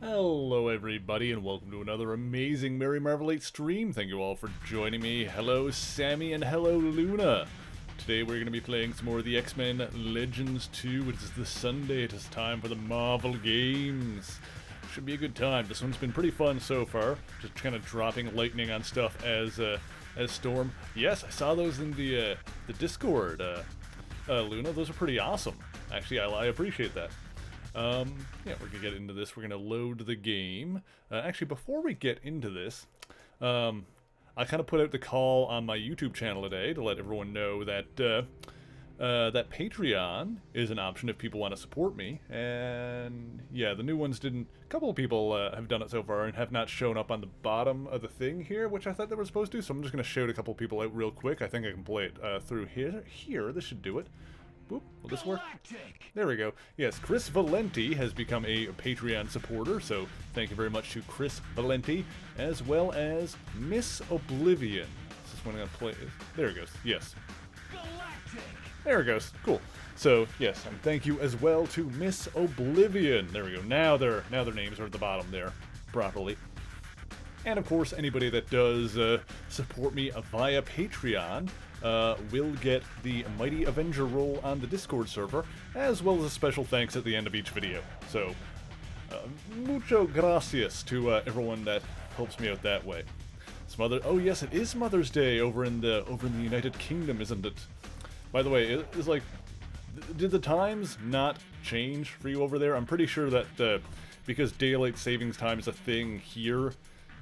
Hello everybody and welcome to another amazing Merry Marvel 8 stream. Thank you all for joining me. Hello Sammy and hello Luna. Today we're going to be playing some more of the X-Men Legends 2, which is the Sunday. It is time for the Marvel games. Should be a good time. This one's been pretty fun so far. Just kind of dropping lightning on stuff as Storm. Yes, I saw those in the Discord, Luna. Those are pretty awesome. Actually, I appreciate that. Yeah, we're gonna get into this. We're gonna load the game. Actually, before we get into this, I kind of put out the call on my YouTube channel today to let everyone know that that Patreon is an option if people want to support me. And yeah, the new ones didn't. A couple of people have done it so far and have not shown up on the bottom of the thing here, which I thought they were supposed to. So I'm just gonna shout a couple of people out real quick. I think I can play it through here. Here, this should do it. Boop, will this work? There we go. Yes, Chris Valenti has become a Patreon supporter, so thank you very much to Chris Valenti, as well as Miss Oblivion. This is when I'm gonna play. There it goes. Yes. There it goes. Cool. So yes, and thank you as well to Miss Oblivion. There we go. Now their names are at the bottom there, properly. And of course, anybody that does support me via Patreon will get the Mighty Avenger role on the Discord server, as well as a special thanks at the end of each video. So, mucho gracias to everyone that helps me out that way. Oh yes, it is Mother's Day over in the United Kingdom, isn't it? By the way, it's like, did the times not change for you over there? I'm pretty sure that because daylight savings time is a thing here,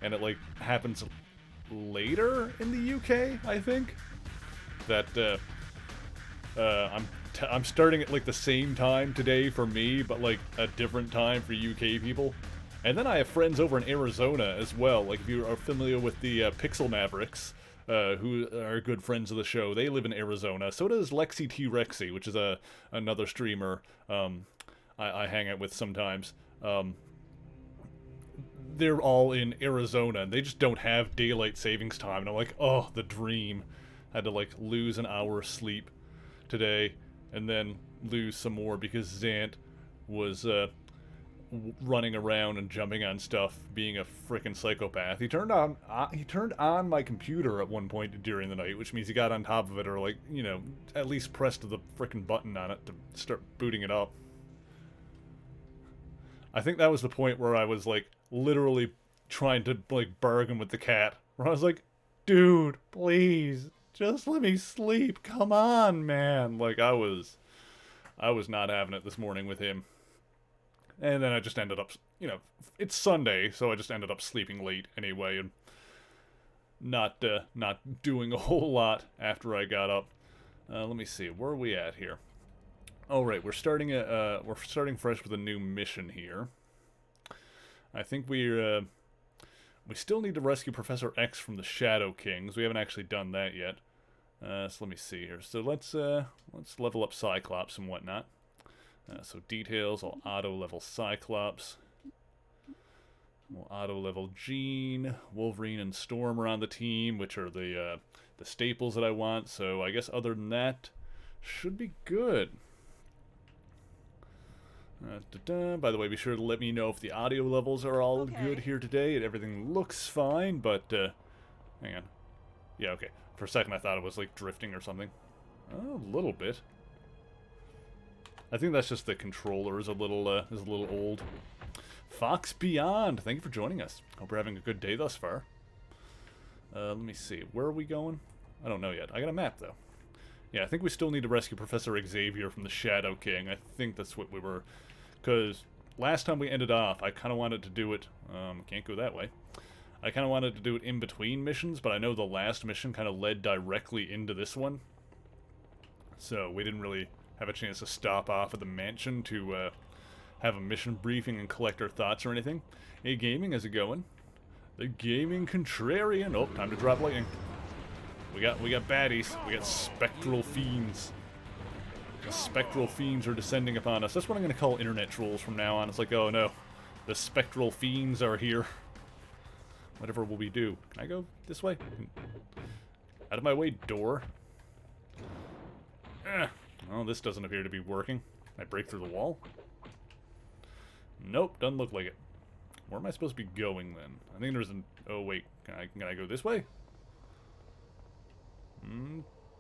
and it like happens later in the UK, I think. That I'm starting at like the same time today for me, but like a different time for UK people. And then I have friends over in Arizona as well. Like if you are familiar with the Pixel Mavericks, who are good friends of the show, they live in Arizona. So does Lexi T Rexy, which is another streamer I hang out with sometimes. They're all in Arizona, and they just don't have daylight savings time. And I'm like, oh, the dream. I had to like lose an hour of sleep today, and then lose some more because Zant was running around and jumping on stuff, being a frickin' psychopath. He turned on my computer at one point during the night, which means he got on top of it, or like, you know, at least pressed the frickin' button on it to start booting it up. I think that was the point where I was like literally trying to like bargain with the cat, where I was like, dude, please, just let me sleep. Come on, man. Like I was not having it this morning with him. And then I just ended up, you know, it's Sunday, so I just ended up sleeping late anyway, and not doing a whole lot after I got up. Let me see, where are we at here? Oh right, we're starting fresh with a new mission here. I think we still need to rescue Professor X from the Shadow Kings. We haven't actually done that yet. So let me see here. So let's level up Cyclops and whatnot. So details, I'll auto-level Cyclops. We'll auto-level Jean. Wolverine and Storm are on the team, which are the staples that I want. So I guess other than that, should be good. By the way, be sure to let me know if the audio levels are all good here today. Everything looks fine, but hang on. Yeah, okay. For a second I thought it was like drifting or something. Oh, a little bit. I think that's just the controller is a little old. Fox Beyond, thank you for joining us. Hope we're having a good day thus far. Let me see. Where are we going? I don't know yet. I got a map though. Yeah, I think we still need to rescue Professor Xavier from the Shadow King. I think that's what we were... Because last time we ended off, I kind of wanted to do it... can't go that way. I kind of wanted to do it in between missions, but I know the last mission kind of led directly into this one. So we didn't really have a chance to stop off at the mansion to have a mission briefing and collect our thoughts or anything. Hey, gaming, how's it going? The Gaming Contrarian. Oh, time to drop lightning. We got baddies. We got spectral fiends. The spectral fiends are descending upon us. That's what I'm going to call internet trolls from now on. It's like, oh no, the spectral fiends are here. Whatever will we do? Can I go this way? Out of my way, door. Well, this doesn't appear to be working. Can I break through the wall? Nope, doesn't look like it. Where am I supposed to be going then? I think there's an... Oh, wait. Can I go this way?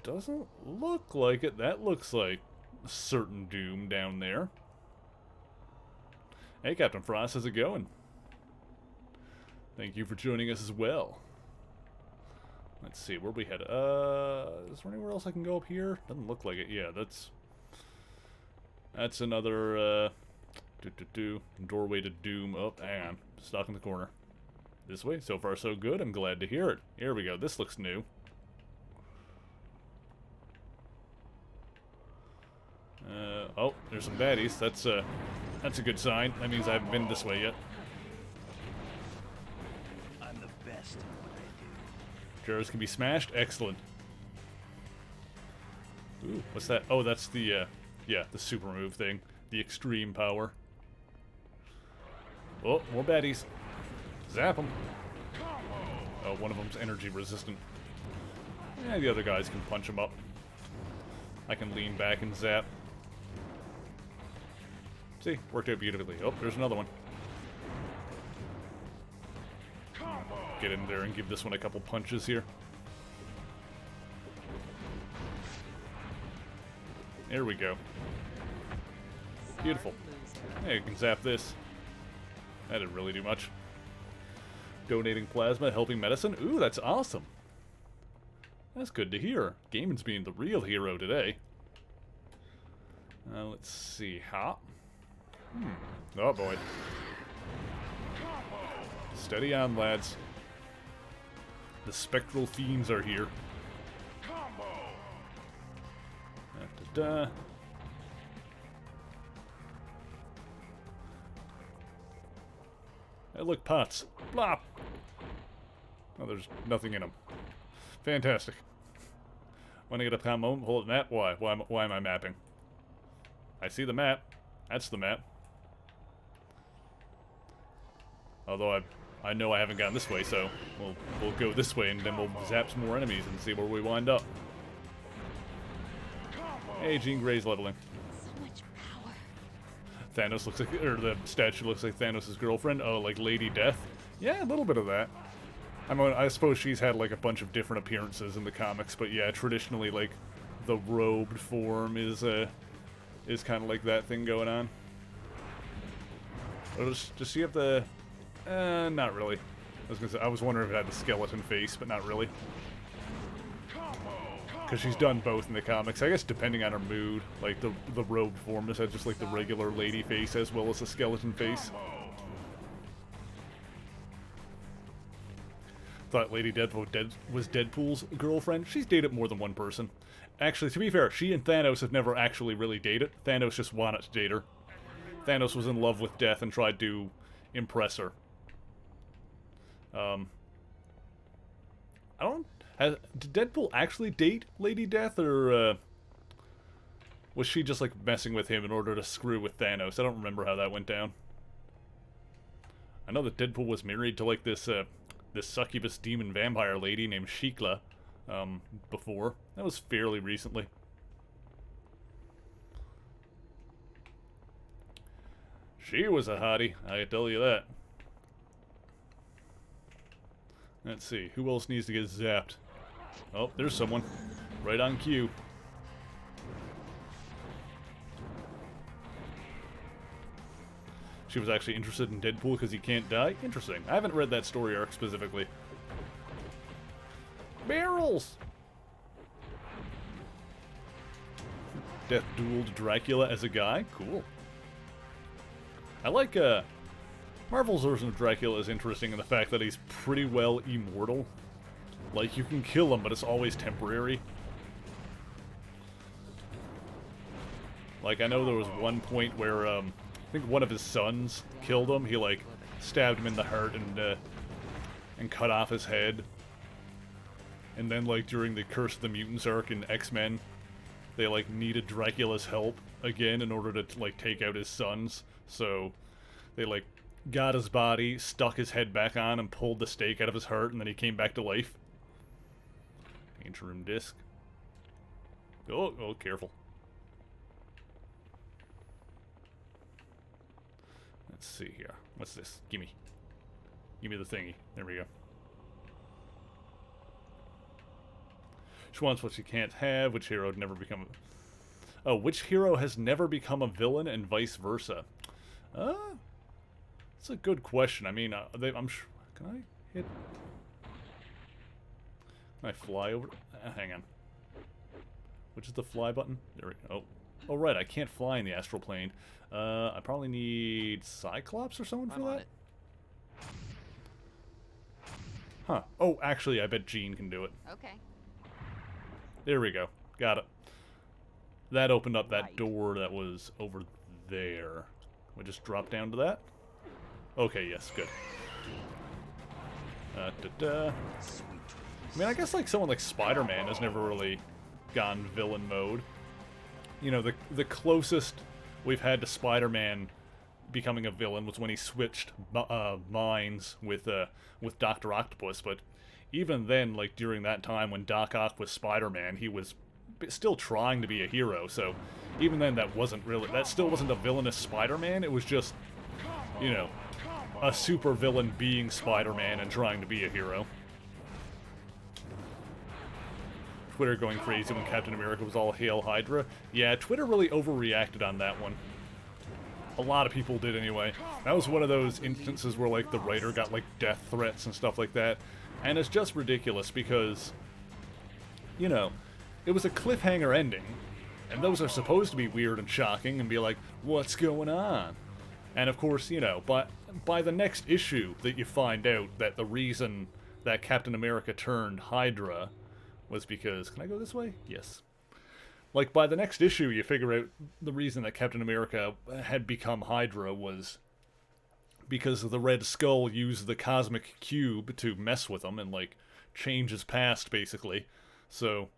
Doesn't look like it. That looks like certain doom down there. Hey, Captain Frost, how's it going? Thank you for joining us as well. Let's see, where we head? Is there anywhere else I can go up here? Doesn't look like it. Yeah, that's another, doorway to doom. Oh, hang on. Stuck in the corner. This way? So far, so good. I'm glad to hear it. Here we go. This looks new. Oh, there's some baddies. That's a good sign. That means I haven't been this way yet. I'm the best at what I do. Jars can be smashed. Excellent. Ooh, what's that? Oh, that's the, yeah, the super move thing. The extreme power. Oh, more baddies. Zap them. Oh, one of them's energy resistant. Yeah, the other guys can punch them up. I can lean back and zap. See, worked out beautifully. Oh, there's another one. Get in there and give this one a couple punches here. There we go. Beautiful. Hey, you can zap this. That didn't really do much. Donating plasma, helping medicine. Ooh, that's awesome. That's good to hear. Gaiman's being the real hero today. Let's see. Hop. Oh, boy. Steady on, lads. The spectral fiends are here. Da-da-da. Hey, look, pots. Blop! Oh, there's nothing in them. Fantastic. Want to get a calm moment? Hold it, map? Why? Why am I mapping? I see the map. That's the map. Although I know I haven't gotten this way, so we'll go this way and then we'll zap some more enemies and see where we wind up. Hey, Jean Grey's leveling. So much power. Thanos looks like, or the statue looks like Thanos' girlfriend. Oh, like Lady Death. Yeah, a little bit of that. I suppose she's had like a bunch of different appearances in the comics, but yeah, traditionally like the robed form is kind of like that thing going on. Does she have the? Not really. I was wondering if it had the skeleton face, but not really. Because she's done both in the comics. I guess depending on her mood, like the robe form has just like the regular lady face as well as the skeleton face. Thought Lady Deadpool was Deadpool's girlfriend. She's dated more than one person. Actually, to be fair, she and Thanos have never actually really dated. Thanos just wanted to date her. Thanos was in love with Death and tried to impress her. Did Deadpool actually date Lady Death, or was she just like messing with him in order to screw with Thanos? I don't remember how that went down. I know that Deadpool was married to like this succubus demon vampire lady named Shikla before. That was fairly recently. She was a hottie, I can tell you that. Let's see, who else needs to get zapped? Oh, there's someone. Right on cue. She was actually interested in Deadpool because he can't die? Interesting. I haven't read that story arc specifically. Barrels! Death dueled Dracula as a guy? Cool. I like, Marvel's version of Dracula is interesting in the fact that he's pretty well immortal. Like, you can kill him, but it's always temporary. Like, I know there was one point where, I think one of his sons killed him. He, like, stabbed him in the heart and cut off his head. And then, like, during the Curse of the Mutants arc in X-Men, they, like, needed Dracula's help again in order to, like, take out his sons. So, they, like, got his body, stuck his head back on, and pulled the stake out of his heart, and then he came back to life. Ancient Room Disc. Oh, careful. Let's see here. What's this? Gimme. Give me the thingy. There we go. She wants what she can't have. Which hero would never become... Oh, which hero has never become a villain and vice versa? That's a good question. I mean, I'm sure... Can I hit... Can I fly over... hang on. Which is the fly button? There we go. Oh, right, I can't fly in the astral plane. I probably need Cyclops or someone for that? Huh. Oh, actually, I bet Jean can do it. Okay. There we go. Got it. That opened up that door that was over there. We just drop down to that? Okay, yes, good. I mean, I guess like someone like Spider-Man has never really gone villain mode. You know, the closest we've had to Spider-Man becoming a villain was when he switched minds with Dr. Octopus, but even then, like during that time when Doc Ock was Spider-Man, he was still trying to be a hero, so even then that still wasn't a villainous Spider-Man, it was just, you know, a super villain being Spider-Man and trying to be a hero. Twitter going crazy when Captain America was all Hail Hydra. Yeah, Twitter really overreacted on that one. A lot of people did anyway. That was one of those instances where like the writer got like death threats and stuff like that. And it's just ridiculous because, you know, it was a cliffhanger ending. And those are supposed to be weird and shocking and be like, what's going on? And of course, you know, but by the next issue that you find out that the reason that Captain America turned Hydra was because... Can I go this way? Yes. Like, by the next issue, you figure out the reason that Captain America had become Hydra was because the Red Skull used the Cosmic Cube to mess with him and, like, change his past, basically. So,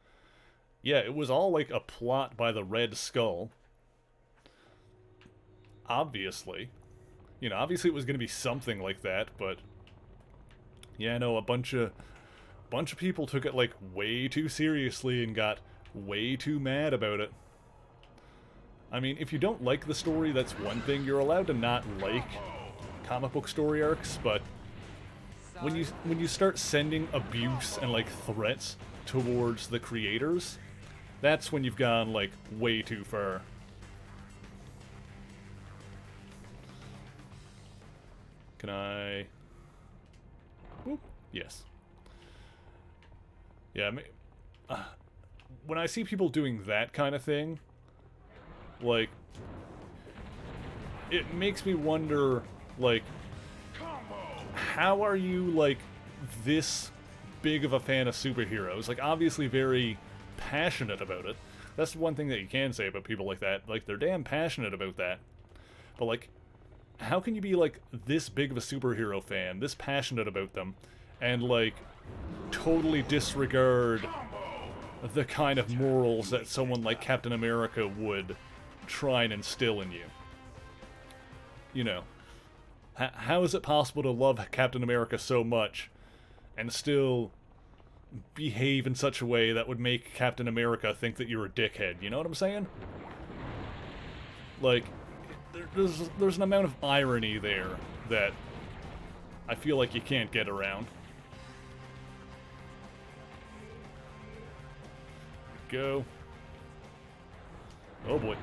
yeah, it was all, like, a plot by the Red Skull. Obviously. You know, obviously it was going to be something like that, but... Yeah, no, a bunch of people took it, like, way too seriously and got way too mad about it. I mean, if you don't like the story, that's one thing. You're allowed to not like comic book story arcs, but when you start sending abuse and, like, threats towards the creators, that's when you've gone, like, way too far. Can I... Whoop. Yes. Yeah, I mean, when I see people doing that kind of thing, like, it makes me wonder, like, how are you, like, this big of a fan of superheroes? Like, obviously very passionate about it. That's one thing that you can say about people like that. Like, they're damn passionate about that. But, like, how can you be, like, this big of a superhero fan, this passionate about them, and, like, totally disregard the kind of morals that someone like Captain America would try and instill in you? You know, how is it possible to love Captain America so much and still behave in such a way that would make Captain America think that you're a dickhead? You know what I'm saying? Like, there's an amount of irony there that I feel like you can't get around. Go. Oh boy.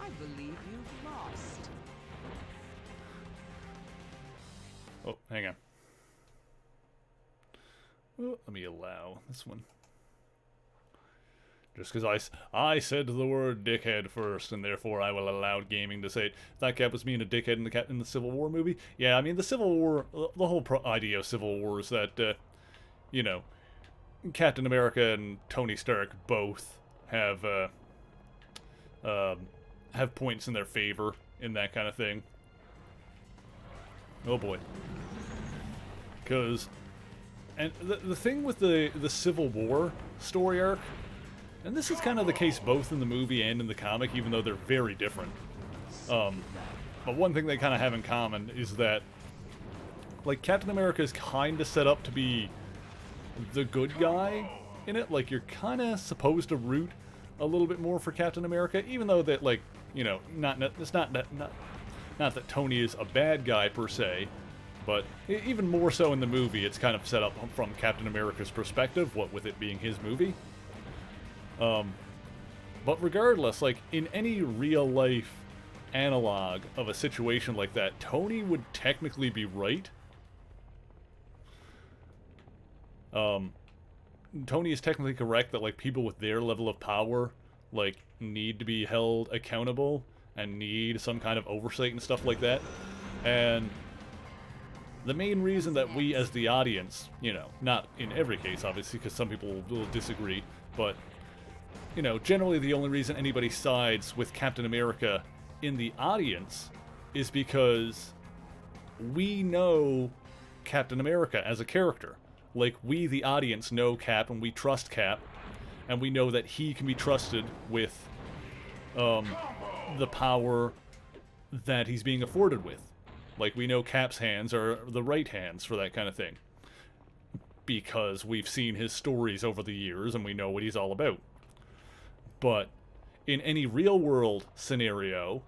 I believe you've lost. Oh, hang on. Oh, let me allow this one. Just because I said the word dickhead first, and therefore I will allow gaming to say it. That Cap was being a dickhead in the Civil War movie? Yeah, I mean, the Civil War, the whole idea of Civil War is that, you know, Captain America and Tony Stark both have points in their favor in that kind of thing. Oh boy. Because, and the thing with the Civil War story arc, and this is kind of the case both in the movie and in the comic, even though they're very different. But one thing they kind of have in common is that, like, Captain America is kind of set up to be the good guy in it. Like, you're kind of supposed to root a little bit more for Captain America, even though that, like, you know, Not that Tony is a bad guy per se, but even more so in the movie, it's kind of set up from Captain America's perspective, what with it being his movie. But regardless, like, in any real-life analog of a situation like that, Tony would technically be right. Tony is technically correct that, like, people with their level of power, like, need to be held accountable and need some kind of oversight and stuff like that. And the main reason that we as the audience, you know, not in every case, obviously, because some people will disagree, but, you know, generally the only reason anybody sides with Captain America in the audience is because we know Captain America as a character. Like, we, the audience, know Cap, and we trust Cap, and we know that he can be trusted with the power that he's being afforded with. Like, we know Cap's hands are the right hands for that kind of thing, because we've seen his stories over the years, and we know what he's all about. But in any real-world scenario,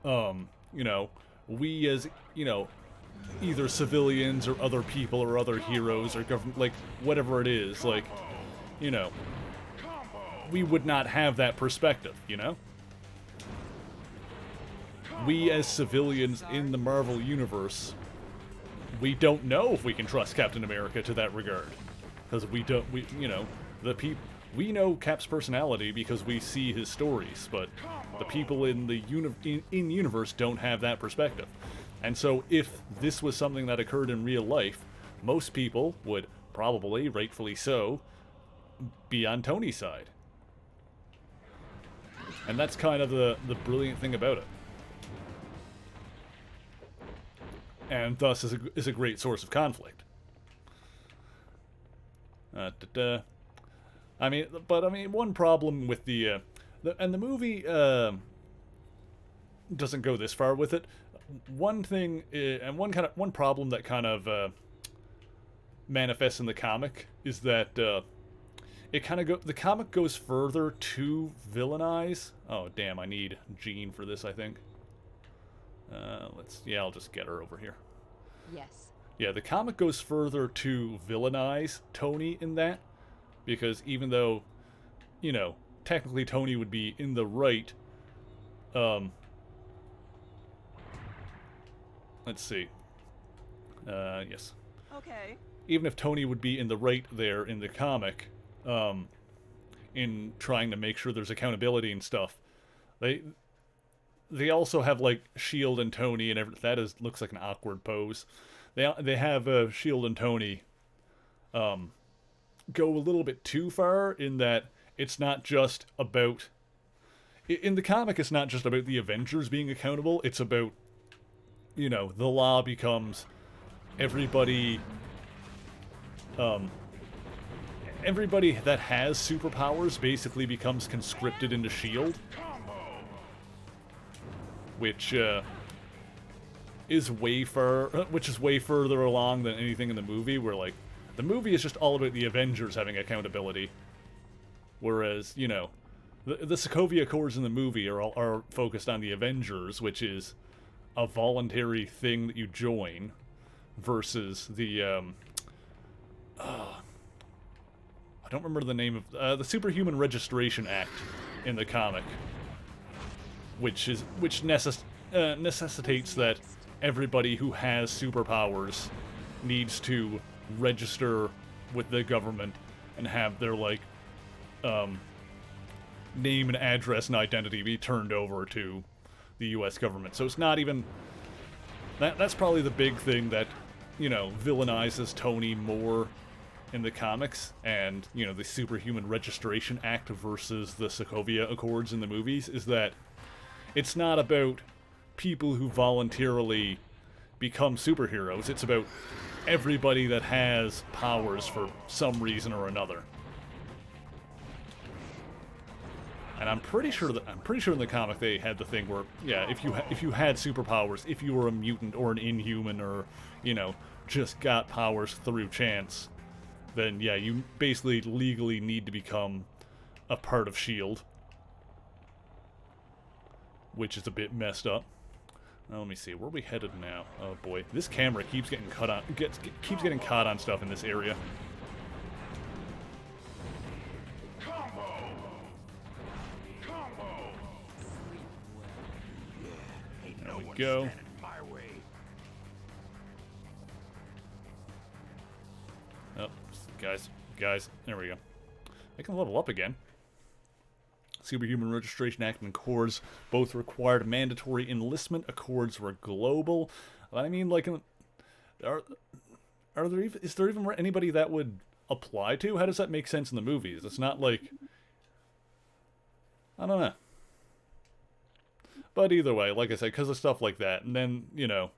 you know, we as, you know, either civilians or other people or other heroes or government, like, whatever it is, like, you know, we would not have that perspective, you know? We as civilians in the Marvel Universe, we don't know if we can trust Captain America to that regard. Because you know, we know Cap's personality because we see his stories, but the people in the universe don't have that perspective. And so if this was something that occurred in real life, most people would probably, rightfully so, be on Tony's side. And that's kind of the brilliant thing about it. And thus is a great source of conflict. I mean, one problem with the movie doesn't go this far with it. One thing, and one problem that kind of manifests in the comic is that the comic goes further to villainize. Oh damn! I need Jean for this, I think. I'll just get her over here. Yes. Yeah, the comic goes further to villainize Tony in that, because even though, you know, technically Tony would be in the right, let's see. Yes. Okay. Even if Tony would be in the right there in the comic, in trying to make sure there's accountability and stuff, they also have, like, Shield and Tony, and that looks like an awkward pose. They have Shield and Tony go a little bit too far in that it's not just about... In the comic, it's not just about the Avengers being accountable, it's about, you know, the law becomes everybody... everybody that has superpowers basically becomes conscripted into Shield. Which is way further along than anything in the movie, where, like, the movie is just all about the Avengers having accountability, whereas, you know, the Sokovia Accords in the movie are focused on the Avengers, which is a voluntary thing that you join, versus the I don't remember the name of the Superhuman Registration Act in the comic, which necessitates that everybody who has superpowers needs to register with the government and have their, like, name and address and identity be turned over to the U.S. government. So it's not even... That's probably the big thing that, you know, villainizes Tony more in the comics, and, you know, the Superhuman Registration Act versus the Sokovia Accords in the movies, is that it's not about people who voluntarily become superheroes. It's about everybody that has powers for some reason or another. And I'm pretty sure in the comic they had the thing where, yeah, if you had superpowers, if you were a mutant or an Inhuman, or, you know, just got powers through chance, then yeah, you basically legally need to become a part of SHIELD. Which is a bit messed up. Let me see. Where are we headed now? Oh boy, this camera keeps getting cut on. Keeps getting caught on stuff in this area. There we go. Oh, guys, there we go. I can level up again. Superhuman Registration Act and Accords both required mandatory enlistment. Accords were global. I mean, like, is there even anybody that would apply to? How does that make sense in the movies? It's not like, I don't know. But either way, like I said, because of stuff like that, and then, you know,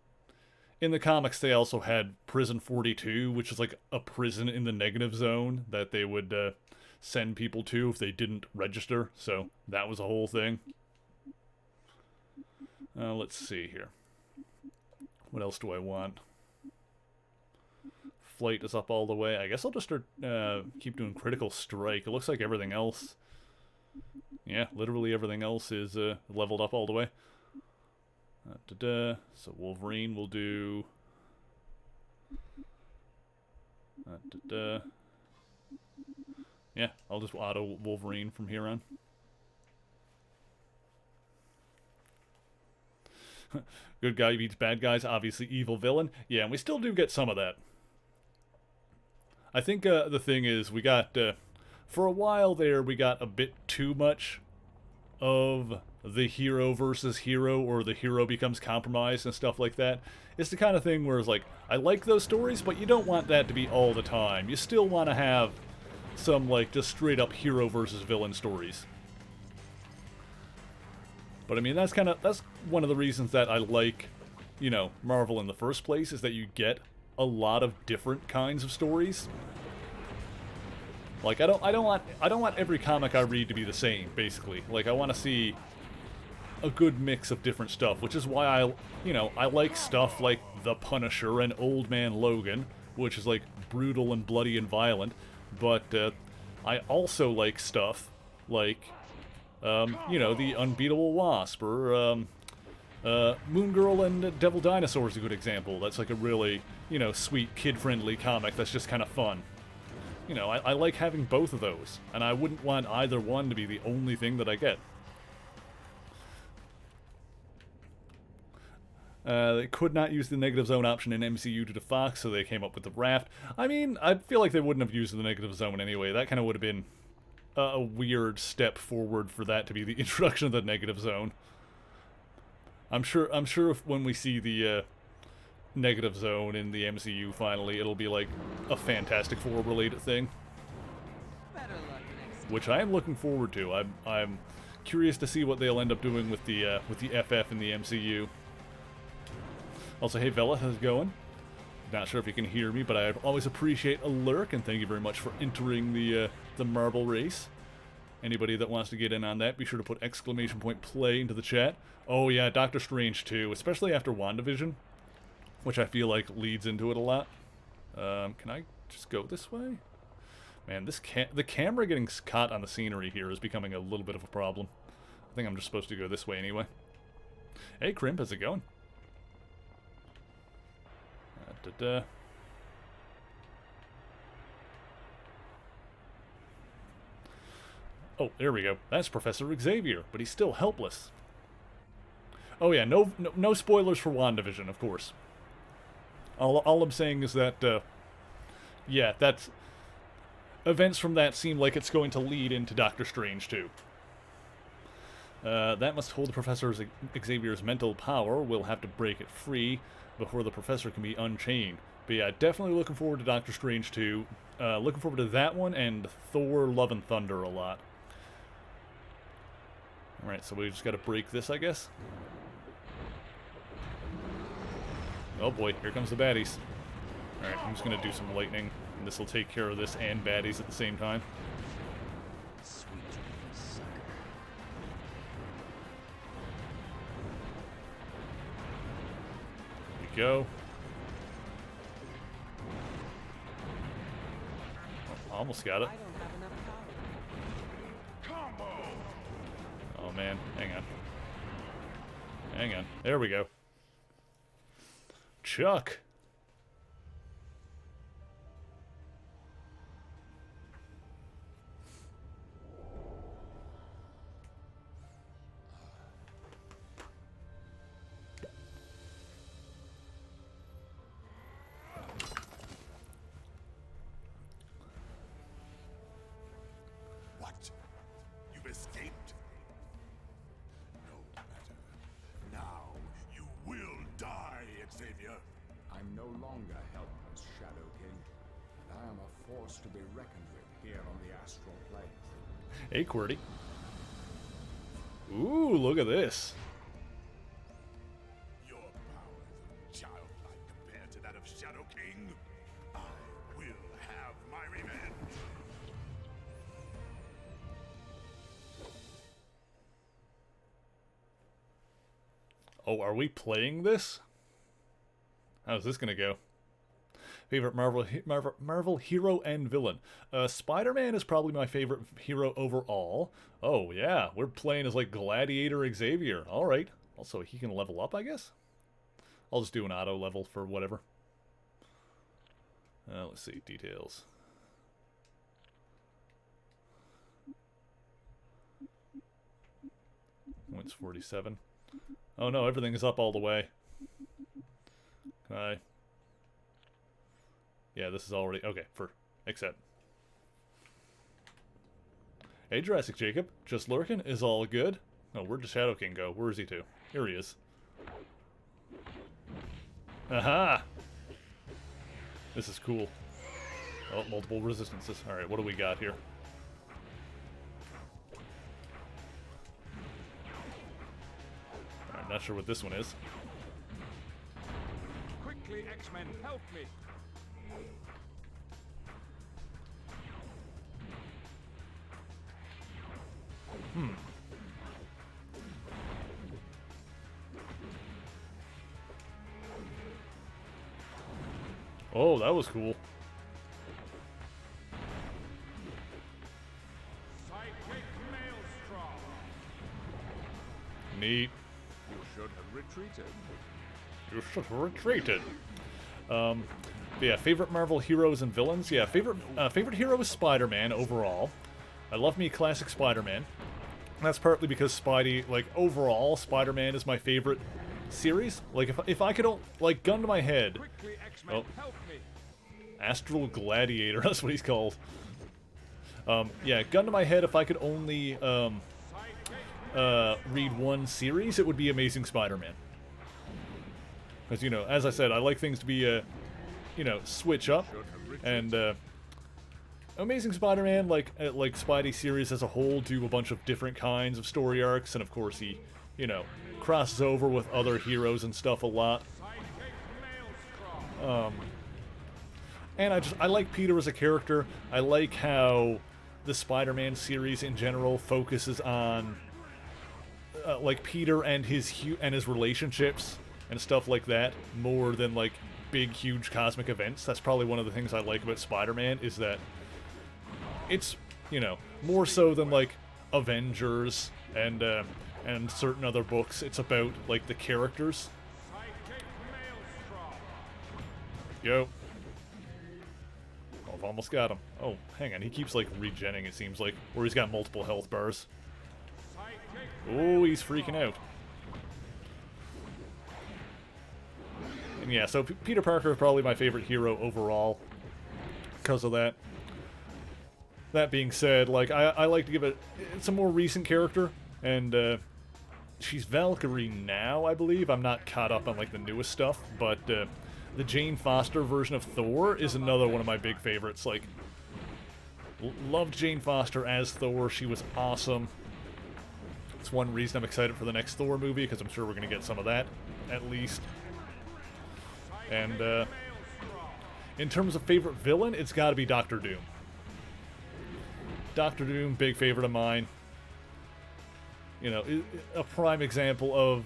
in the comics they also had Prison 42, which is like a prison in the negative zone that they would send people to if they didn't register, so that was a whole thing. Let's see here. What else do I want? Flight is up all the way. I guess I'll just start, keep doing Critical Strike. It looks like everything else... Yeah, literally everything else is leveled up all the way. So Wolverine will do... Yeah, I'll just auto Wolverine from here on. Good guy beats bad guys, obviously evil villain. Yeah, and we still do get some of that. I think the thing is, we got... for a while there, we got a bit too much of the hero versus hero, or the hero becomes compromised and stuff like that. It's the kind of thing where it's like, I like those stories, but you don't want that to be all the time. You still want to have some, like, just straight up hero versus villain stories. But I mean, that's one of the reasons that I like, you know, Marvel in the first place, is that you get a lot of different kinds of stories. Like, I don't want every comic I read to be the same, basically. Like, I want to see a good mix of different stuff, which is why I like stuff like The Punisher and Old Man Logan, which is, like, brutal and bloody and violent. But I also like stuff like, you know, The Unbeatable Wasp, or Moon Girl and Devil Dinosaur is a good example. That's like a really, you know, sweet, kid-friendly comic that's just kind of fun. You know, I like having both of those, and I wouldn't want either one to be the only thing that I get. They could not use the negative zone option in MCU due to Fox, so they came up with the Raft. I mean, I feel like they wouldn't have used the negative zone anyway. That kind of would have been a weird step forward for that to be the introduction of the negative zone. I'm sure if when we see the negative zone in the MCU finally, it'll be like a Fantastic Four related thing. Better luck next time. Which I am looking forward to. I'm curious to see what they'll end up doing with the FF in the MCU. Also, hey Vela, how's it going? Not sure if you can hear me, but I always appreciate a lurk, and thank you very much for entering the Marvel race. Anybody that wants to get in on that, be sure to put !play into the chat. Oh yeah, Doctor Strange too, especially after WandaVision, which I feel like leads into it a lot. Can I just go this way? Man, the camera getting caught on the scenery here is becoming a little bit of a problem. I think I'm just supposed to go this way anyway. Hey Crimp, how's it going? Oh, there we go. That's Professor Xavier, but he's still helpless. Oh yeah, no spoilers for WandaVision, of course. All I'm saying is that, yeah, that's... events from that seem like it's going to lead into Doctor Strange, too. That must hold the Professor Xavier's mental power. We'll have to break it free before the Professor can be unchained. But yeah, definitely looking forward to Doctor Strange 2. Looking forward to that one and Thor Love and Thunder a lot. Alright, so we just gotta break this, I guess. Oh boy, here comes the baddies. Alright, I'm just gonna do some lightning, and this will take care of this and baddies at the same time. Sweet sucker. There we go. Oh, almost got it. I don't have enough power. Oh man, hang on. Hang on. There we go. Chuck. What? You've escaped? No matter. Now you will die, Xavier. I'm no longer helpless, Shadow King. I am a force to be reckoned with here on the astral plane. Hey, QWERTY. Ooh, look at this. Your powers are childlike compared to that of Shadow King. I will have my revenge. Oh, are we playing this? How's this gonna go? Favorite Marvel hero and villain. Spider-Man is probably my favorite hero overall. Oh yeah, we're playing as like Gladiator Xavier. All right. Also, he can level up, I guess. I'll just do an auto level for whatever. Let's see details. What's 47? Oh no, everything is up all the way. Okay. Yeah, this is already... Okay, for... Accept. Hey, Jurassic Jacob. Just lurking? Is all good? Oh, where'd the Shadow King go? Where is he to? Here he is. Aha! This is cool. Oh, multiple resistances. Alright, what do we got here? I'm not sure what this one is. Quickly, X-Men, help me! Oh, that was cool. Sidekick Maelstrom! Neat. You should have retreated. You should have retreated. Yeah, favorite Marvel heroes and villains. Yeah, favorite hero is Spider-Man overall. I love me classic Spider-Man. That's partly because Spidey, like, overall, Spider-Man is my favorite series. Like, if I could, like, gun to my head. Quickly, X-Men, Oh. help me! Astral Gladiator, that's what he's called. Yeah, gun to my head, if I could only, read one series, it would be Amazing Spider-Man. Because, you know, as I said, I like things to be, you know, switch up. And, Amazing Spider-Man, like Spidey series as a whole, do a bunch of different kinds of story arcs, and of course he, you know, crosses over with other heroes and stuff a lot. And I like Peter as a character. I like how the Spider-Man series in general focuses on, like, Peter and his relationships and stuff like that, more than, like, big, huge cosmic events. That's probably one of the things I like about Spider-Man, is that it's, you know, more so than, like, Avengers and certain other books. It's about, like, the characters. Yo. Oh, I've almost got him. Oh, hang on. He keeps, like, regenning, it seems like. Or he's got multiple health bars. Oh, he's freaking out. And yeah, so Peter Parker is probably my favorite hero overall because of that. That being said, like, I like to give it's a more recent character, and she's Valkyrie now, I believe. I'm not caught up on, like, the newest stuff, but the Jane Foster version of Thor is another one of my big favorites. Like, loved Jane Foster as Thor. She was awesome. It's one reason I'm excited for the next Thor movie, because I'm sure we're going to get some of that, at least. And in terms of favorite villain, it's got to be Doctor Doom. Doctor Doom, big favorite of mine. You know, a prime example of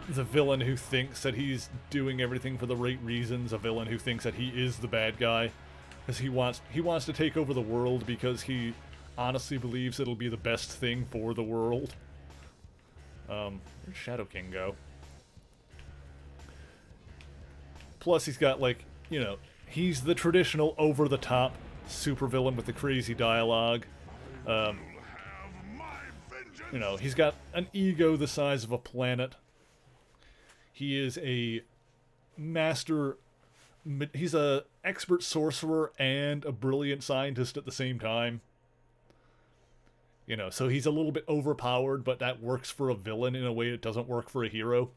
the villain who thinks that he's doing everything for the right reasons, a villain who thinks that he is the bad guy, because he wants to take over the world because he honestly believes it'll be the best thing for the world. Where'd Shadow King go? Plus, he's got, like, you know, he's the traditional over-the-top supervillain with the crazy dialogue. Have my vengeance. You know, he's got an ego the size of a planet. He is a master... He's a expert sorcerer and a brilliant scientist at the same time. You know, so he's a little bit overpowered, but that works for a villain in a way it doesn't work for a hero.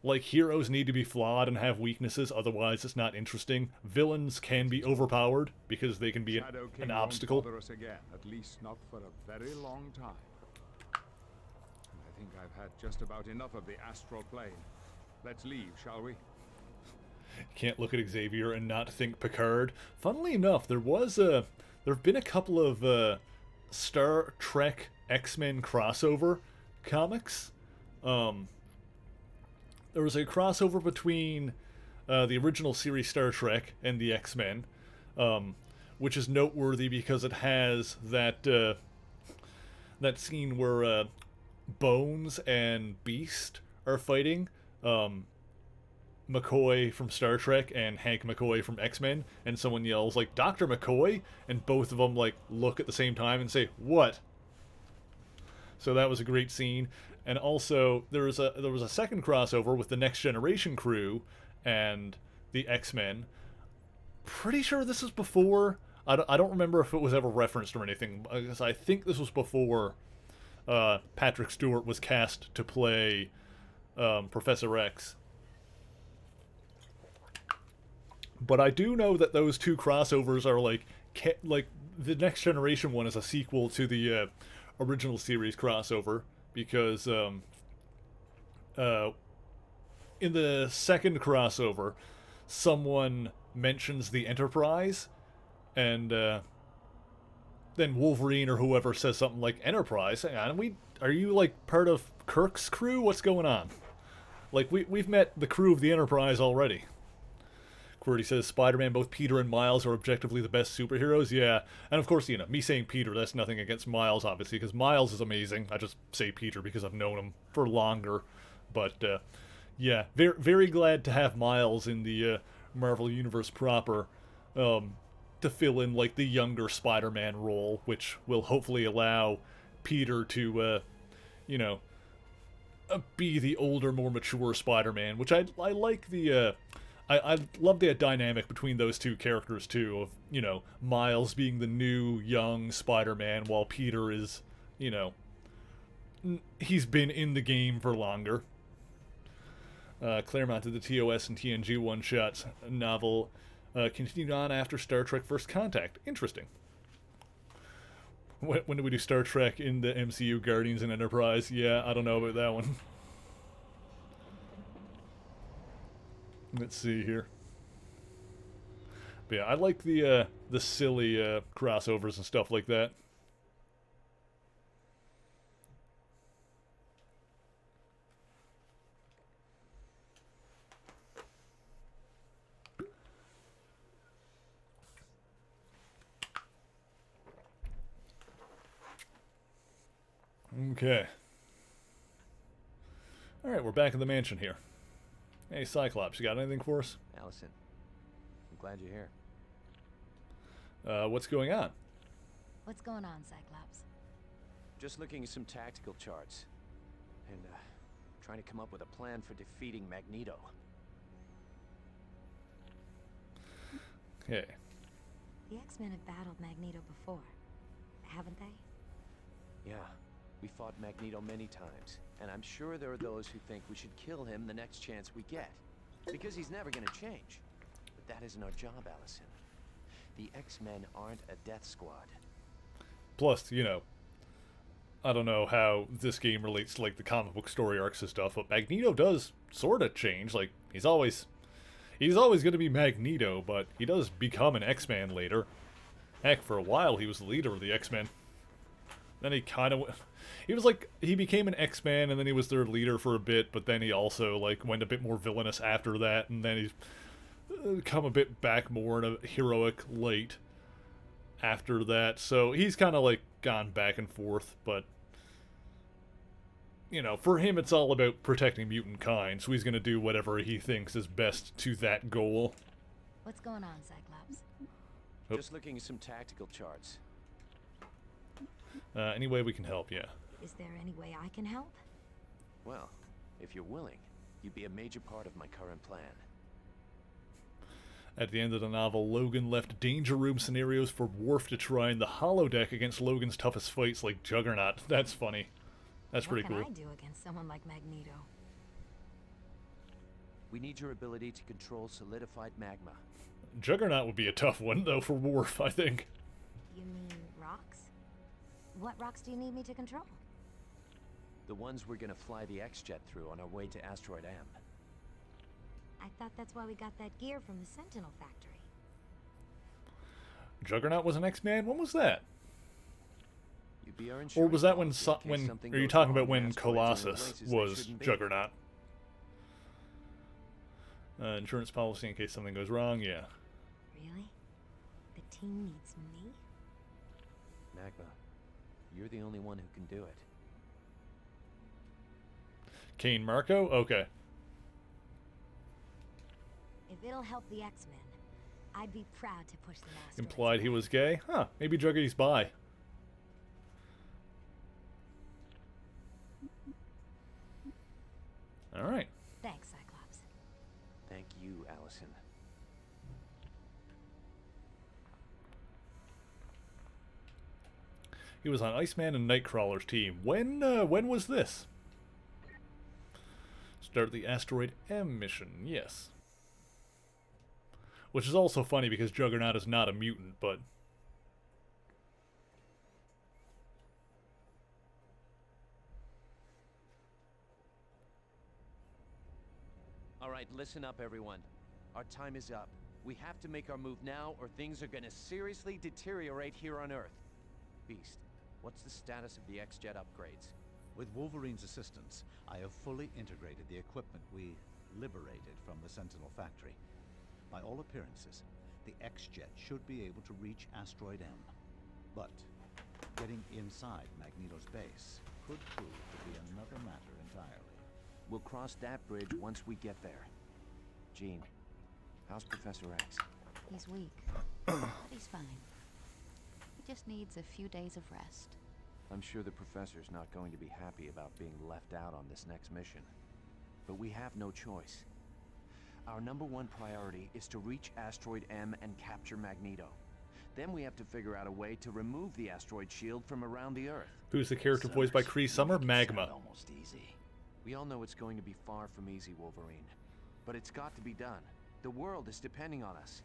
Like, heroes need to be flawed and have weaknesses, otherwise it's not interesting. Villains can be overpowered because they can be Shadow King an won't obstacle. bother us again, at least not for a very long time. I think I've had just about enough of the astral plane. Let's leave, shall we? Can't look at Xavier and not think Picard. Funnily enough, there've been a couple of Star Trek X-Men crossover comics. There was a crossover between the original series Star Trek and the X-Men, which is noteworthy because it has that that scene where Bones and Beast are fighting. McCoy from Star Trek and Hank McCoy from X-Men, and someone yells, like, Dr. McCoy? And both of them, like, look at the same time and say, what? So that was a great scene. And also, there was a second crossover with the Next Generation crew and the X-Men. Pretty sure this is before... I don't remember if it was ever referenced or anything, because I think this was before Patrick Stewart was cast to play Professor X. But I do know that those two crossovers are like the Next Generation one is a sequel to the original series crossover, because in the second crossover, someone mentions the Enterprise, and then Wolverine or whoever says something like, Enterprise? Hang on, are you like part of Kirk's crew? What's going on? Like, we've met the crew of the Enterprise already. Qwerty says, Spider-Man, both Peter and Miles are objectively the best superheroes. Yeah, and of course, you know, me saying Peter, that's nothing against Miles, obviously, because Miles is amazing. I just say Peter because I've known him for longer. But, yeah, very, very glad to have Miles in the Marvel Universe proper, to fill in, like, the younger Spider-Man role, which will hopefully allow Peter to, you know, be the older, more mature Spider-Man, which I like the... I love the dynamic between those two characters, too, of, you know, Miles being the new, young Spider-Man, while Peter is, you know, he's been in the game for longer. Claremont did the TOS and TNG one-shots novel continued on after Star Trek First Contact. Interesting. When did we do Star Trek in the MCU, Guardians and Enterprise? Yeah, I don't know about that one. Let's see here. But yeah, I like the silly crossovers and stuff like that. Okay. Alright, we're back in the mansion here. Hey, Cyclops, you got anything for us? Allison, I'm glad you're here. What's going on? What's going on, Cyclops? Just looking at some tactical charts. And, trying to come up with a plan for defeating Magneto. Okay. The X-Men have battled Magneto before, haven't they? Yeah, we fought Magneto many times. And I'm sure there are those who think we should kill him the next chance we get. Because he's never gonna change. But that isn't our job, Allison. The X-Men aren't a death squad. Plus, you know, I don't know how this game relates to, like, the comic book story arcs and stuff, but Magneto does sort of change. Like, he's always going to be Magneto, but he does become an X-Man later. Heck, for a while he was the leader of the X-Men. Then he kind of... he became an X-Man, and then he was their leader for a bit, but then he also, like, went a bit more villainous after that, and then he's come a bit back more in a heroic light after that. So he's kind of, like, gone back and forth, but you know, for him it's all about protecting mutant kind, so he's gonna do whatever he thinks is best to that goal. What's going on, Cyclops? Oh. Just looking at some tactical charts. Any way we can help, yeah. Is there any way I can help? Well, if you're willing, you'd be a major part of my current plan. At the end of the novel, Logan left danger room scenarios for Worf to try in the holodeck against Logan's toughest fights like Juggernaut. That's funny. That's pretty cool. What can I do against someone like Magneto? We need your ability to control solidified magma. Juggernaut would be a tough one, though, for Worf, I think. You mean rocks? What rocks do you need me to control? The ones we're gonna fly the X-Jet through on our way to Asteroid M. I thought that's why we got that gear from the Sentinel factory. Juggernaut was an X-Man? When was that? You'd be our Or insurance was that policy in when case something are you goes talking wrong about when and asteroids are in Colossus places they was shouldn't be? Juggernaut? Insurance policy in case something goes wrong, yeah. Really? The team needs me? Magma, you're the only one who can do it. Kane Marco? Okay. If it'll help the X-Men, I'd be proud to push the master. Implied he was gay? Huh, maybe Juggerty's bi. Alright. Thanks, Cyclops. Thank you, Allison. He was on Iceman and Nightcrawler's team. When was this? Start the Asteroid M mission, yes. Which is also funny because Juggernaut is not a mutant, but... All right, listen up, everyone. Our time is up. We have to make our move now, or things are gonna seriously deteriorate here on Earth. Beast, what's the status of the X-Jet upgrades? With Wolverine's assistance, I have fully integrated the equipment we liberated from the Sentinel factory. By all appearances, the X-Jet should be able to reach Asteroid M. But getting inside Magneto's base could prove to be another matter entirely. We'll cross that bridge once we get there. Jean, how's Professor X? He's weak, but he's fine. He just needs a few days of rest. I'm sure the professor's not going to be happy about being left out on this next mission. But we have no choice. Our #1 priority is to reach Asteroid M and capture Magneto. Then we have to figure out a way to remove the asteroid shield from around the Earth. Who's the character voiced by Cree Summer? Magma. Almost easy. We all know it's going to be far from easy, Wolverine. But it's got to be done. The world is depending on us.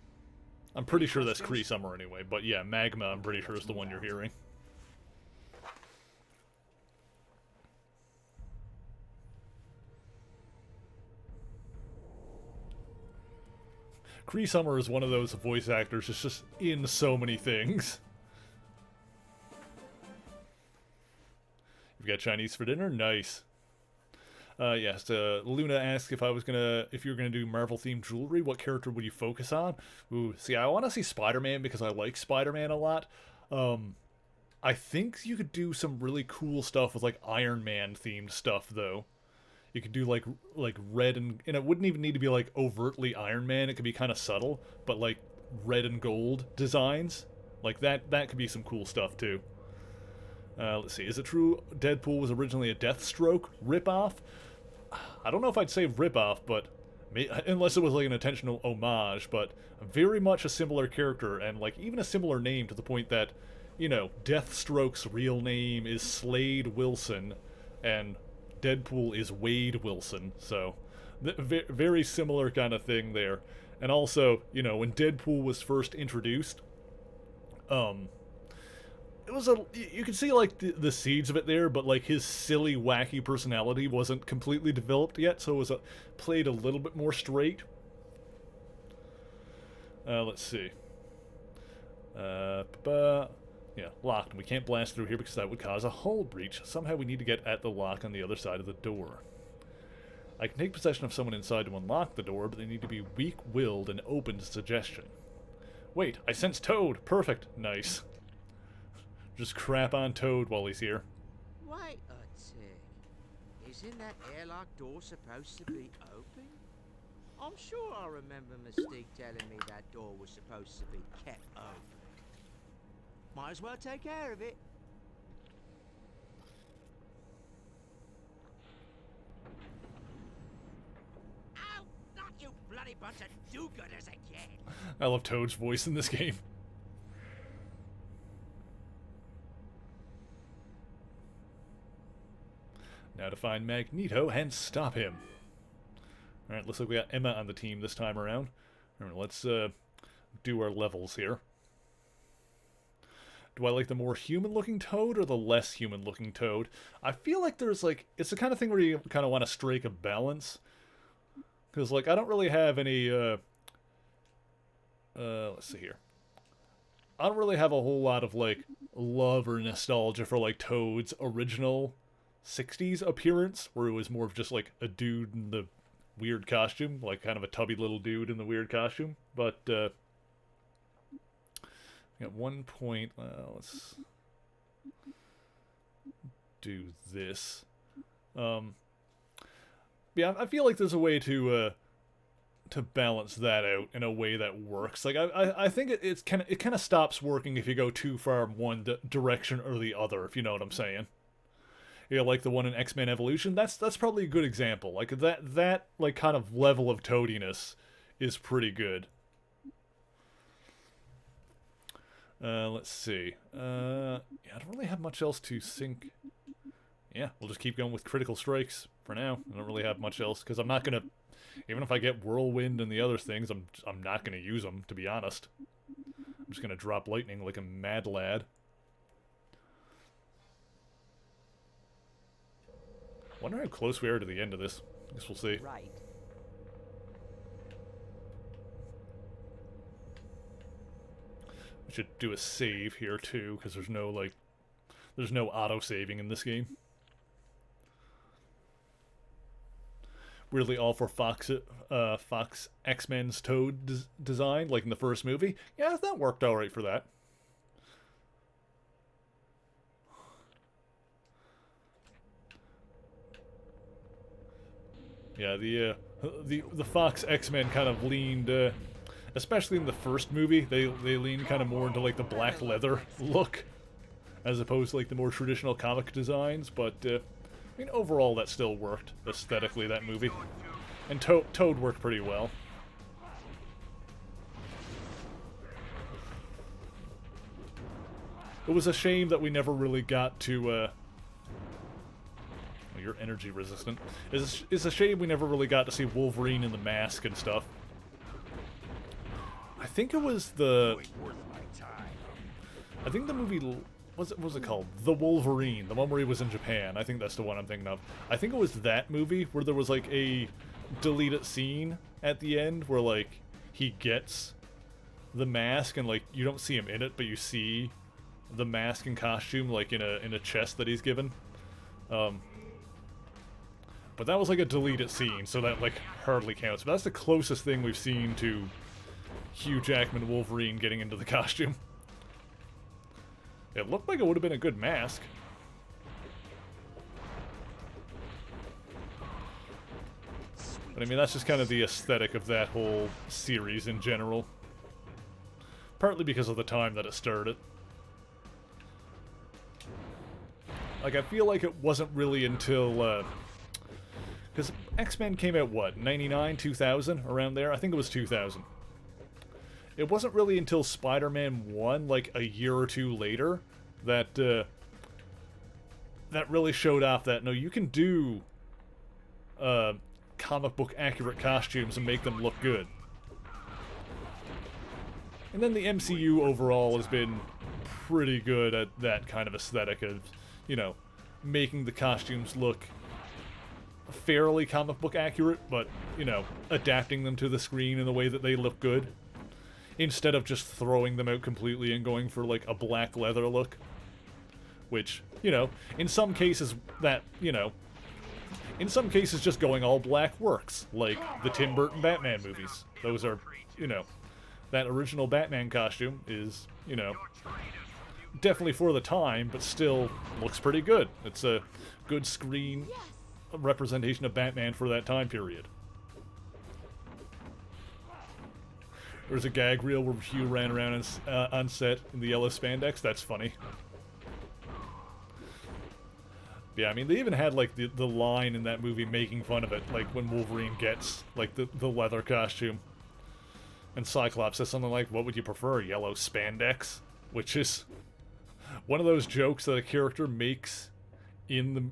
I'm pretty sure that's Cree Summer anyway, but yeah, Magma I'm pretty sure is the one you're hearing. Cree Summer is one of those voice actors that's just in so many things. You've got Chinese for dinner? Nice. Yes, Luna asked if you were gonna do Marvel themed jewelry, what character would you focus on? Ooh, see, I want to see Spider-Man because I like Spider-Man a lot. I think you could do some really cool stuff with like Iron Man themed stuff though. You could do like red and it wouldn't even need to be like overtly Iron Man. It could be kind of subtle, but like red and gold designs like that could be some cool stuff too. Let's see. Is it true Deadpool was originally a Deathstroke ripoff? I don't know if I'd say ripoff, but unless it was like an intentional homage, but very much a similar character and like even a similar name to the point that, you know, Deathstroke's real name is Slade Wilson and Deadpool is Wade Wilson, so very similar kind of thing there. And also, you know, when Deadpool was first introduced, it was you could see like the seeds of it there, but like his silly, wacky personality wasn't completely developed yet, so it was played a little bit more straight. Let's see. Yeah, locked. We can't blast through here because that would cause a hull breach. Somehow we need to get at the lock on the other side of the door. I can take possession of someone inside to unlock the door, but they need to be weak-willed and open to suggestion. Wait, I sense Toad! Perfect. Nice. Just crap on Toad while he's here. Wait a tick. Isn't that airlock door supposed to be open? I'm sure I remember Mystique telling me that door was supposed to be kept open. Might as well take care of it. Ow! Not you bloody bunch of do-gooders again! I love Toad's voice in this game. Now to find Magneto and stop him. Alright, looks like we got Emma on the team this time around. Alright, let's do our levels here. Do I like the more human-looking Toad or the less human-looking Toad? I feel like there's, like, it's the kind of thing where you kind of want to strike a balance. Because, like, I don't really have any, let's see here. I don't really have a whole lot of, like, love or nostalgia for, like, Toad's original 60s appearance, where it was more of just, like, a dude in the weird costume, like, kind of a tubby little dude in the weird costume. But, at one point, let's do this. Yeah, I feel like there's a way to balance that out in a way that works. Like I think it kind of stops working if you go too far in one direction or the other, if you know what I'm saying. You know, like the one in X-Men Evolution. That's probably a good example. Like that like kind of level of toadiness is pretty good. Let's see. Yeah, I don't really have much else to sync. Yeah, we'll just keep going with critical strikes for now. I don't really have much else because I'm not gonna. Even if I get whirlwind and the other things, I'm not gonna use them, to be honest. I'm just gonna drop lightning like a mad lad. Wonder how close we are to the end of this. I guess we'll see. Right. We should do a save here too, because there's no auto saving in this game. Really all for Fox X-Men's Toad design, like in the first movie. Yeah, that worked alright for that. Yeah, the Fox X-Men kind of leaned, especially in the first movie, they leaned kind of more into like the black leather look, as opposed to like the more traditional comic designs. But I mean, overall, that still worked aesthetically, that movie. And Toad worked pretty well. It was a shame that we never really got to, you're energy resistant. It's a shame we never really got to see Wolverine in the mask and stuff. I think it was the... I think the movie... what was it called? The Wolverine, the one where he was in Japan. I think that's the one I'm thinking of. I think it was that movie where there was like a deleted scene at the end where like he gets the mask and like you don't see him in it, but you see the mask and costume like in a chest that he's given. But that was like a deleted scene, so that like hardly counts. But that's the closest thing we've seen to Hugh Jackman Wolverine getting into the costume. It looked like it would have been a good mask. But I mean, that's just kind of the aesthetic of that whole series in general. Partly because of the time that it started. Like, I feel like it wasn't really until, because X-Men came out, what, 99, 2000? Around there? I think it was 2000. It wasn't really until Spider-Man 1, like a year or two later, that that really showed off that, no, you can do comic book accurate costumes and make them look good. And then the MCU overall has been pretty good at that kind of aesthetic of, you know, making the costumes look fairly comic book accurate, but, you know, adapting them to the screen in the way that they look good. Instead of just throwing them out completely and going for, like, a black leather look. Which, you know, in some cases that, you know, in some cases just going all black works. Like the Tim Burton Batman movies. Those are, you know, that original Batman costume is, you know, definitely for the time, but still looks pretty good. It's a good screen representation of Batman for that time period. There's a gag reel where Hugh ran around on set in the yellow spandex. That's funny. Yeah, I mean, they even had, like, the line in that movie making fun of it, like, when Wolverine gets, like, the leather costume. And Cyclops says something like, what would you prefer, yellow spandex? Which is one of those jokes that a character makes in the...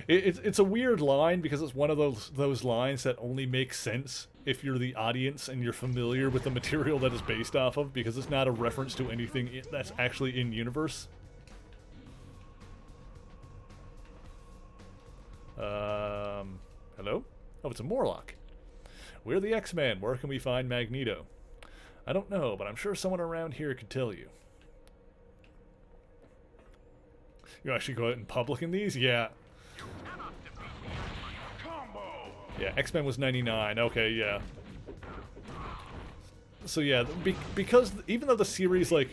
It's a weird line because it's one of those lines that only makes sense if you're the audience and you're familiar with the material that it's based off of, because it's not a reference to anything that's actually in universe. Hello? Oh, it's a Morlock. We're the X-Men. Where can we find Magneto? I don't know, but I'm sure someone around here could tell you. You actually go out in public in these? Yeah. Yeah, X-Men was 99. Okay, yeah. So yeah, because even though the series, like,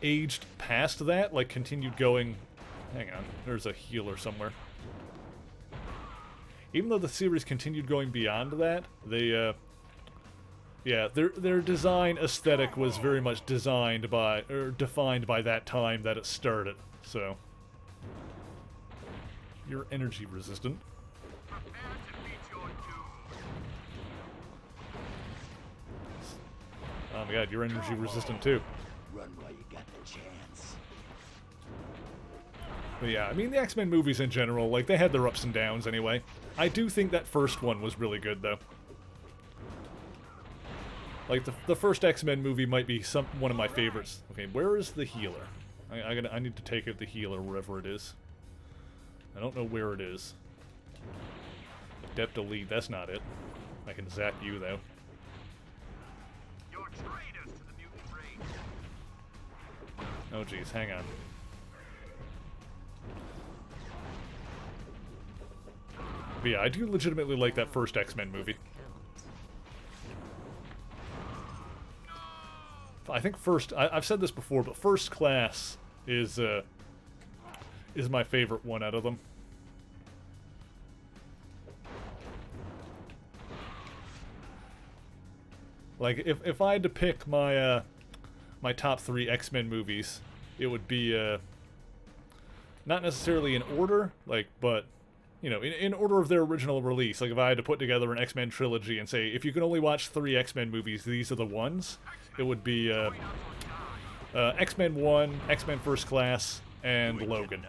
aged past that, like, continued going... Hang on, there's a healer somewhere. Even though the series continued going beyond that, they, yeah, their design aesthetic was very much designed by, or defined by that time that it started, so... You're energy resistant. Oh my god, you're energy resistant too. Run while you got the chance. But yeah, I mean, the X-Men movies in general, like, they had their ups and downs anyway. I do think that first one was really good, though. Like, the first X-Men movie might be one of my favorites. Okay, where is the healer? I need to take out the healer wherever it is. I don't know where it is. Adept Elite, that's not it. I can zap you, though. You're traitors to the mutant race. Oh, jeez, hang on. But yeah, I do legitimately like that first X-Men movie. I think I've said this before, but First Class is my favorite one out of them. Like, if I had to pick my my top 3 X-Men movies, it would be not necessarily in order, like, but you know, in order of their original release. Like, if I had to put together an X-Men trilogy and say, if you can only watch 3 X-Men movies, these are the ones, it would be X-Men 1, X-Men First Class, and Logan.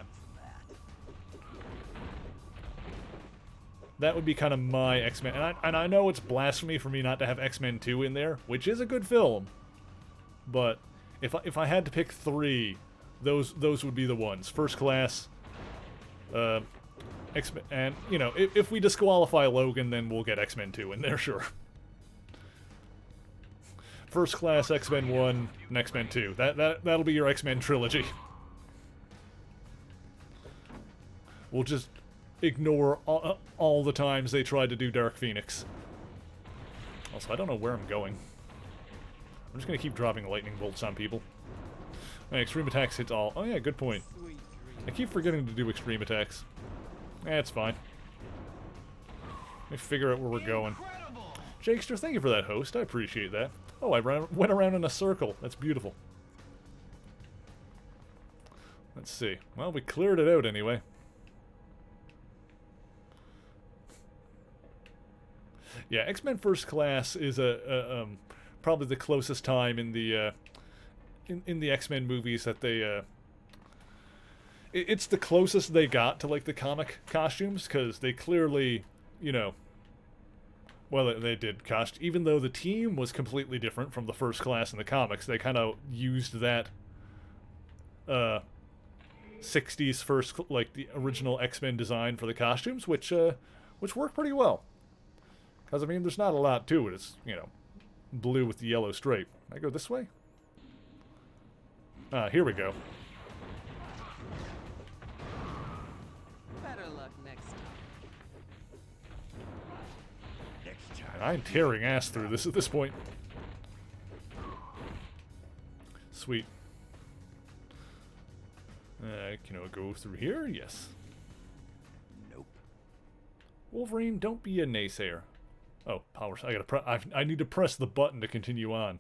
That would be kind of my X-Men. And I know it's blasphemy for me not to have X-Men 2 in there, which is a good film. But if I had to pick 3, those would be the ones. First Class, X-Men, and, you know, if we disqualify Logan, then we'll get X-Men 2 in there, sure. First Class, X-Men 1, and X-Men 2. That'll be your X-Men trilogy. We'll just ignore all the times they tried to do Dark Phoenix. Also, I don't know where I'm going. I'm just gonna keep dropping lightning bolts on people. Extreme attacks hits all. Oh yeah, good point. I keep forgetting to do extreme attacks. It's fine. Let me figure out where we're going. Jakester, thank you for that host. I appreciate that. Oh, I went around in a circle. That's beautiful. Let's see. Well, we cleared it out anyway. Yeah, X-Men First Class is probably the closest time in the X-Men movies that they it's the closest they got to, like, the comic costumes, because they clearly, you know, well, they did costume, even though the team was completely different from the First Class in the comics. They kind of used that 60s first, like, the original X-Men design for the costumes, which worked pretty well. Because, I mean, there's not a lot to it. It's, you know, blue with the yellow stripe. Can I go this way? Here we go. Better luck next time. Next time. I'm tearing ass through this at this point. Sweet. Can I go through here? Yes. Nope. Wolverine, don't be a naysayer. Oh, powers. I need to press the button to continue on.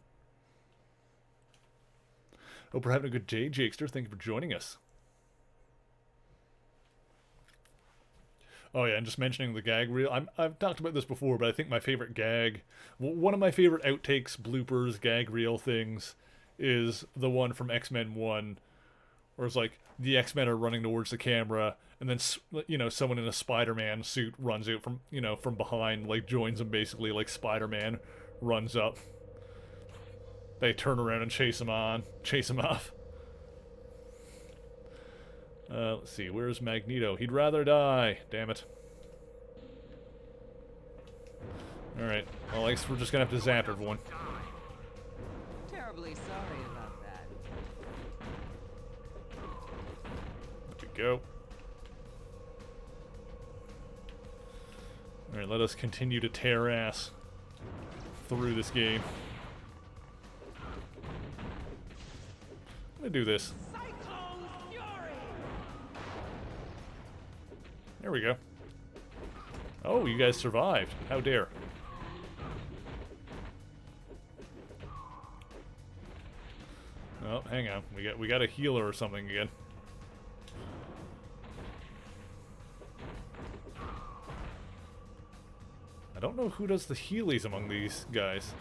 Hope we're having a good day, Jakester. Thank you for joining us. Oh yeah, and just mentioning the gag reel. I've talked about this before, but I think my favorite gag, one of my favorite outtakes, bloopers, gag reel things, is the one from X-Men 1, where it's like the X-Men are running towards the camera, and then someone in a Spider-Man suit runs out from behind, like joins them basically, like Spider-Man runs up. They turn around and chase him off. Let's see, where's Magneto? He'd rather die. Damn it. Alright, well, I guess we're just gonna have to zap everyone. Terribly sorry about that. There we go. Alright, let us continue to tear ass through this game. I'm gonna do this. There we go. Oh, you guys survived. How dare. Oh, hang on. We got a healer or something again. I don't know who does the healies among these guys.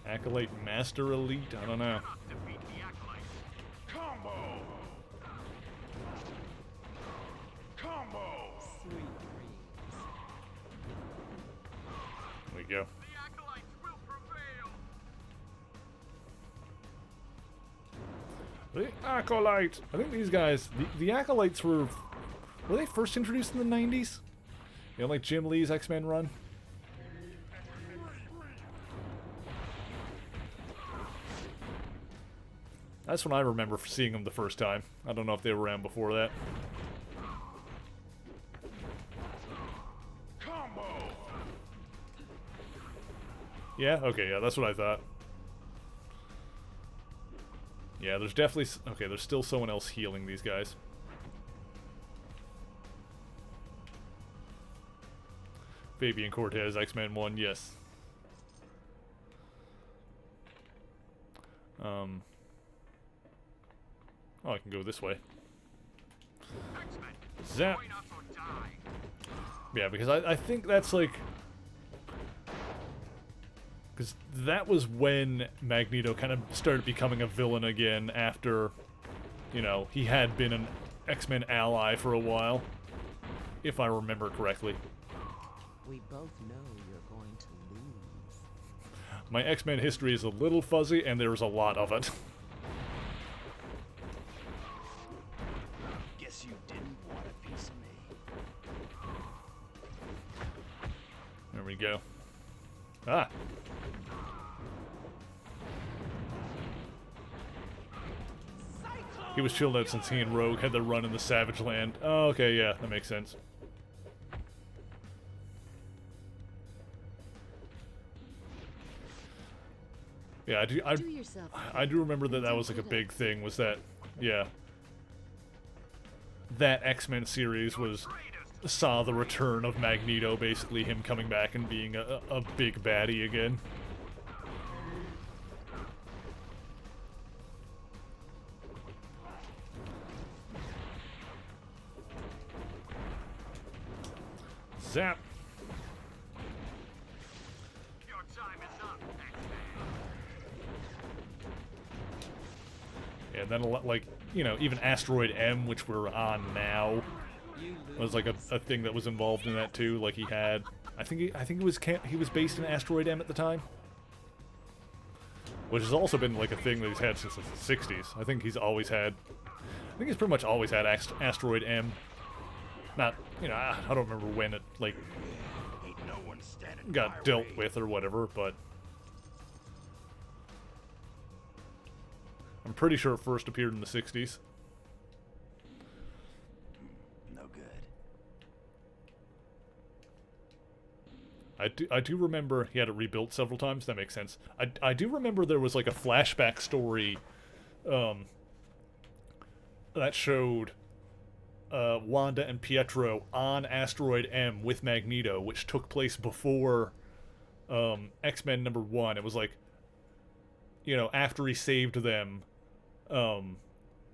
Acolyte, Master, Elite, I don't know. There we go. The Acolyte! I think these guys, the Acolytes were they first introduced in the 90s? You know, like Jim Lee's X-Men run? That's when I remember seeing them the first time. I don't know if they were around before that. Yeah? Okay, yeah, that's what I thought. Yeah, there's definitely... Okay, there's still someone else healing these guys. Fabian Cortez, X-Men 1, yes. Oh, I can go this way. Zap! Yeah, because I think that's like... Because that was when Magneto kind of started becoming a villain again after, you know, he had been an X-Men ally for a while. If I remember correctly. We both know you're going to lose. My X-Men history is a little fuzzy, and there's a lot of it. Guess you didn't want a piece of me. There we go. Ah! He was chilled out since he and Rogue had the run in the Savage Land. Oh, okay, yeah, that makes sense. Yeah, I do remember that was like a big thing, was that, yeah. That X-Men series saw the return of Magneto, basically him coming back and being a big baddie again. Zap! Your time is up, X-Men. Yeah, then like, you know, even Asteroid M, which we're on now, was like a thing that was involved in that too. Like he had, I think he was based in Asteroid M at the time, which has also been like a thing that he's had since the 60s. I think he's pretty much always had Asteroid M. Not, you know, I don't remember when it, like, got dealt with or whatever, but I'm pretty sure it first appeared in the 60s. No good. I do remember he had it rebuilt several times. That makes sense. I do remember there was like a flashback story that showed Wanda and Pietro on Asteroid M with Magneto, which took place before X-Men #1. It was like, you know, after he saved them, and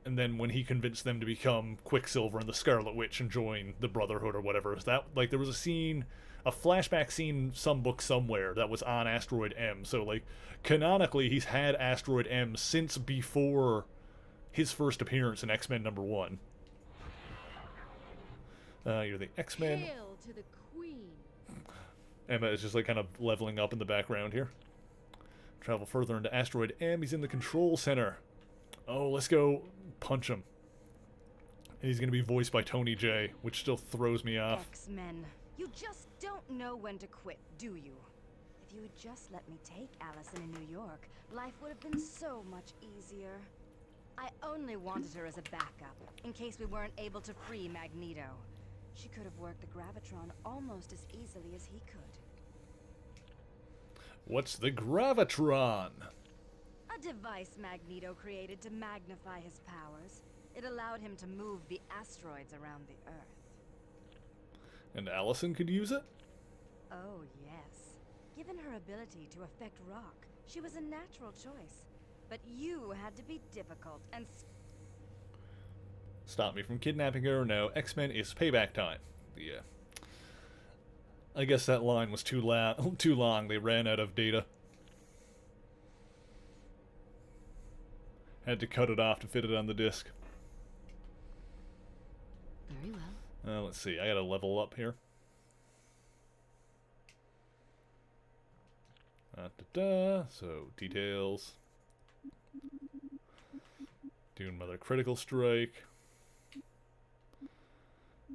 then when he convinced them to become Quicksilver and the Scarlet Witch and join the Brotherhood or whatever. Is that, like, there was a scene, a flashback scene, some book somewhere that was on Asteroid M. So, like, canonically, he's had Asteroid M since before his first appearance in X-Men #1. You're the X-Men. Hail to the Queen. Emma is just, like, kind of leveling up in the background here. Travel further into Asteroid M. He's in the control center. Oh, let's go punch him. And he's going to be voiced by Tony J, which still throws me off. X-Men, you just don't know when to quit, do you? If you had just let me take Allison in New York, life would have been so much easier. I only wanted her as a backup, in case we weren't able to free Magneto. She could have worked the Gravitron almost as easily as he could. What's the Gravitron? A device Magneto created to magnify his powers. It allowed him to move the asteroids around the Earth. And Allison could use it? Oh, yes. Given her ability to affect rock, she was a natural choice. But you had to be difficult and... Stop me from kidnapping her. No, X-Men is payback time. Yeah. I guess that line was too long. They ran out of data. Had to cut it off to fit it on the disc. Very well. Let's see. I gotta level up here. So, details. Do another critical strike.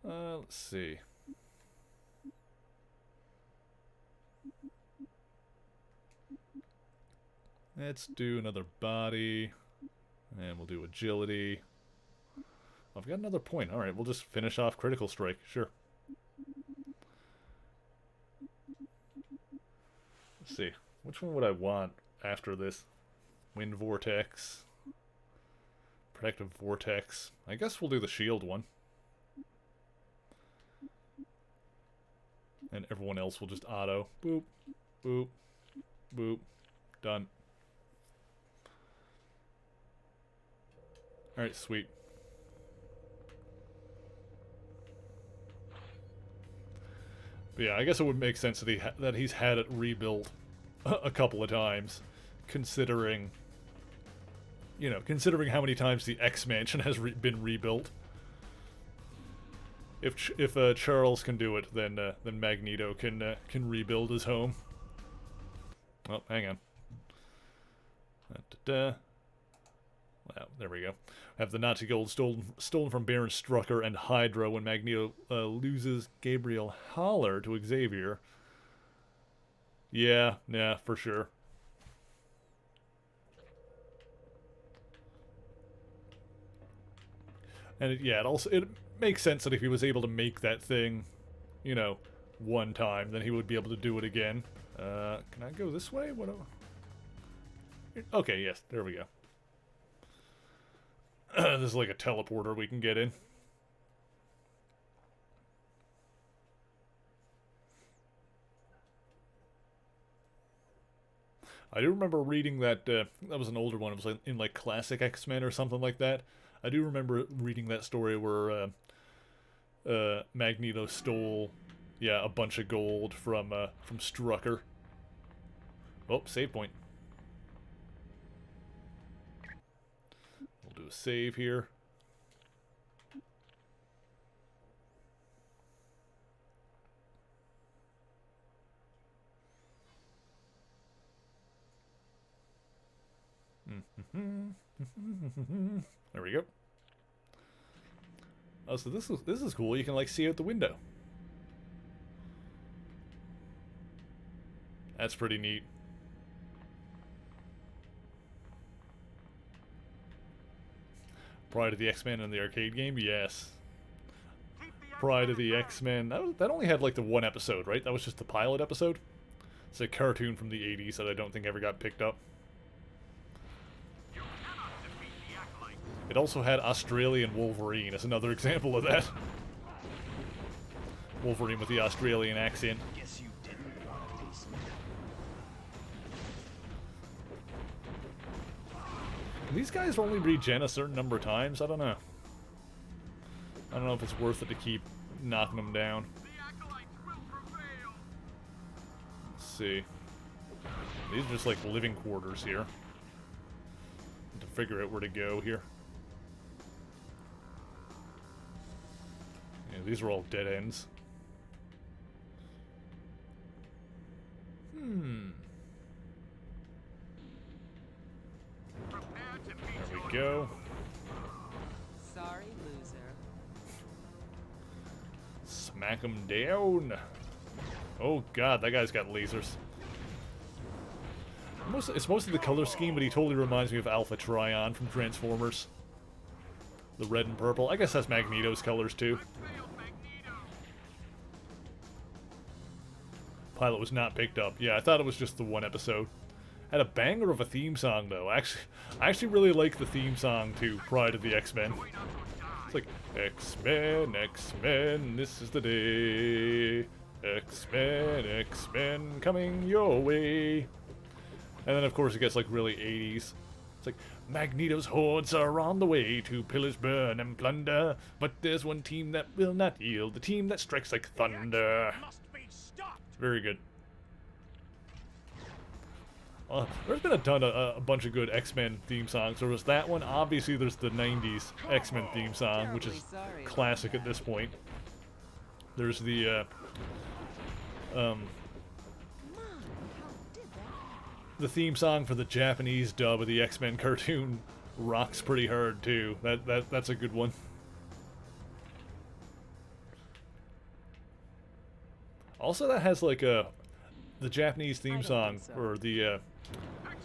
Let's see. Let's do another body. And we'll do agility. I've got another point. Alright, we'll just finish off critical strike. Sure. Let's see. Which one would I want after this? Wind Vortex. Protective Vortex. I guess we'll do the shield one. And everyone else will just auto. Boop. Boop. Boop. Done. Alright, sweet. But yeah, I guess it would make sense that he's had it rebuilt a couple of times, considering, you know, considering how many times the X-Mansion has been rebuilt. If Charles can do it, then Magneto can rebuild his home. Oh, hang on. Wow, there we go. Have the Nazi gold stolen from Baron Strucker and Hydra when Magneto loses Gabriel Haller to Xavier. Yeah, for sure. And it makes sense that if he was able to make that thing, you know, one time, then he would be able to do it again. Can I go this way? Okay, yes, there we go. This is like a teleporter we can get in. I do remember reading that, that was an older one, it was like in like Classic X-Men or something like that. I do remember reading that story where Magneto stole, a bunch of gold from Strucker. Oh, save point. We'll do a save here. There we go. Oh, so this is cool. You can like see out the window. That's pretty neat. Pride of the X-Men in the arcade game? Yes. Pride of the X-Men. That only had like the one episode, right? That was just the pilot episode? It's a cartoon from the 80s that I don't think ever got picked up. It also had Australian Wolverine as another example of that. Wolverine with the Australian accent. Guess you didn't want to taste me. These guys only regen a certain number of times. I don't know. I don't know if it's worth it to keep knocking them down. Let's see. These are just like living quarters here. To figure out where to go here. Yeah, these are all dead ends. There we go. Sorry, loser. Smack him down. Oh god, that guy's got lasers. It's mostly the color scheme, but he totally reminds me of Alpha Trion from Transformers. The red and purple. I guess that's Magneto's colors too. Pilot was not picked up. Yeah, I thought it was just the one episode. Had a banger of a theme song though. I actually really like the theme song to Pride of the X-Men. It's like X-Men, X-Men, this is the day. X-Men, X-Men, coming your way. And then of course it gets like really 80s. It's like, Magneto's hordes are on the way to pillage, burn, and plunder. But there's one team that will not yield, the team that strikes like thunder. Very good. There's been a bunch of good X-Men theme songs. There was that one. Obviously, there's the 90s X-Men theme song, which is classic at this point. There's the theme song for the Japanese dub of the X-Men cartoon rocks pretty hard too. That's a good one. Also, that has like the Japanese theme song, or the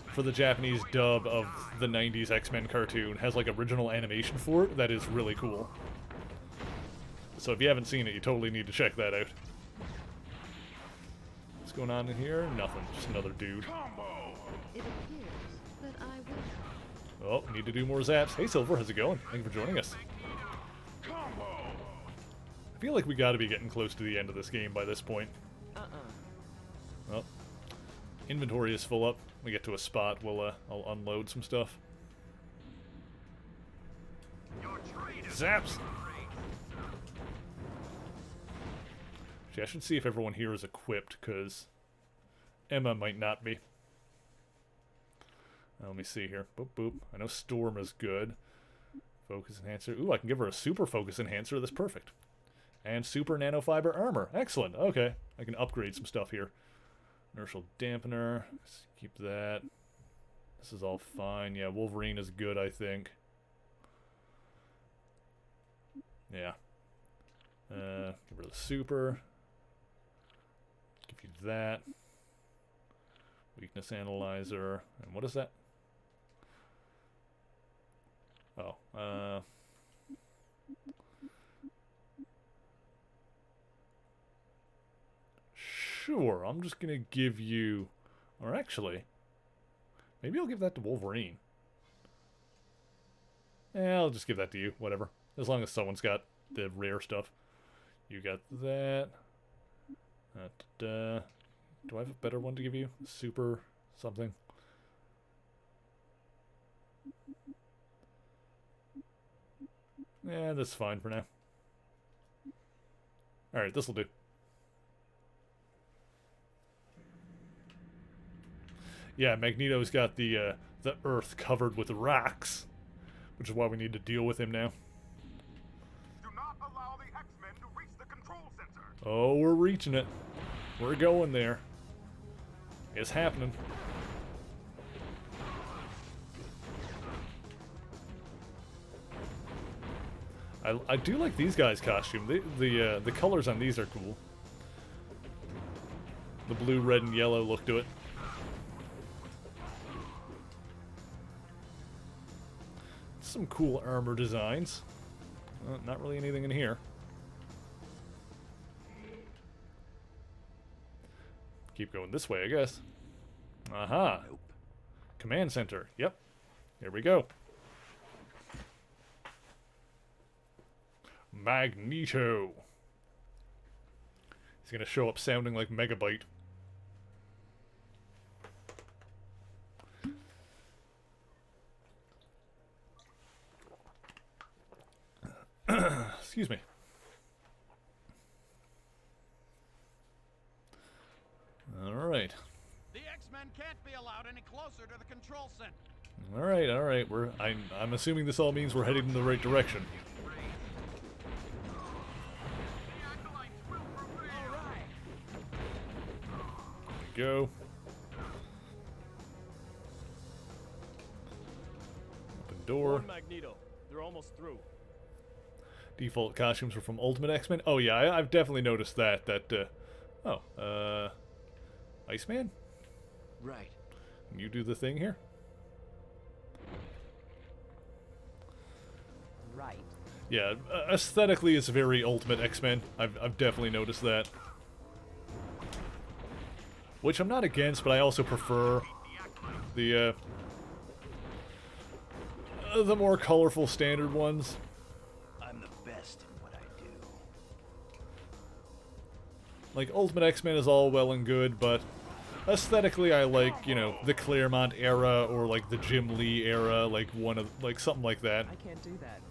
for the Japanese dub of the 90s X-Men cartoon has like original animation for it that is really cool. So if you haven't seen it, you totally need to check that out. What's going on in here? Nothing. Just another dude. It appears that I will. Oh, need to do more zaps. Hey Silver, how's it going? Thank you for joining us. I feel like we gotta be getting close to the end of this game by this point. Well, inventory is full up. We get to a spot, I'll unload some stuff. Zaps! Actually, I should see if everyone here is equipped, because Emma might not be. Let me see here. Boop, boop. I know Storm is good. Focus enhancer. Ooh, I can give her a super focus enhancer. That's perfect. And super nanofiber armor. Excellent. Okay. I can upgrade some stuff here. Inertial dampener. Let's keep that. This is all fine. Yeah, Wolverine is good, I think. Yeah. Give her the super. Give you that. Weakness analyzer. And what is that? Oh, sure, I'm just gonna give you, or actually, maybe I'll give that to Wolverine. Yeah, I'll just give that to you, whatever. As long as someone's got the rare stuff. You got that. Do I have a better one to give you? Super something. Yeah, that's fine for now. Alright, this'll do. Yeah, Magneto's got the Earth covered with rocks, which is why we need to deal with him now. Do not allow the X-Men to reach the control center. Oh, we're reaching it. We're going there. It's happening. I do like these guys' costume. The colors on these are cool. The blue, red, and yellow look to it. Some cool armor designs. Not really anything in here. Keep going this way, I guess. Aha. Nope. Command center. Yep. Here we go. Magneto. He's gonna show up sounding like Megabyte. Excuse me. Alright. The X-Men can't be allowed any closer to the control center. Alright, alright. I'm assuming this all means we're headed in the right direction. Go. Open door. Magneto. They're almost through. Default costumes were from Ultimate X-Men. Oh yeah, I've definitely noticed that. Iceman? Right. You do the thing here? Right. Yeah, aesthetically it's very Ultimate X-Men. I've definitely noticed that. Which I'm not against, but I also prefer the more colorful standard ones. I'm the best in what I do. Like, Ultimate X-Men is all well and good, but aesthetically I like, you know, the Claremont era or like the Jim Lee era, like something like that. I can't do that.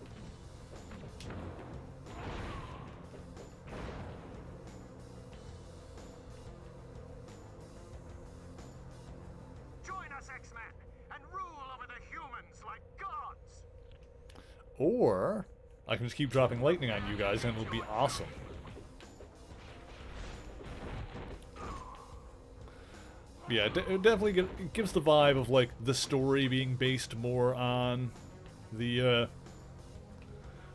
Join us, X-Men, and rule over the humans like gods. Or I can just keep dropping lightning on you guys and it'll be awesome. Yeah, it definitely gives the vibe of like the story being based more on the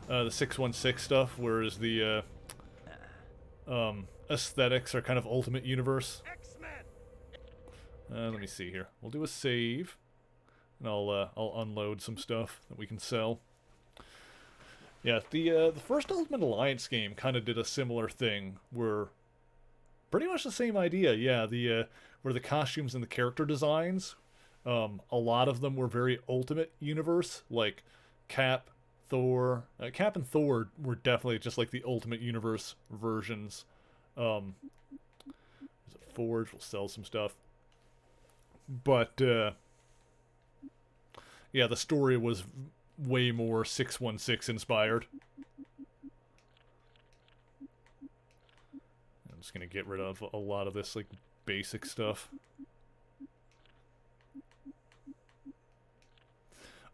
616 stuff, whereas the aesthetics are kind of Ultimate Universe. Let me see here. We'll do a save, and I'll unload some stuff that we can sell. Yeah, the first Ultimate Alliance game kind of did a similar thing, where pretty much the same idea. Yeah, where the costumes and the character designs, a lot of them were very Ultimate Universe, like Cap, Thor. Cap and Thor were definitely just like the Ultimate Universe versions. There's a Forge, we'll sell some stuff. But, yeah, the story was way more 616 inspired. I'm just gonna get rid of a lot of this, like, basic stuff.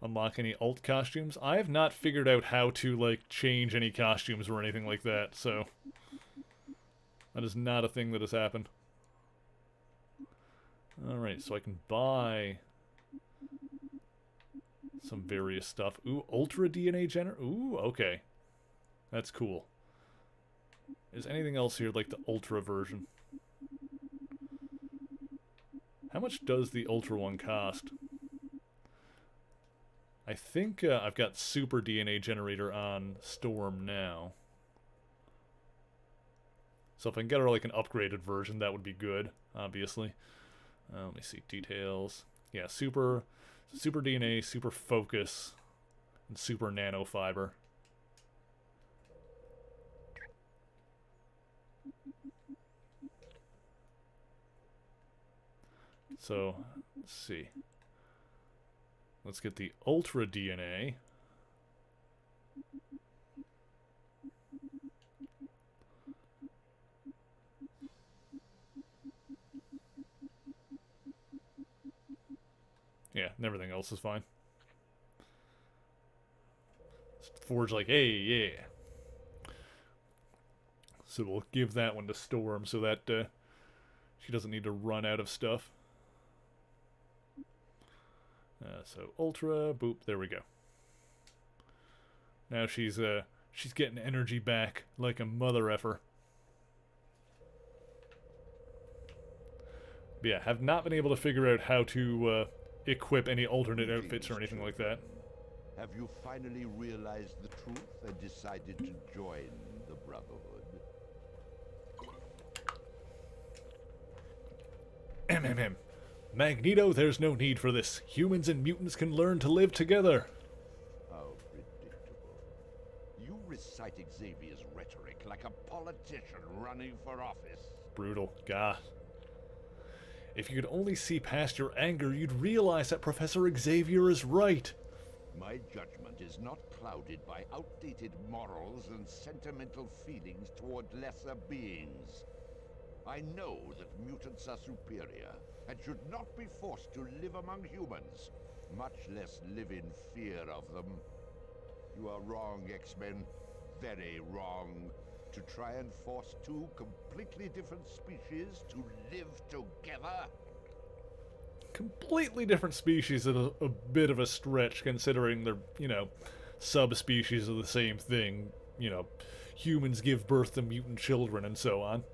Unlock any alt costumes. I have not figured out how to, like, change any costumes or anything like that, so that is not a thing that has happened. Alright, so I can buy some various stuff. Ooh, Ultra DNA Generator. Ooh, okay. That's cool. Is anything else here like the Ultra version? How much does the Ultra one cost? I think I've got Super DNA Generator on Storm now. So if I can get her like an upgraded version, that would be good, obviously. Let me see, details. Yeah, Super DNA, Super Focus, and Super Nanofiber. So, let's see. Let's get the Ultra DNA. Yeah, and everything else is fine. Forge like, hey, yeah. So we'll give that one to Storm so that she doesn't need to run out of stuff. So Ultra, boop, there we go. Now she's getting energy back like a mother effer. But yeah, have not been able to figure out how to equip any alternate outfits or anything like that. Have you finally realized the truth and decided to join the Brotherhood? Magneto, there's no need for this. Humans and mutants can learn to live together. How predictable. You recited Xavier's rhetoric like a politician running for office. Brutal. God. If you could only see past your anger, you'd realize that Professor Xavier is right. My judgment is not clouded by outdated morals and sentimental feelings toward lesser beings. I know that mutants are superior and should not be forced to live among humans, much less live in fear of them. You are wrong, X-Men. Very wrong. To try and force two completely different species to live together? Completely different species is a bit of a stretch, considering they're, subspecies of the same thing. Humans give birth to mutant children and so on.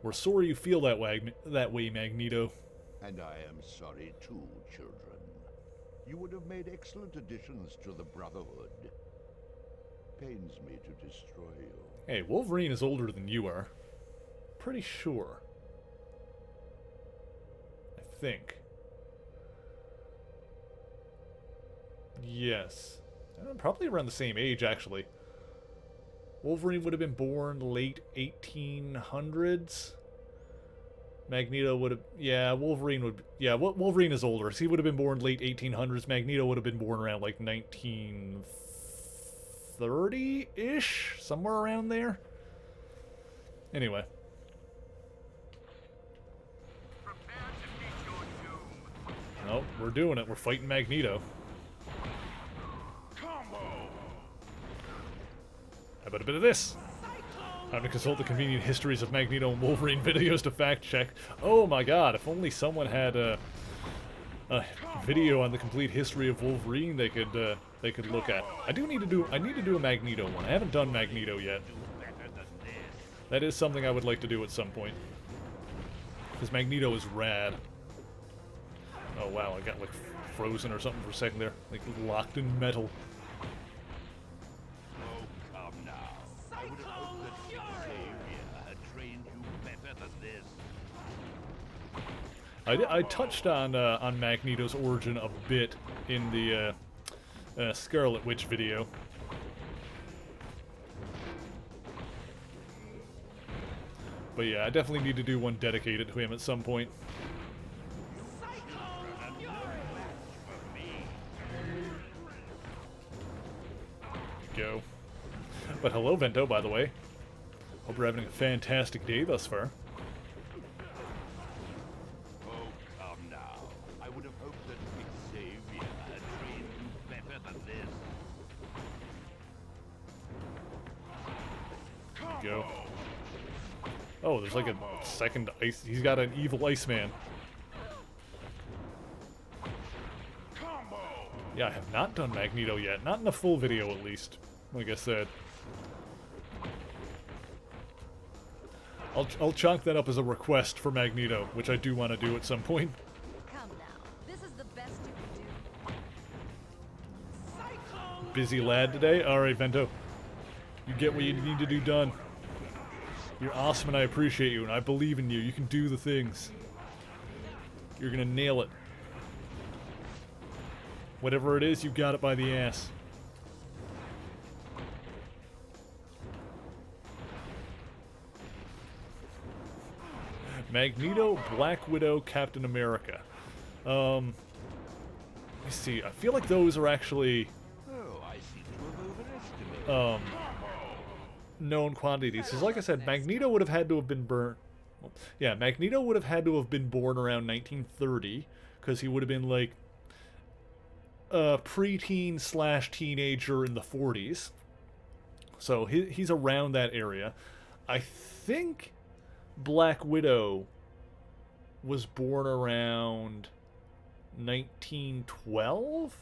We're sorry you feel that way, Magneto. And I am sorry too, children. You would have made excellent additions to the Brotherhood. Pains me to destroy you. Hey, Wolverine is older than you are. Pretty sure. I think. Yes. Probably around the same age, actually. Wolverine would have been born late 1800s. Magneto would have... Yeah, Wolverine would... Yeah, Wolverine is older, so he would have been born late 1800s. Magneto would have been born around, like, 1930-ish? Somewhere around there? Anyway. Nope, we're doing it. We're fighting Magneto. How about a bit of this? Time to consult the convenient histories of Magneto and Wolverine videos to fact check. Oh my god, if only someone had a video on the complete history of Wolverine they could look at. I need to do a Magneto one. I haven't done Magneto yet. That is something I would like to do at some point. Because Magneto is rad. Oh wow, I got like frozen or something for a second there. Like locked in metal. I touched on Magneto's origin a bit in the Scarlet Witch video. But yeah, I definitely need to do one dedicated to him at some point. Go. But hello, Vento, by the way. Hope you're having a fantastic day thus far. Go. Oh, there's like a second ice. He's got an evil Iceman. Yeah, I have not done Magneto yet. Not in a full video, at least. Like I said. I'll chalk that up as a request for Magneto, which I do want to do at some point. Come now. This is the best you can do. Busy lad today? Alright, Vento. You get what you need to do done. You're awesome and I appreciate you and I believe in you. You can do the things. You're gonna nail it. Whatever it is, you got it by the ass. Magneto, Black Widow, Captain America. Let me see. I feel like those are actually known quantities. Because like I said, Magneto would have had to have been burnt. Well, yeah, Magneto would have had to have been born around 1930. Because he would have been like a preteen / teenager in the 40s. So he's around that area. I think Black Widow was born around 1912?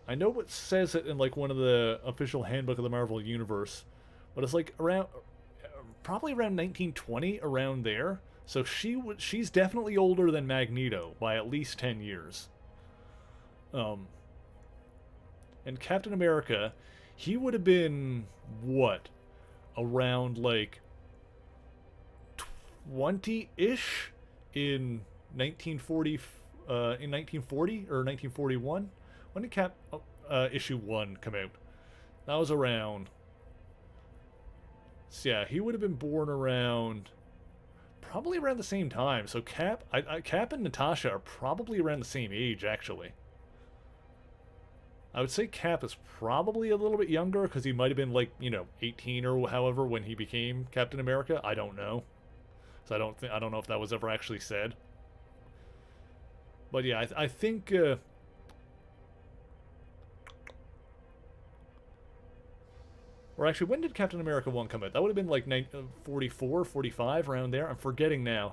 I know it says it in like one of the official handbook of the Marvel Universe, but it's like around, probably around 1920, around there. So she's definitely older than Magneto by at least 10 years. And Captain America, he would have been, what, around like 20-ish in 1940 or 1941. When did issue 1 come out? That was around... So yeah, he would have been born around... Probably around the same time. So Cap... Cap and Natasha are probably around the same age, actually. I would say Cap is probably a little bit younger, because he might have been, like, you know, 18 or however when he became Captain America. I don't know. So I don't know if that was ever actually said. But yeah, I think... Or actually, when did Captain America 1 come out? That would have been like 44, 45, around there. I'm forgetting now.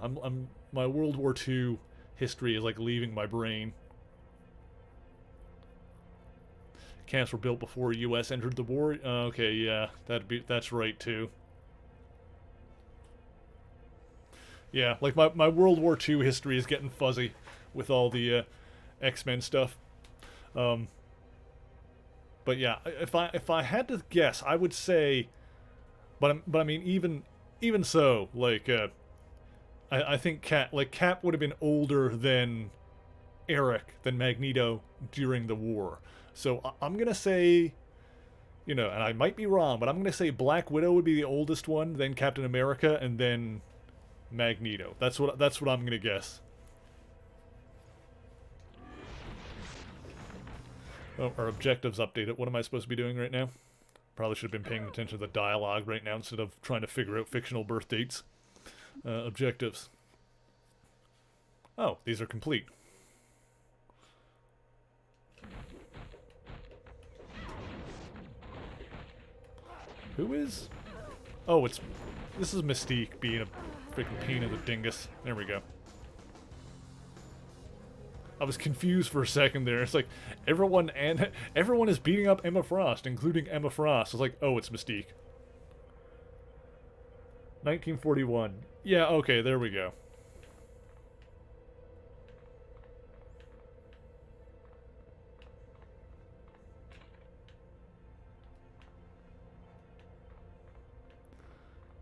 My World War II history is like leaving my brain. Camps were built before U.S. entered the war. Okay, yeah, that's right too. Yeah, like my World War II history is getting fuzzy with all the X-Men stuff. But yeah, if I had to guess, I would say, but I mean even so, like I think Cap would have been older than than Magneto during the war. So I'm gonna say, you know, and I might be wrong, but I'm gonna say Black Widow would be the oldest one, then Captain America, and then Magneto. That's what I'm gonna guess. Oh, our objectives updated. What am I supposed to be doing right now? Probably should have been paying attention to the dialogue right now instead of trying to figure out fictional birth dates. Objectives. Oh, these are complete. Who is... Oh, this is Mystique being a freaking pain in the dingus. There we go. I was confused for a second there. It's like everyone is beating up Emma Frost, including Emma Frost. I was like, oh, it's Mystique. 1941. Yeah, okay, there we go.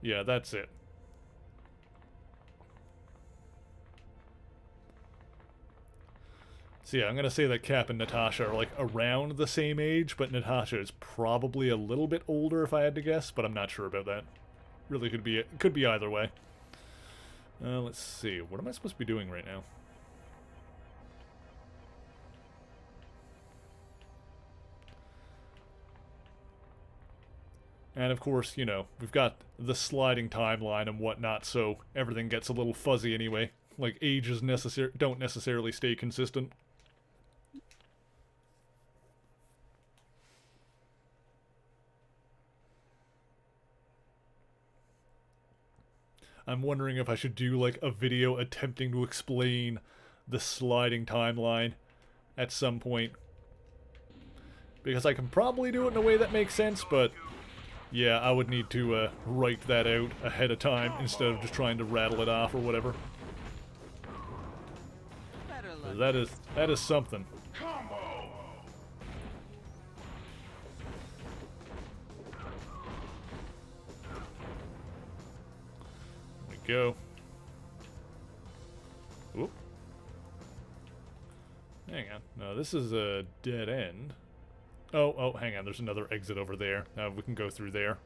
Yeah, that's it. So yeah, I'm gonna say that Cap and Natasha are like around the same age, but Natasha is probably a little bit older if I had to guess, but I'm not sure about that. Really could be either way. Let's see, what am I supposed to be doing right now? And of course, you know, we've got the sliding timeline and whatnot, so everything gets a little fuzzy anyway. Like ages don't necessarily stay consistent. I'm wondering if I should do like a video attempting to explain the sliding timeline at some point. Because I can probably do it in a way that makes sense, but yeah, I would need to write that out ahead of time instead of just trying to rattle it off or whatever. That is something. Go. Oop. Hang on. No, this is a dead end. Oh, hang on. There's another exit over there. We can go through there.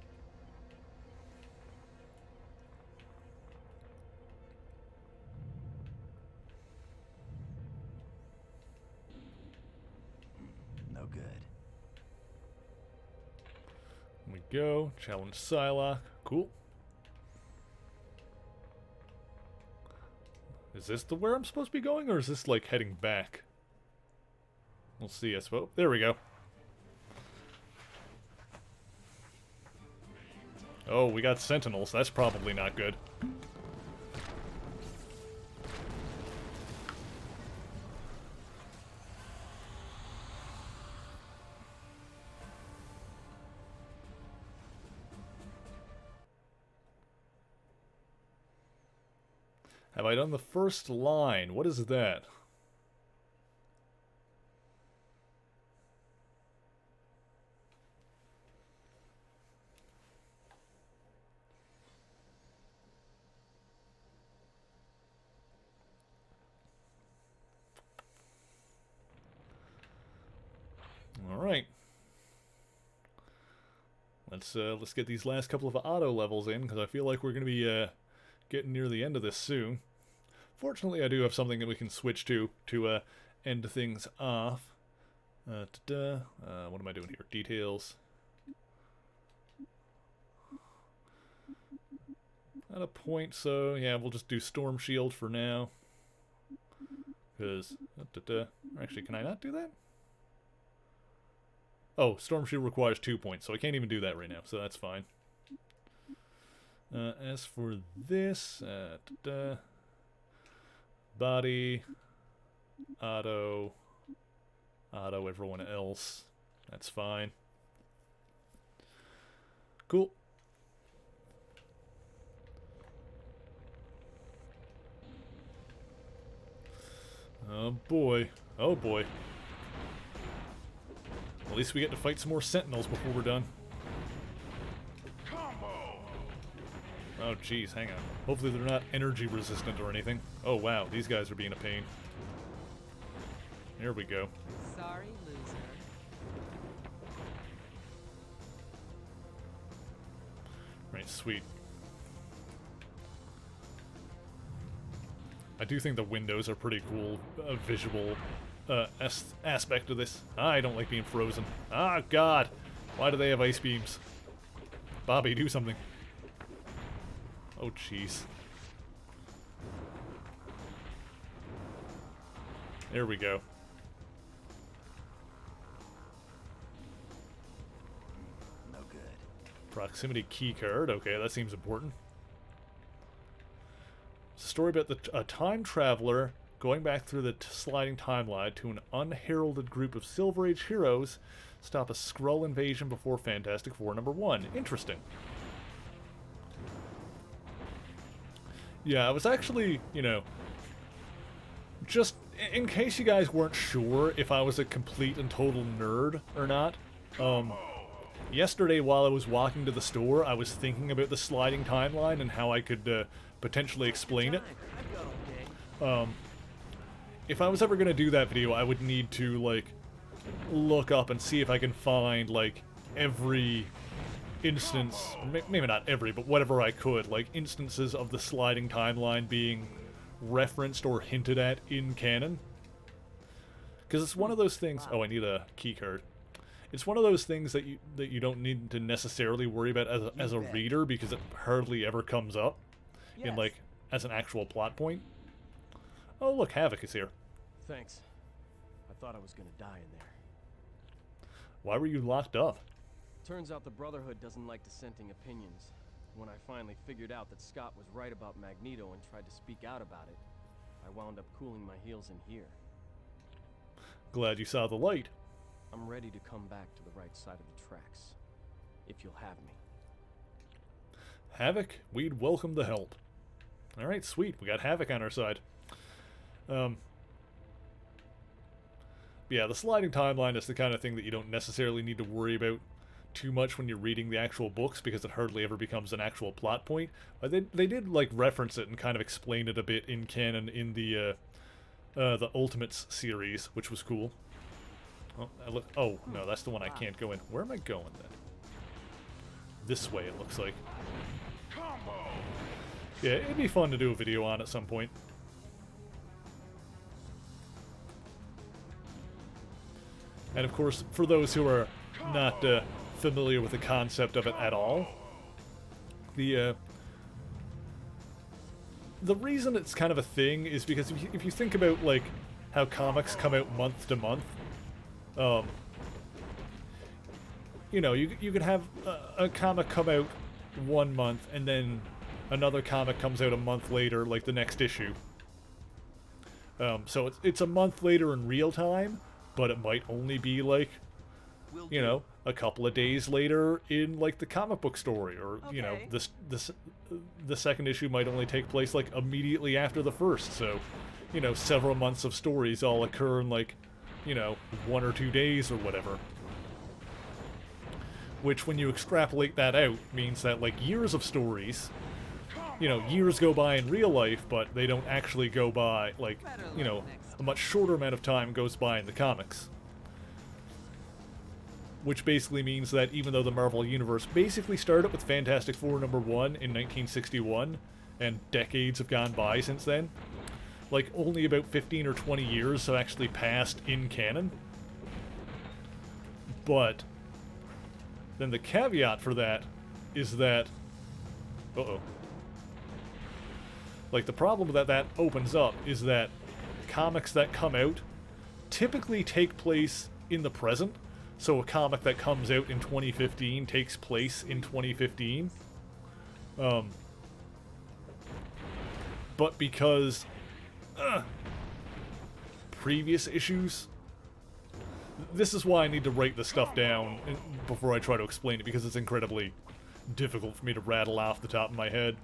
No good. Here we go. Challenge Psylocke. Cool. Is this the where I'm supposed to be going, or is this like heading back? We'll see, I suppose. There we go. Oh, we got sentinels. That's probably not good. Have I done the first line? What is that? All right. let's get these last couple of auto levels in, because I feel like we're going to be getting near the end of this soon. Fortunately, I do have something that we can switch to end things off. What am I doing here? Details. At a point, so yeah, we'll just do Storm Shield for now. Because, actually, can I not do that? Oh, Storm Shield requires 2 points, so I can't even do that right now, so that's fine. As for this, body, auto, everyone else, that's fine. Cool. Oh boy. Oh boy. At least we get to fight some more sentinels before we're done. Oh jeez, hang on. Hopefully they're not energy resistant or anything. Oh wow, these guys are being a pain. There we go. Sorry, loser. Right, sweet. I do think the windows are pretty cool visual aspect of this. I don't like being frozen. Ah, God! Why do they have ice beams? Bobby, do something. Oh, jeez. There we go. No good. Proximity key card. Okay, that seems important. It's a story about a time traveler going back through the sliding timeline to an unheralded group of Silver Age heroes stop a Skrull invasion before Fantastic Four #1. Interesting. Yeah, I was actually, you know, just in case you guys weren't sure if I was a complete and total nerd or not, yesterday while I was walking to the store, I was thinking about the sliding timeline and how I could potentially explain it. If I was ever going to do that video, I would need to, like, look up and see if I can find, like, every instance, maybe not every, but whatever I could, like, instances of the sliding timeline being referenced or hinted at in canon. Because it's one of those things... Oh, I need a key card. It's one of those things that you don't need to necessarily worry about as a reader, because it hardly ever comes up in, like, as an actual plot point. Oh, look, Havoc is here. Thanks. I thought I was gonna die in there. Why were you locked up? Turns out the Brotherhood doesn't like dissenting opinions. When I finally figured out that Scott was right about Magneto and tried to speak out about it, I wound up cooling my heels in here. Glad you saw the light. I'm ready to come back to the right side of the tracks, if you'll have me. Havoc, we'd welcome the help. Alright, sweet. We got Havoc on our side. Yeah, the sliding timeline is the kind of thing that you don't necessarily need to worry about too much when you're reading the actual books, because it hardly ever becomes an actual plot point. But they did, like, reference it and kind of explain it a bit in canon in the Ultimates series, which was cool. Oh, no, that's the one I can't go in. Where am I going, then? This way, it looks like. Yeah, it'd be fun to do a video on at some point. And of course, for those who are not familiar with the concept of it at all, the reason it's kind of a thing is because if you think about, like, how comics come out month to month, you know, you could have a comic come out 1 month and then another comic comes out a month later, like the next issue. So it's a month later in real time, but it might only be, like, you know, a couple of days later in, like, the comic book story, or you know, the second issue might only take place, like, immediately after the first. So, you know, several months of stories all occur in, like, you know, 1 or 2 days or whatever. Which, when you extrapolate that out, means that, like, years of stories, you know, years go by in real life, but they don't actually go by, like, you know, a much shorter amount of time goes by in the comics. which basically means that even though the Marvel Universe basically started with Fantastic Four #1 in 1961, and decades have gone by since then, like, only about 15 or 20 years have actually passed in canon. But then the caveat for that is that... Uh-oh. Like, the problem that opens up is that comics that come out typically take place in the present. So a comic that comes out in 2015 takes place in 2015. But because previous issues... This is why I need to write the stuff down before I try to explain it, because it's incredibly difficult for me to rattle off the top of my head.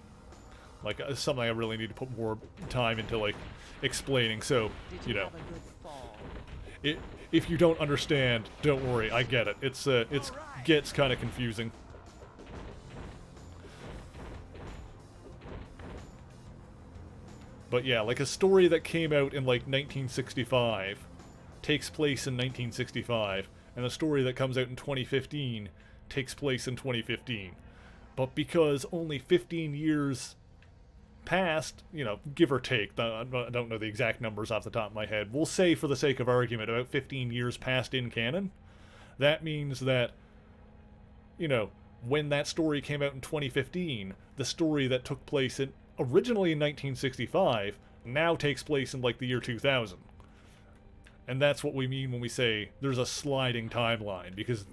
Like, it's something I really need to put more time into, like, explaining, so, you know. If you don't understand, don't worry, I get it. It's gets kind of confusing. But yeah, like a story that came out in, like, 1965 takes place in 1965, and a story that comes out in 2015 takes place in 2015. But because only 15 years passed, you know, give or take, I don't know the exact numbers off the top of my head, we'll say for the sake of argument about 15 years passed in canon, that means that, you know, when that story came out in 2015, the story that took place originally in 1965 now takes place in, like, the year 2000. And that's what we mean when we say there's a sliding timeline, because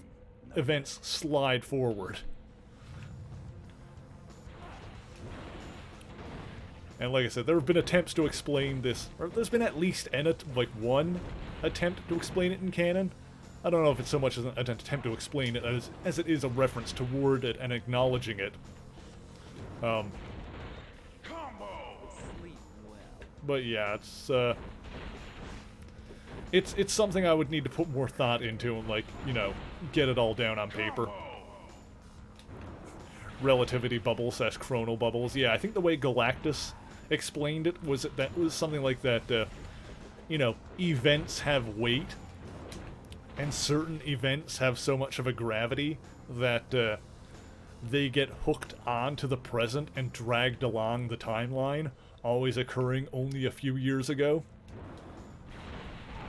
events slide forward. And like I said, there have been attempts to explain this, or there's been at least one attempt to explain it in canon. I don't know if it's so much as an attempt to explain it as it is a reference toward it and acknowledging it. But yeah, it's something I would need to put more thought into and, like, you know, get it all down on paper. Relativity bubbles / chronal bubbles. Yeah, I think the way Galactus explained it was something like that, you know, events have weight, and certain events have so much of a gravity that they get hooked onto the present and dragged along the timeline, always occurring only a few years ago.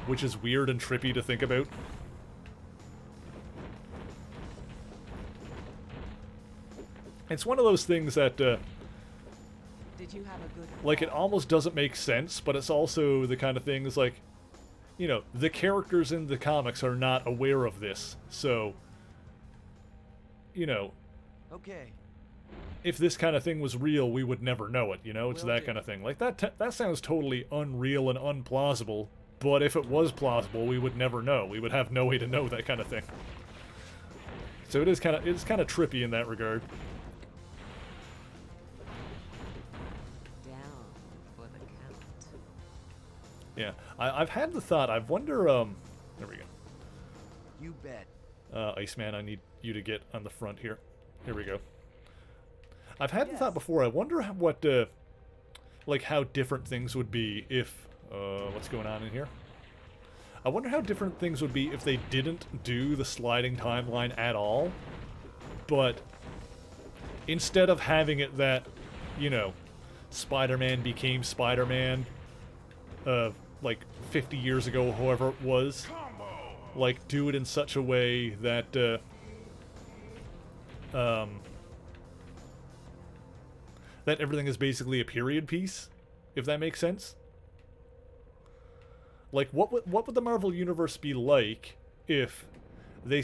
Which is weird and trippy to think about. It's one of those things that, Did you have a good like, it almost doesn't make sense, but it's also the kind of things, like, you know, the characters in the comics are not aware of this, so, you know, Okay. if this kind of thing was real, we would never know it, you know? It's Will that do. kind of thing. Like, that sounds totally unreal and unplausible, but if it was plausible, we would never know. We would have no way to know that kind of thing. So it's kind of trippy in that regard. down for the count? Yeah, I've had the thought. I wonder. There we go. You bet. Iceman, I need you to get on the front here. Here we go. I've had the thought before. I wonder what, like, how different things would be if. What's going on in here? I wonder how different things would be if they didn't do the sliding timeline at all, but instead of having it that, you know, Spider-Man became Spider-Man, like 50 years ago, however it was, like, do it in such a way that, that everything is basically a period piece, if that makes sense. Like, what would the Marvel Universe be like if they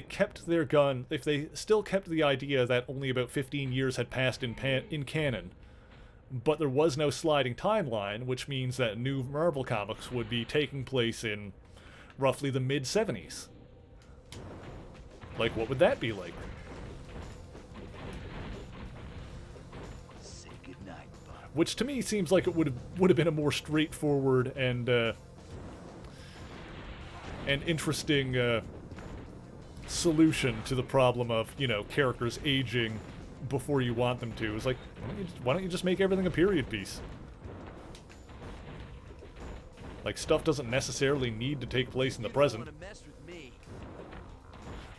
kept their gun, if they still kept the idea that only about 15 years had passed in canon, but there was no sliding timeline, which means that new Marvel comics would be taking place in roughly the mid-70s. Like, what would that be like? Say goodnight, bud. Which to me seems like it would have been a more straightforward and interesting solution to the problem of, you know, characters aging before you want them to. It's like, why don't you just make everything a period piece? Like, stuff doesn't necessarily need to take place in the present. You don't wanna mess with me.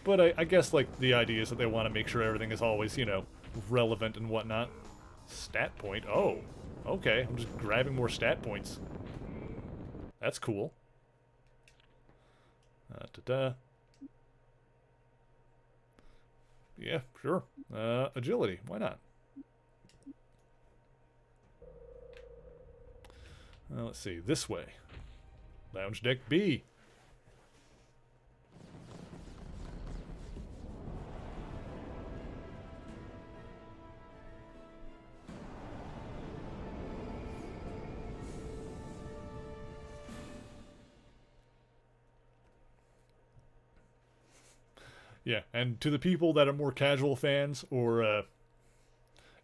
But I guess, like, the idea is that they want to make sure everything is always, you know, relevant and whatnot. Stat point? Oh, okay. I'm just grabbing more stat points. That's cool. Ta-da. Yeah, sure. Agility. Why not? Let's see. This way. Lounge deck B. Yeah, and to the people that are more casual fans or,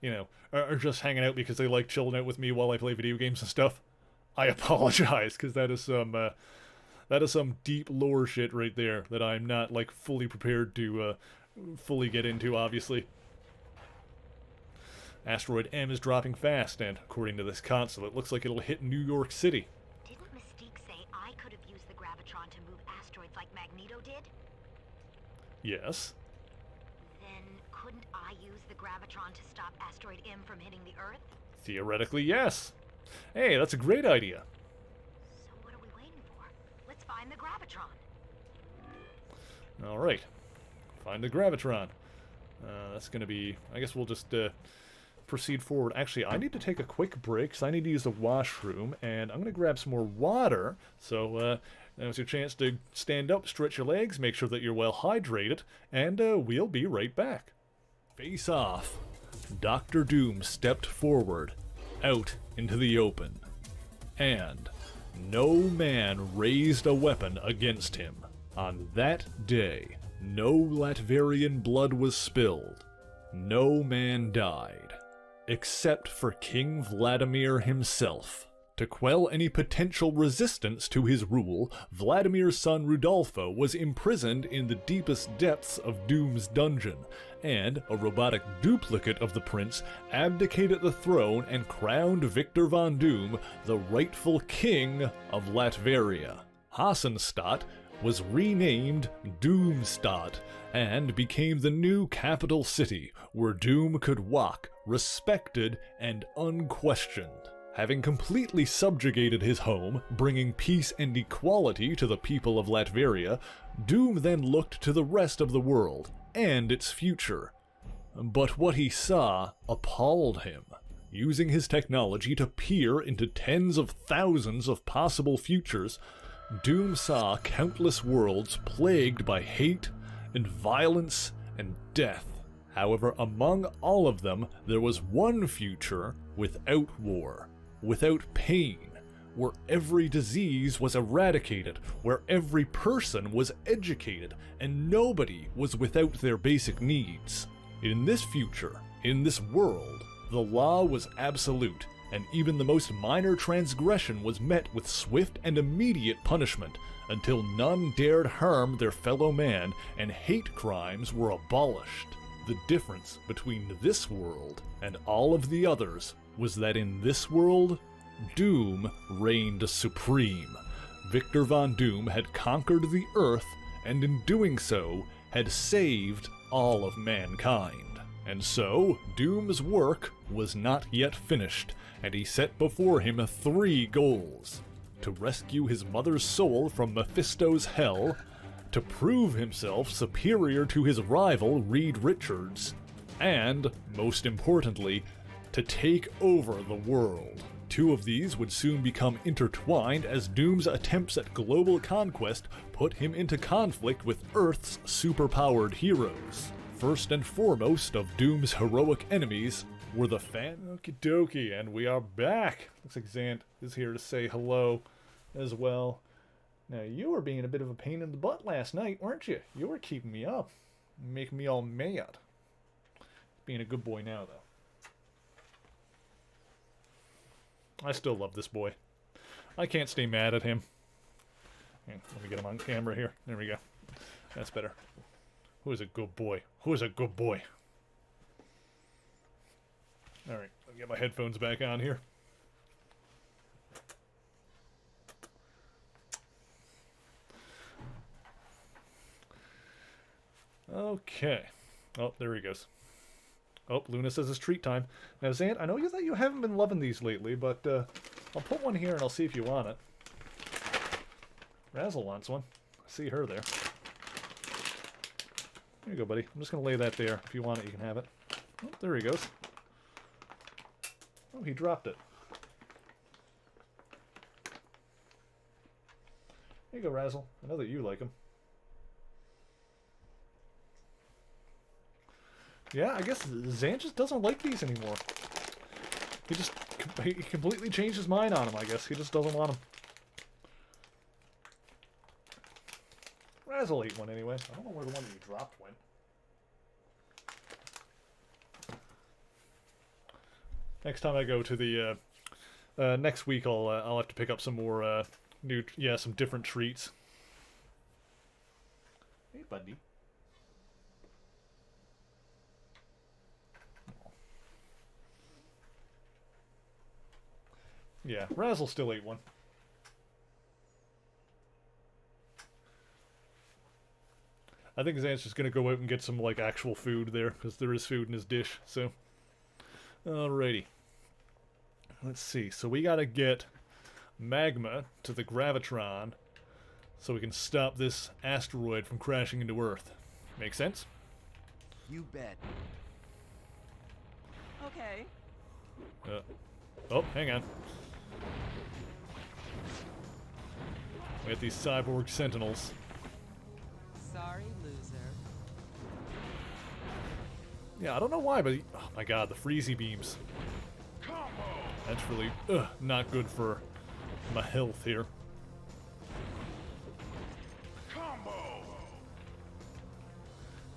you know, are just hanging out because they like chilling out with me while I play video games and stuff, I apologize, because that is some deep lore shit right there that I'm not, like, fully prepared to fully get into, obviously. Asteroid M is dropping fast, and according to this console, it looks like it'll hit New York City. Didn't Mystique say I could have used the Gravitron to move asteroids like Magneto did? Yes. Then couldn't I use the Gravitron to stop Asteroid M from hitting the Earth? Theoretically, yes. Hey, that's a great idea. So what are we waiting for? Let's find the Gravitron. Alright. Find the Gravitron. That's gonna be... I guess we'll just proceed forward. Actually, I need to take a quick break, because I need to use the washroom, and I'm gonna grab some more water, so now's your chance to stand up, stretch your legs, make sure that you're well hydrated, and we'll be right back. Face off. Dr. Doom stepped forward, out into the open, and no man raised a weapon against him. On that day, no Latverian blood was spilled, no man died, except for King Vladimir himself. To quell any potential resistance to his rule, Vladimir's son Rudolfo was imprisoned in the deepest depths of Doom's dungeon, and a robotic duplicate of the prince abdicated the throne and crowned Victor von Doom the rightful king of Latveria. Hassenstadt was renamed Doomstadt and became the new capital city where Doom could walk, respected and unquestioned. Having completely subjugated his home, bringing peace and equality to the people of Latveria, Doom then looked to the rest of the world and its future. But what he saw appalled him. Using his technology to peer into tens of thousands of possible futures, Doom saw countless worlds plagued by hate and violence and death. However, among all of them, there was one future without war, without pain, where every disease was eradicated, where every person was educated, and nobody was without their basic needs. In this future, in this world, the law was absolute, and even the most minor transgression was met with swift and immediate punishment, until none dared harm their fellow man, and hate crimes were abolished. The difference between this world and all of the others was that in this world, Doom reigned supreme. Victor Von Doom had conquered the Earth, and in doing so, had saved all of mankind. And so, Doom's work was not yet finished, and he set before him 3 goals: to rescue his mother's soul from Mephisto's hell, to prove himself superior to his rival Reed Richards, and, most importantly, to take over the world. 2 of these would soon become intertwined as Doom's attempts at global conquest put him into conflict with Earth's superpowered heroes. First and foremost of Doom's heroic enemies were the Okie dokie, and we are back. Looks like Zant is here to say hello as well. Now, you were being a bit of a pain in the butt last night, weren't you? You were keeping me up, making me all mad. Being a good boy now, though. I still love this boy. I can't stay mad at him. Let me get him on camera here. There we go. That's better. Who is a good boy? Who is a good boy? Alright, let me get my headphones back on here. Okay. Oh, there he goes. Oh, Luna says it's treat time. Now, Zant, I know that you haven't been loving these lately, but I'll put one here and I'll see if you want it. Razzle wants one. I see her there. There you go, buddy. I'm just going to lay that there. If you want it, you can have it. Oh, there he goes. Oh, he dropped it. There you go, Razzle. I know that you like him. Yeah, I guess Zant just doesn't like these anymore. He completely changed his mind on them, I guess. He just doesn't want them. Razzle ate one anyway. I don't know where the one that you dropped went. Next time I go to the next week, I'll have to pick up some more some different treats. Hey, buddy. Yeah, Razzle still ate one. I think Zant's just gonna go out and get some, like, actual food there, because there is food in his dish, so. Alrighty. Let's see, so we gotta get magma to the gravitron so we can stop this asteroid from crashing into Earth. Make sense? You bet. Okay. Oh, hang on. We got these cyborg sentinels. Sorry, loser. Yeah, I don't know why, but oh my god, the freezy beams. That's really not good for my health here.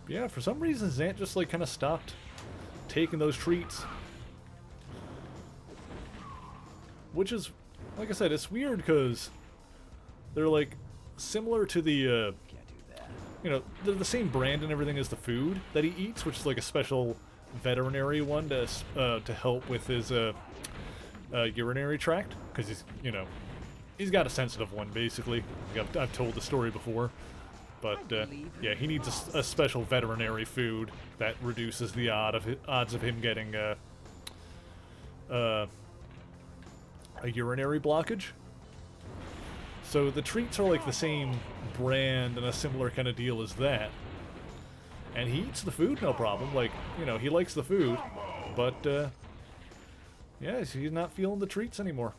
Yeah, for some reason Zant just like kind of stopped taking those treats. Which is, like I said, it's weird because they're like similar to the, you know, they're the same brand and everything as the food that he eats, which is like a special veterinary one to help with his urinary tract, because he's, you know, he's got a sensitive one basically. I've told the story before, but yeah, he needs a special veterinary food that reduces the odds of him getting a urinary blockage. So the treats are like the same brand and a similar kind of deal as that. And he eats the food, no problem. Like, you know, he likes the food, but yeah, he's not feeling the treats anymore.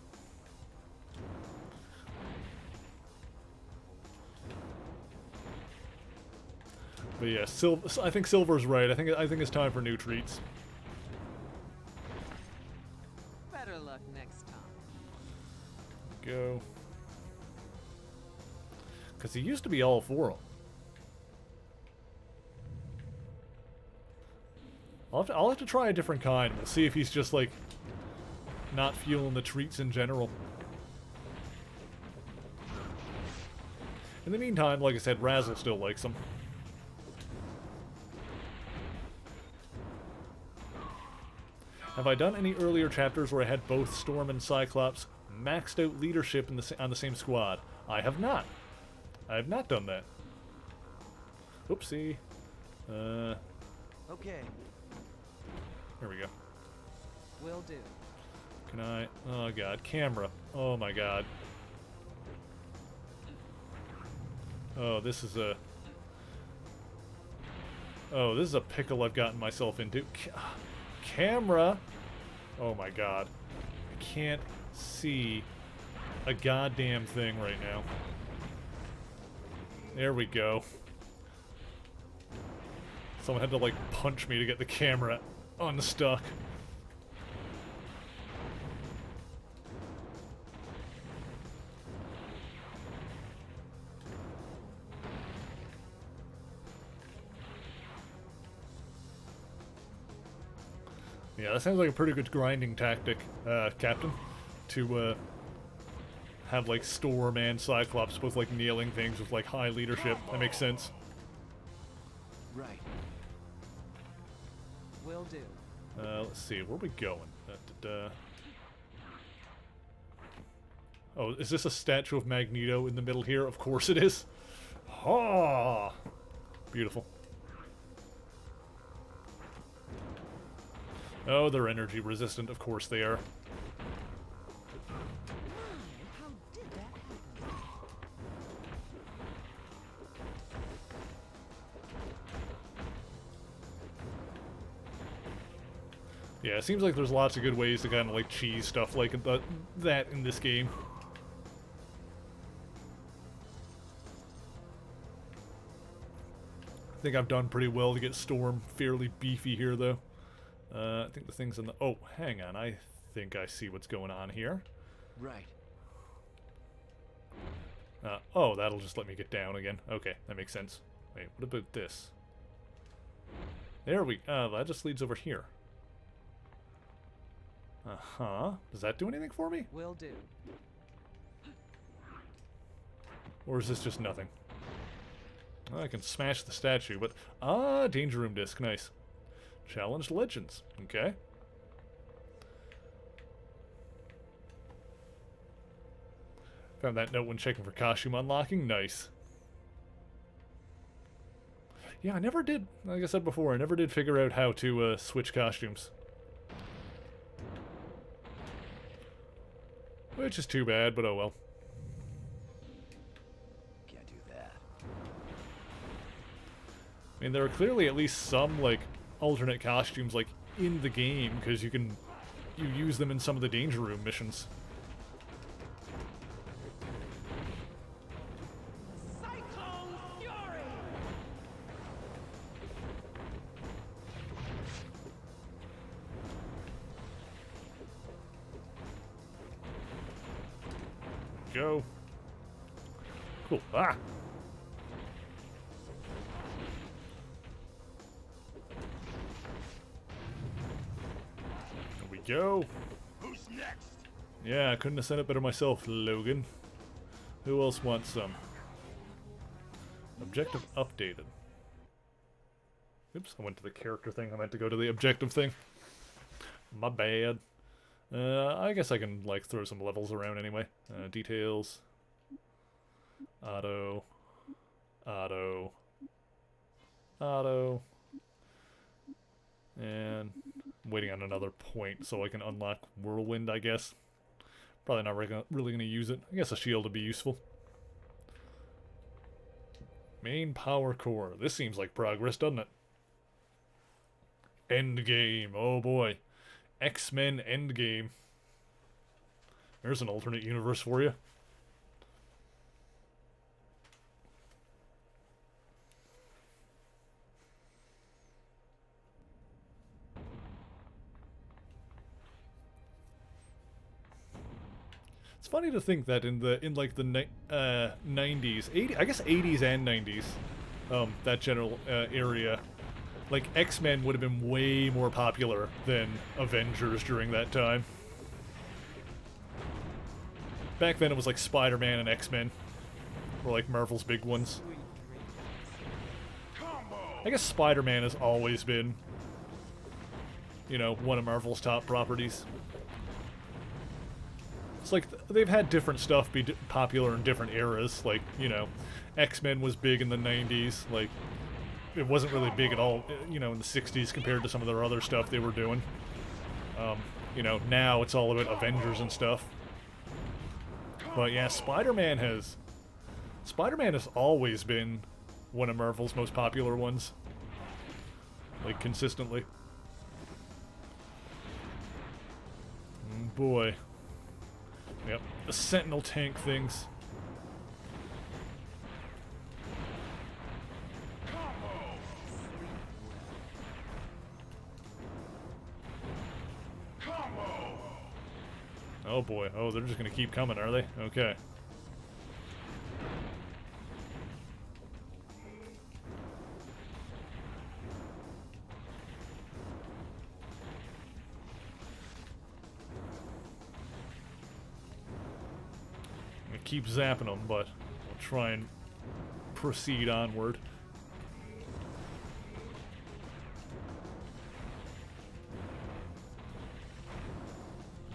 But yeah, I think Silver's right. I think it's time for new treats. Better luck next time. Go. Because he used to be all for them. I'll have to try a different kind. We'll see if he's just like not feeling the treats in general. In the meantime, like I said, Razzle still likes them. Have I done any earlier chapters where I had both Storm and Cyclops maxed out leadership on the same squad? I have not. I have not done that. Oopsie. Okay. There we go. Will do. Can I? Oh god, camera. Oh my god. Oh, this is a... Oh, this is a pickle I've gotten myself into. Camera! Oh my god. I can't see a goddamn thing right now. There we go. Someone had to, like, punch me to get the camera unstuck. Yeah, that sounds like a pretty good grinding tactic, Captain. To, have, like, Storm and Cyclops both, like, nailing things with, like, high leadership. That makes sense. Right. Will do. Let's see, where are we going? Oh, is this a statue of Magneto in the middle here? Of course it is. Ah, beautiful. Oh, they're energy resistant. Of course they are. How did that happen? Yeah, it seems like there's lots of good ways to kind of like cheese stuff like that in this game. I think I've done pretty well to get Storm fairly beefy here, though. I think the thing's in the... Oh, hang on. I think I see what's going on here. Right. Oh, that'll just let me get down again. Okay, that makes sense. Wait, what about this? There we... that just leads over here. Uh-huh. Does that do anything for me? Will do. Or is this just nothing? Oh, I can smash the statue, but... Ah, Danger Room disc. Nice. Challenged Legends. Okay. Found that note when checking for costume unlocking. Nice. Yeah, I never did... Like I said before, I never did figure out how to switch costumes. Which is too bad, but oh well. Can't do that. I mean, there are clearly at least some, like, alternate costumes, like, in the game, because you use them in some of the Danger Room missions. Cyclone Fury! Go. Cool. Ah! There we go. Who's next? Yeah, I couldn't have said it better myself, Logan. Who else wants some? Objective updated. Oops, I went to the character thing. I meant to go to the objective thing. My bad. I guess I can, like, throw some levels around anyway. Details. Auto. Auto. Auto. And I'm waiting on another point so I can unlock Whirlwind, I guess. Probably not really going to use it. I guess a shield would be useful. Main power core. This seems like progress, doesn't it? Endgame. Oh boy. X-Men Endgame. There's an alternate universe for you. It's funny to think that in the 90s, I guess 80s and 90s, that general area, like, X-Men would have been way more popular than Avengers during that time. Back then it was like Spider-Man and X-Men were like Marvel's big ones. I guess Spider-Man has always been, you know, one of Marvel's top properties. It's like they've had different stuff be popular in different eras. Like, you know, X-Men was big in the 90s, like, it wasn't really big at all, you know, in the 60s compared to some of their other stuff they were doing. You know, now it's all about Avengers and stuff. But yeah, Spider-Man has always been one of Marvel's most popular ones. Like, consistently. Boy. Yep, the Sentinel tank things. Oh boy. Oh, they're just gonna keep coming, are they? Okay. I'm gonna keep zapping them, but I'll try and proceed onward.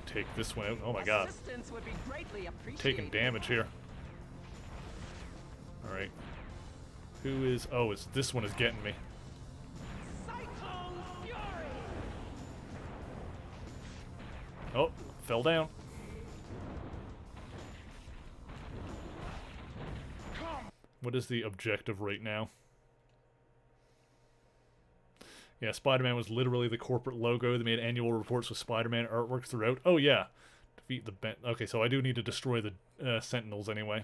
Take this one out. Oh my god. Would be greatly Taking damage here. Alright. Who is... Oh, this one is getting me. Cyclone Fury! fell down. What is the objective right now? Yeah, Spider-Man was literally the corporate logo. They made annual reports with Spider-Man artwork throughout. Oh, yeah. Defeat the... Okay, so I do need to destroy the Sentinels anyway.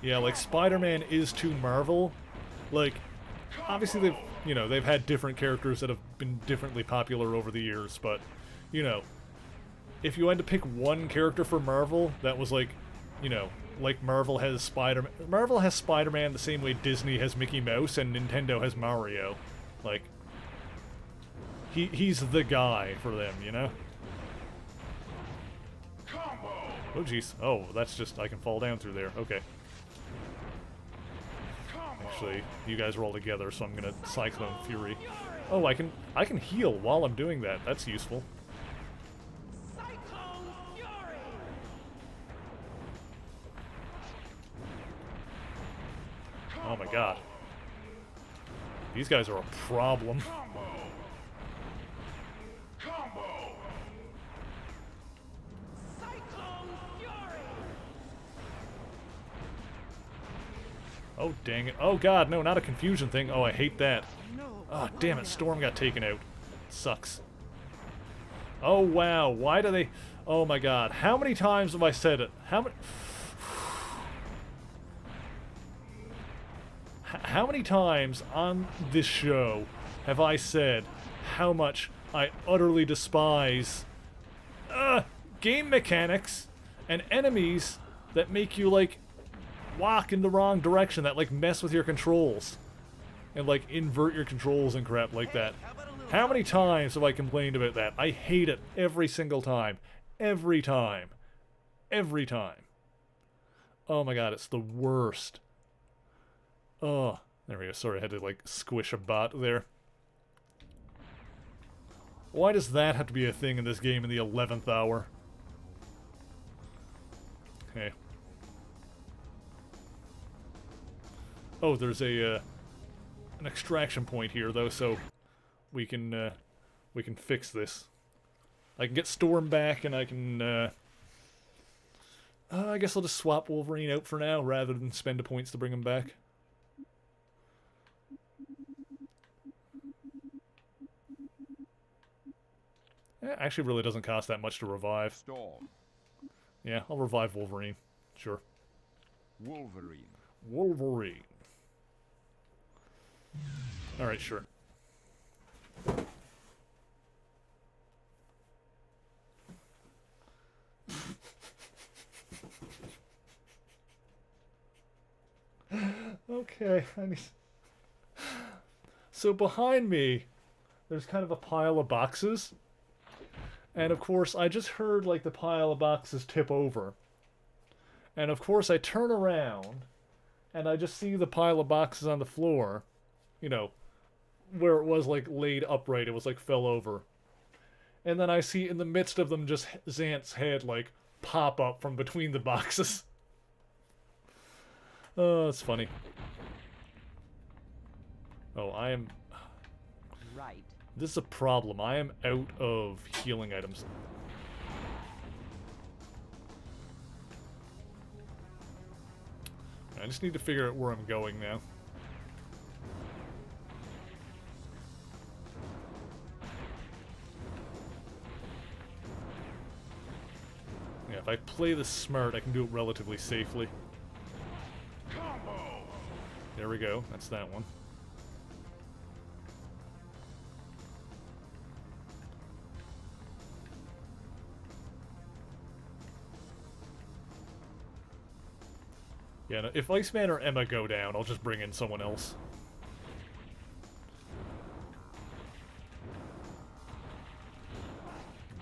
Yeah, like, Spider-Man is to Marvel. Like, obviously they've, you know, they've had different characters that have been differently popular over the years, but, you know, if you had to pick one character for Marvel that was like, you know, like Marvel has Spider-Man. Marvel has Spider-Man the same way Disney has Mickey Mouse and Nintendo has Mario. Like, he's the guy for them, you know? Oh, jeez. Oh, that's just, I can fall down through there. Okay. Actually, you guys are all together, so I'm gonna Cyclone Fury. Oh, I can heal while I'm doing that. That's useful. Oh my god. These guys are a problem. Oh, dang it. Oh god, no, not a confusion thing. Oh, I hate that. Oh, damn it, Storm got taken out. Sucks. Oh, wow, why do they... Oh my god, how many times have I said it? How many times on this show have I said how much I utterly despise game mechanics and enemies that make you, like, walk in the wrong direction, that, like, mess with your controls and, like, invert your controls and crap like that. How many times have I complained about that? I hate it every single time. Every time. Every time. Oh my god, it's the worst. Oh, there we go. Sorry, I had to, like, squish a bot there. Why does that have to be a thing in this game in the 11th hour? Okay. Oh, there's a, an extraction point here, though, so we can fix this. I can get Storm back, and I can, I guess I'll just swap Wolverine out for now, rather than spend the points to bring him back. It actually really doesn't cost that much to revive. Storm. Yeah, I'll revive Wolverine. Sure. Wolverine. Wolverine. Alright, sure. Okay, I need... So behind me, there's kind of a pile of boxes. And of course, I just heard, like, the pile of boxes tip over. And of course, I turn around, and I just see the pile of boxes on the floor. You know, where it was, like, laid upright. It was, like, fell over. And then I see in the midst of them just Xant's head, like, pop up from between the boxes. Oh, it's funny. Oh, I am... Right. This is a problem. I am out of healing items. I just need to figure out where I'm going now. Yeah, if I play this smart, I can do it relatively safely. There we go. That's that one. Yeah, no, if Iceman or Emma go down, I'll just bring in someone else.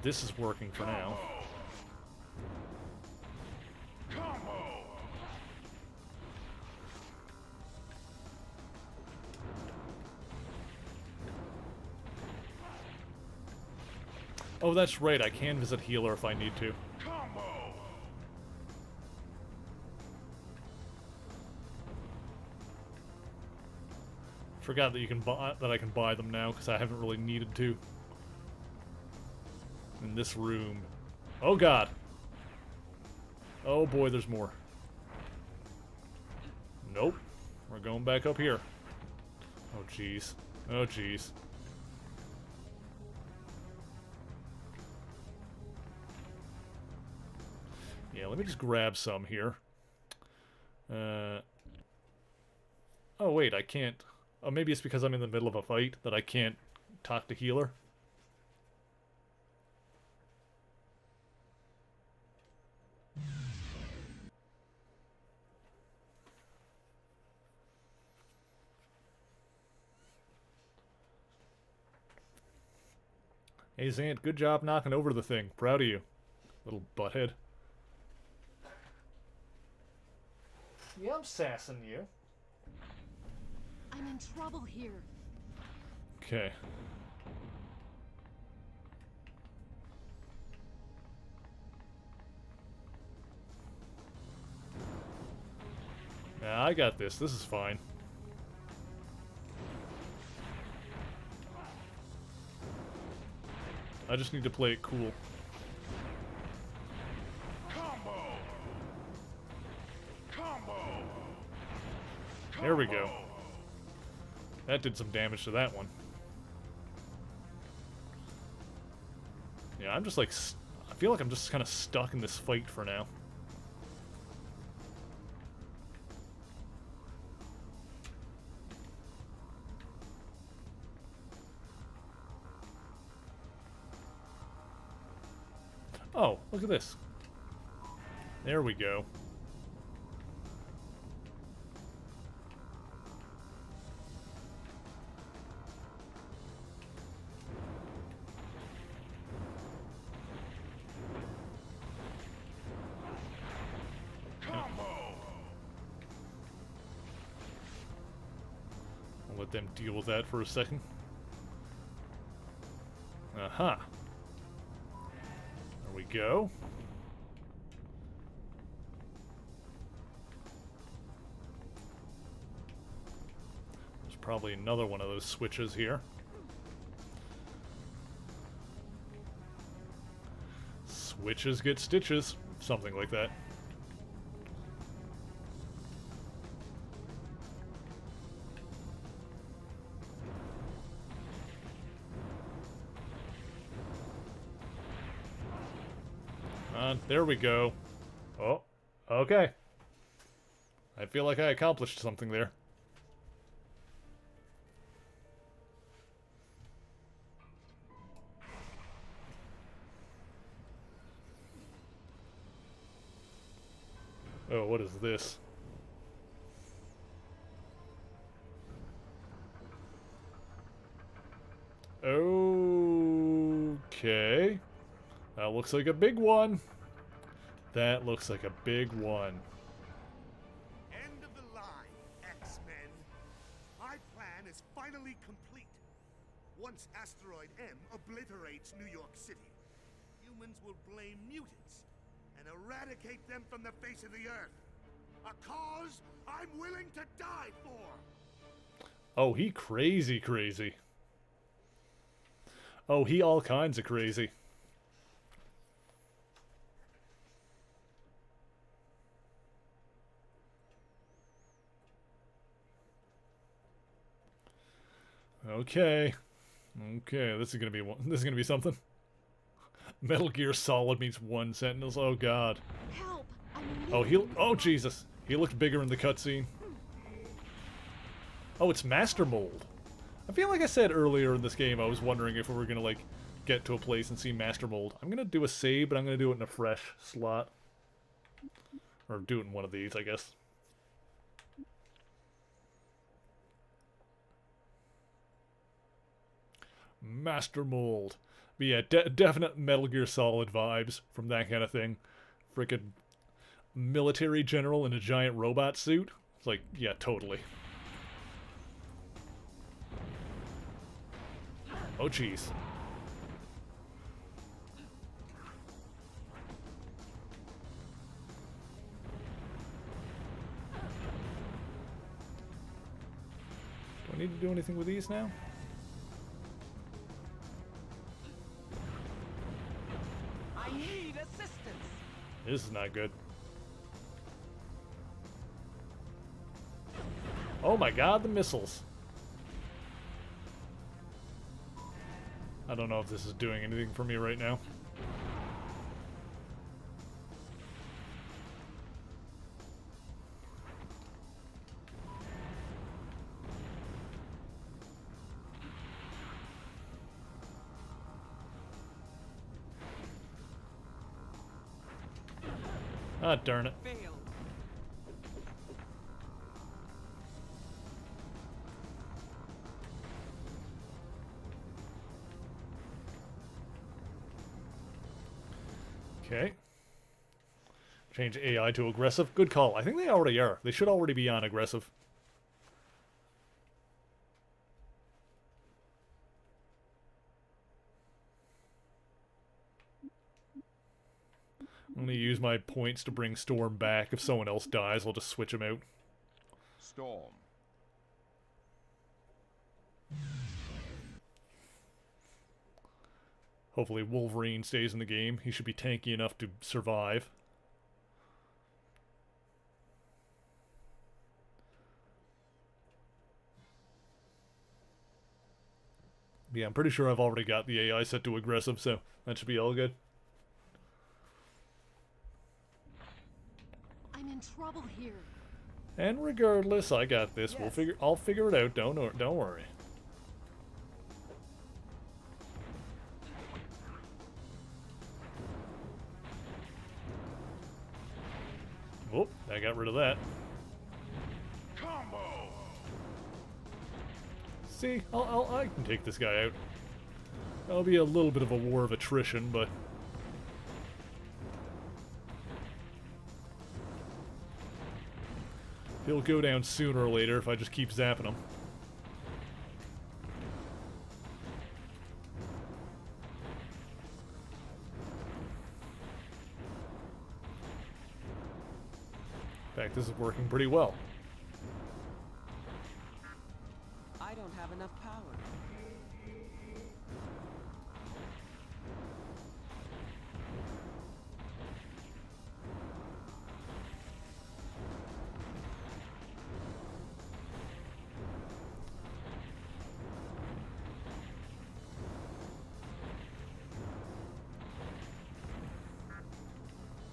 This is working for now. Oh, that's right, I can visit healer if I need to. Forgot that you can buy that I can buy them now because I haven't really needed to. In this room. Oh god. Oh boy, there's more. Nope. We're going back up here. Oh jeez. Oh jeez. Yeah, let me just grab some here. Oh wait, I can't. Oh, maybe it's because I'm in the middle of a fight that I can't talk to healer. Hey Zant, good job knocking over the thing. Proud of you, little butthead. Yeah, I'm sassing you. I'm in trouble here. Okay. Yeah, I got this. This is fine. I just need to play it cool. There we go. That did some damage to that one. Yeah, I'm just like... I feel like I'm just kind of stuck in this fight for now. Oh, look at this. There we go. I'll let them deal with that for a second. Aha. There we go. There's probably another one of those switches here. Switches get stitches. Something like that. There we go. Oh, okay. I feel like I accomplished something there. Oh, what is this? Okay. That looks like a big one. That looks like a big one. End of the line, X-Men. My plan is finally complete. Once Asteroid M obliterates New York City, humans will blame mutants and eradicate them from the face of the Earth. A cause I'm willing to die for. Oh, he crazy. Oh, he all kinds of crazy. Okay. Okay, this is gonna be one. This is gonna be something. Metal Gear Solid meets one Sentinels. Oh god. Help! Oh, oh Jesus! He looked bigger in the cutscene. Oh, it's Master Mold. I feel like I said earlier in this game, I was wondering if we were gonna like get to a place and see Master Mold. I'm gonna do a save, but I'm gonna do it in a fresh slot, or do it in one of these, I guess. Master Mold. But yeah, definite Metal Gear Solid vibes from that kind of thing. Frickin' military general in a giant robot suit. It's like, yeah, totally. Oh, jeez. Do I need to do anything with these now? I need assistance. This is not good. Oh my god, the missiles. I don't know if this is doing anything for me right now. Ah, darn it. Failed. Okay. Change AI to aggressive. Good call. I think they already are. They should already be on aggressive. I'm going to use my points to bring Storm back. If someone else dies, I'll just switch him out. Storm. Hopefully Wolverine stays in the game. He should be tanky enough to survive. Yeah, I'm pretty sure I've already got the AI set to aggressive, so that should be all good. I'm in trouble here. And regardless, I got this. Yes. I'll figure it out. Don't worry. Oh, I got rid of that. Combo. See, I can take this guy out. That'll be a little bit of a war of attrition, but he'll go down sooner or later if I just keep zapping him. In fact, this is working pretty well. I don't have enough power.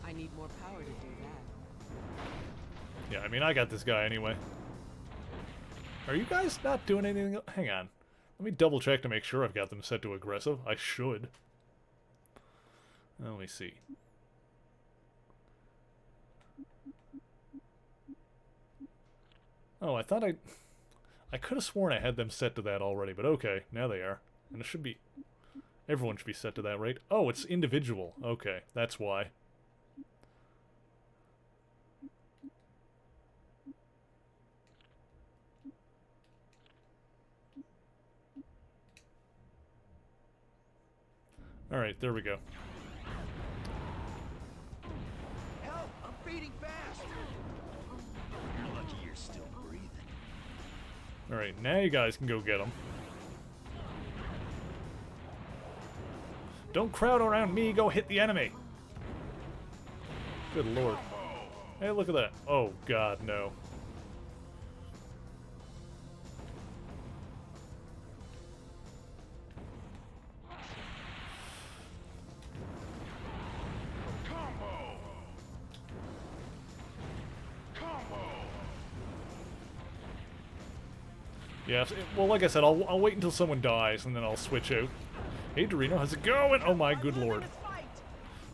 I need more power to do that. Yeah, I mean, I got this guy anyway. Are you guys not doing anything? Hang on. Let me double check to make sure I've got them set to aggressive. I should. Let me see. Oh, I thought I could have sworn I had them set to that already, but okay, now they are. And it should be... Everyone should be set to that, right? Oh, it's individual. Okay, that's why. Alright, there we go. Help! I'm feeding fast. Lucky you're still breathing. Alright, now you guys can go get them. Don't crowd around me, go hit the enemy! Good lord. Hey, look at that. Oh god, no. Yeah, well, like I said, I'll wait until someone dies, and then I'll switch out. Hey, Dorino, how's it going? Oh my good lord.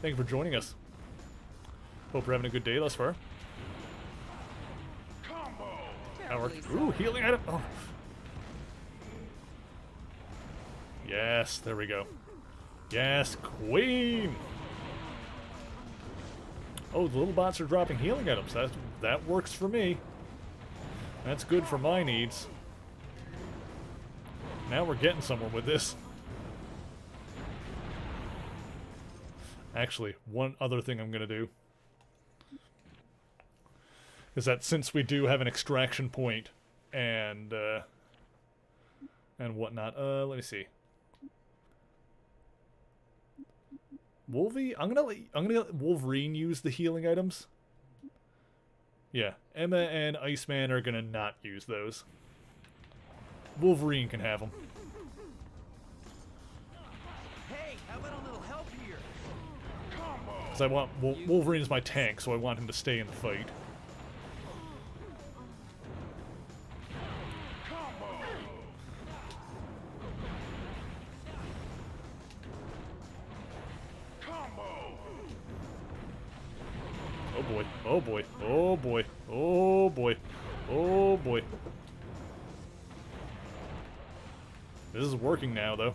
Thank you for joining us. Hope you're having a good day thus far. Ooh, healing item. Oh. Yes, there we go. Yes, queen! Oh, the little bots are dropping healing items. That works for me. That's good for my needs. Now we're getting somewhere with this. Actually, one other thing I'm going to do is that since we do have an extraction point and and whatnot. Let me see. Wolvie? I'm gonna let Wolverine use the healing items. Yeah, Emma and Iceman are gonna not use those. Wolverine can have them. Hey, how about a little help here? Because I want Wolverine is my tank, so I want him to stay in the fight. Oh boy, oh boy, oh boy, oh boy, oh boy. This is working now, though.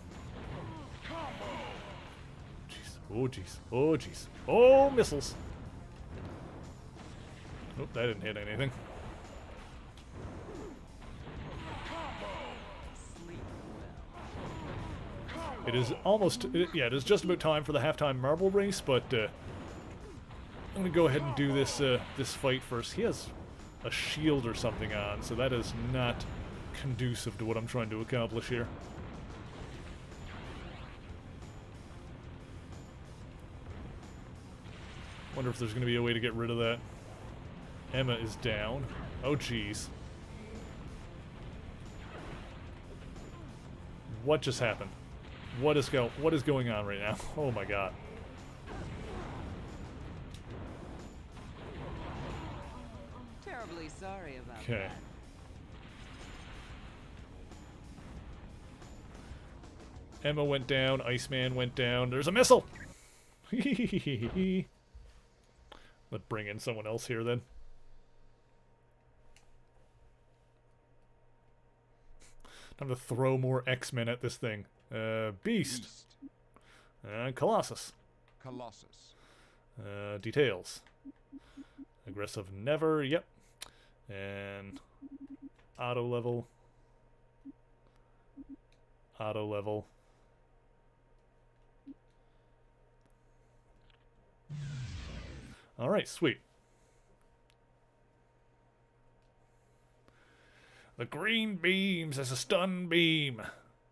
Jeez, oh jeez, oh jeez. Oh, missiles. Oh, that didn't hit anything. It is almost, yeah, it is just about time for the halftime marble race, but I'm gonna go ahead and do this this fight first. He has a shield or something on, so that is not conducive to what I'm trying to accomplish here. Wonder if there's gonna be a way to get rid of that. Emma is down. Oh jeez. What just happened? What is going on right now? Oh my god. Terribly sorry about Okay. that. Emma went down, Iceman went down. There's a missile! Let's bring in someone else here then. Time to throw more X-Men at this thing. Beast. Colossus. Colossus. Details. Aggressive never, yep. And auto level. Auto level. Alright, sweet. The green beams as a stun beam.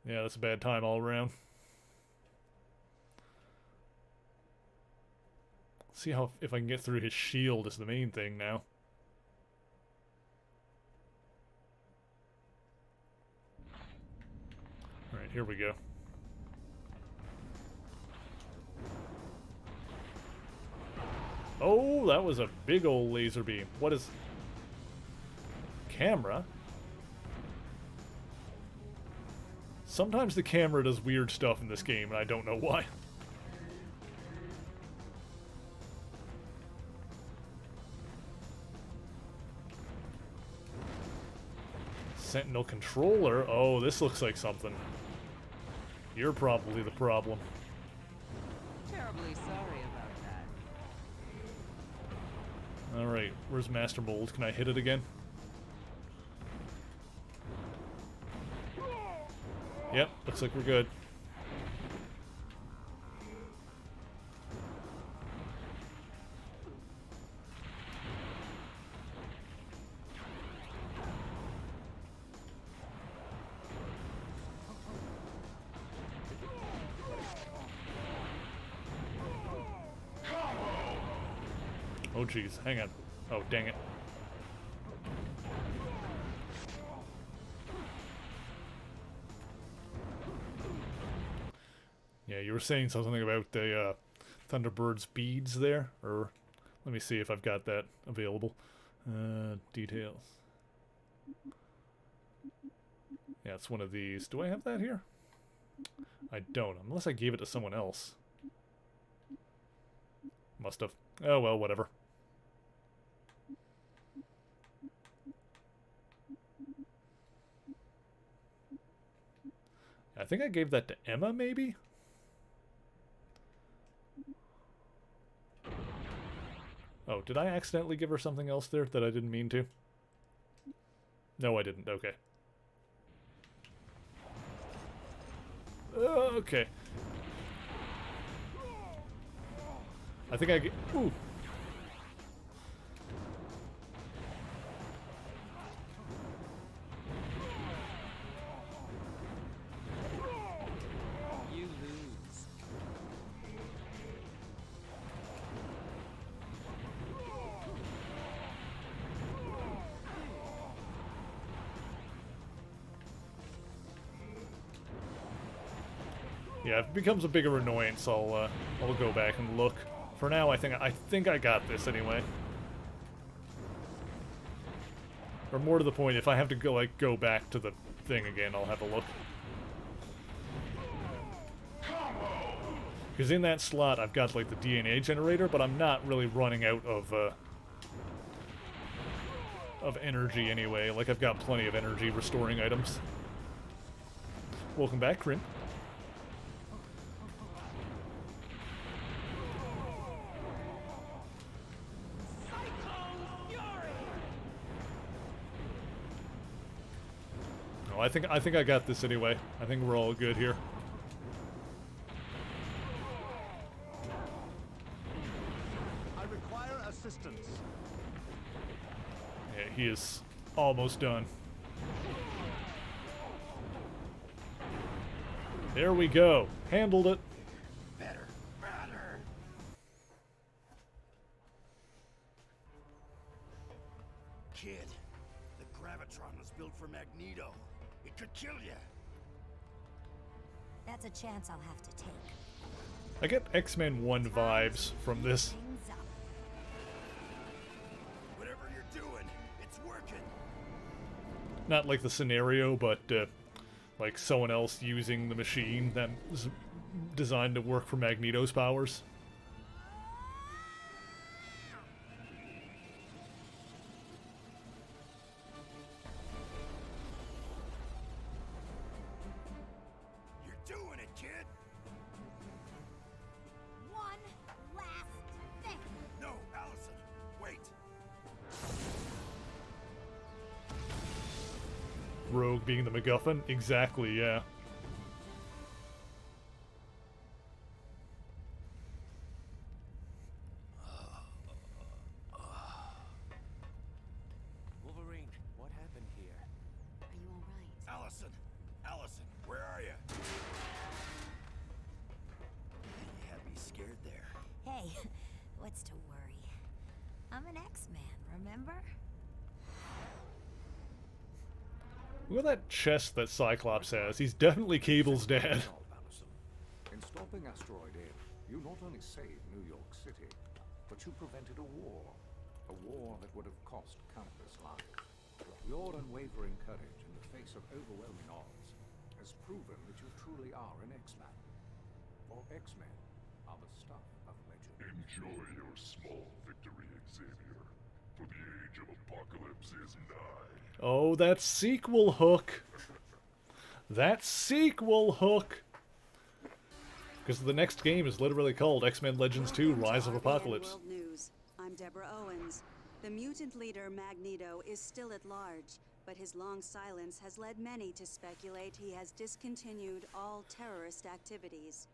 Yeah, that's a bad time all around. See how if I can get through his shield is the main thing now. Alright, here we go. Oh, that was a big old laser beam. What is... Camera? Sometimes the camera does weird stuff in this game, and I don't know why. Sentinel controller? Oh, this looks like something. You're probably the problem. Terribly sorry about that. Alright, where's Master Mold? Can I hit it again? Yep, looks like we're good. Oh jeez, hang on. Oh, dang it. Yeah, you were saying something about the Thunderbird's beads there, or let me see if I've got that available. Details. Yeah, it's one of these. Do I have that here? I don't, unless I gave it to someone else. Must have. Oh well, whatever. I think I gave that to Emma, maybe? Oh, did I accidentally give her something else there that I didn't mean to? No, I didn't. Okay. Okay. I think I... Ooh. Yeah, if it becomes a bigger annoyance, I'll go back and look. For now, I think I got this anyway. Or more to the point, if I have to go back to the thing again, I'll have a look. Because in that slot, I've got like the DNA generator, but I'm not really running out of energy anyway. Like I've got plenty of energy restoring items. Welcome back, Crim. No, I think I got this anyway. I think we're all good here. I require assistance. Yeah, he is almost done. There we go. Handled it. Better. Kid, the Gravitron was built for Magneto. It could kill you. That's a chance I'll have to take. I get X-Men 1 vibes from this. Things up. Whatever you're doing, it's working. Not like the scenario, but like someone else using the machine that was designed to work for Magneto's powers. You're doing it, kid. One last thing. No, Allison, wait. Rogue being the MacGuffin? Exactly, yeah. Wolverine, what happened here? Are you all right? Allison, where are you? You had me scared there. Hey, what's to worry? I'm an X-Man, remember? Look at that chest that Cyclops has. He's definitely Cable's dad. In stopping Asteroid M, you not only saved New York City, but you prevented a war that would have cost countless lives. Your unwavering courage in the face of overwhelming odds has proven that you truly are an X-Man. For X-Men are the stuff of legend. Enjoy your small victory, Xavier, for the age of apocalypse is nigh. Oh, that sequel hook. That sequel hook. Because the next game is literally called X-Men Legends 2: Rise of Apocalypse. World News. I'm Deborah Owens. The mutant leader Magneto is still at large, but his long silence has led many to speculate he has discontinued all terrorist activities.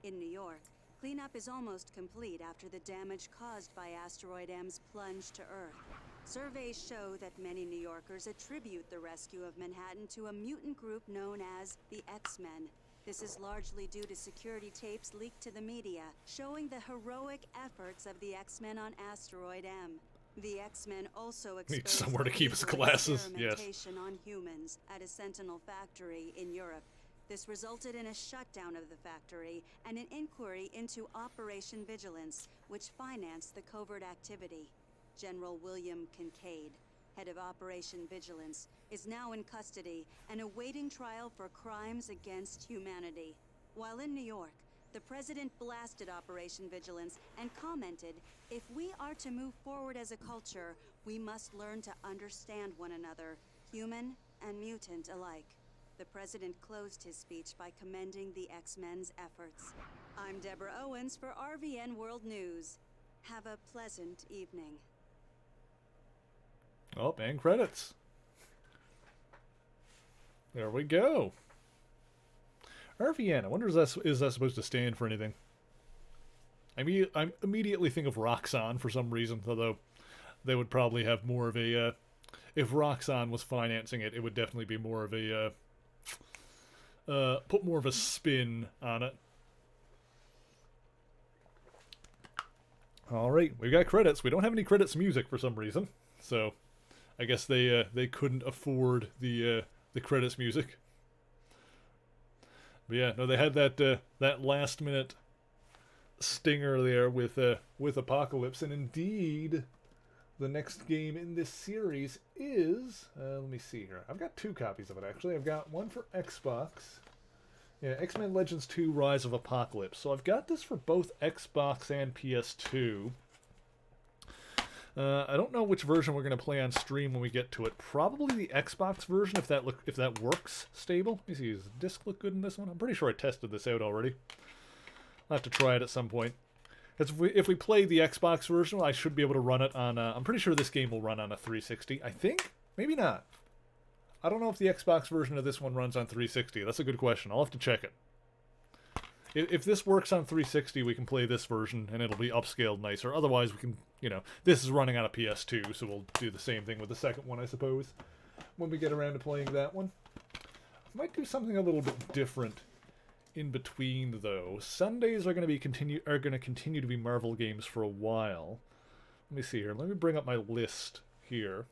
In New York, cleanup is almost complete after the damage caused by Asteroid M's plunge to Earth. Surveys show that many New Yorkers attribute the rescue of Manhattan to a mutant group known as the X-Men. This is largely due to security tapes leaked to the media, showing the heroic efforts of the X-Men on Asteroid M. The X-Men also exposed somewhere to keep his illegal glasses, yes. experimentation on humans at a Sentinel factory in Europe. This resulted in a shutdown of the factory and an inquiry into Operation Vigilance, which financed the covert activity. General William Kincaid, head of Operation Vigilance, is now in custody and awaiting trial for crimes against humanity. While in New York, the president blasted Operation Vigilance and commented, "If we are to move forward as a culture, we must learn to understand one another, human and mutant alike." The president closed his speech by commending the X-Men's efforts. I'm Deborah Owens for RVN World News. Have a pleasant evening. Oh, and credits. There we go. RVN, I wonder is that supposed to stand for anything? I immediately think of Roxxon for some reason, although they would probably have more of a... if Roxxon was financing it, it would definitely be more of a... put more of a spin on it. Alright, we've got credits. We don't have any credits music for some reason, so I guess they couldn't afford the credits music. But yeah, no, they had that last minute stinger there with Apocalypse, and indeed, the next game in this series is let me see here. I've got 2 copies of it actually. I've got one for Xbox. Yeah, X-Men Legends 2: Rise of Apocalypse. So I've got this for both Xbox and PS2. I don't know which version we're going to play on stream when we get to it. Probably the Xbox version if that works stable. Let me see, does the disc look good in this one? I'm pretty sure I tested this out already. I'll have to try it at some point. If we play the Xbox version, I should be able to run it on... I'm pretty sure this game will run on a 360. I think? Maybe not. I don't know if the Xbox version of this one runs on 360. That's a good question. I'll have to check it. If this works on 360, we can play this version, and it'll be upscaled nicer. Otherwise, we can, this is running on a PS2, so we'll do the same thing with the second one, I suppose, when we get around to playing that one. I might do something a little bit different in between, though. Sundays are going to continue to be Marvel games for a while. Let me see here. Let me bring up my list here,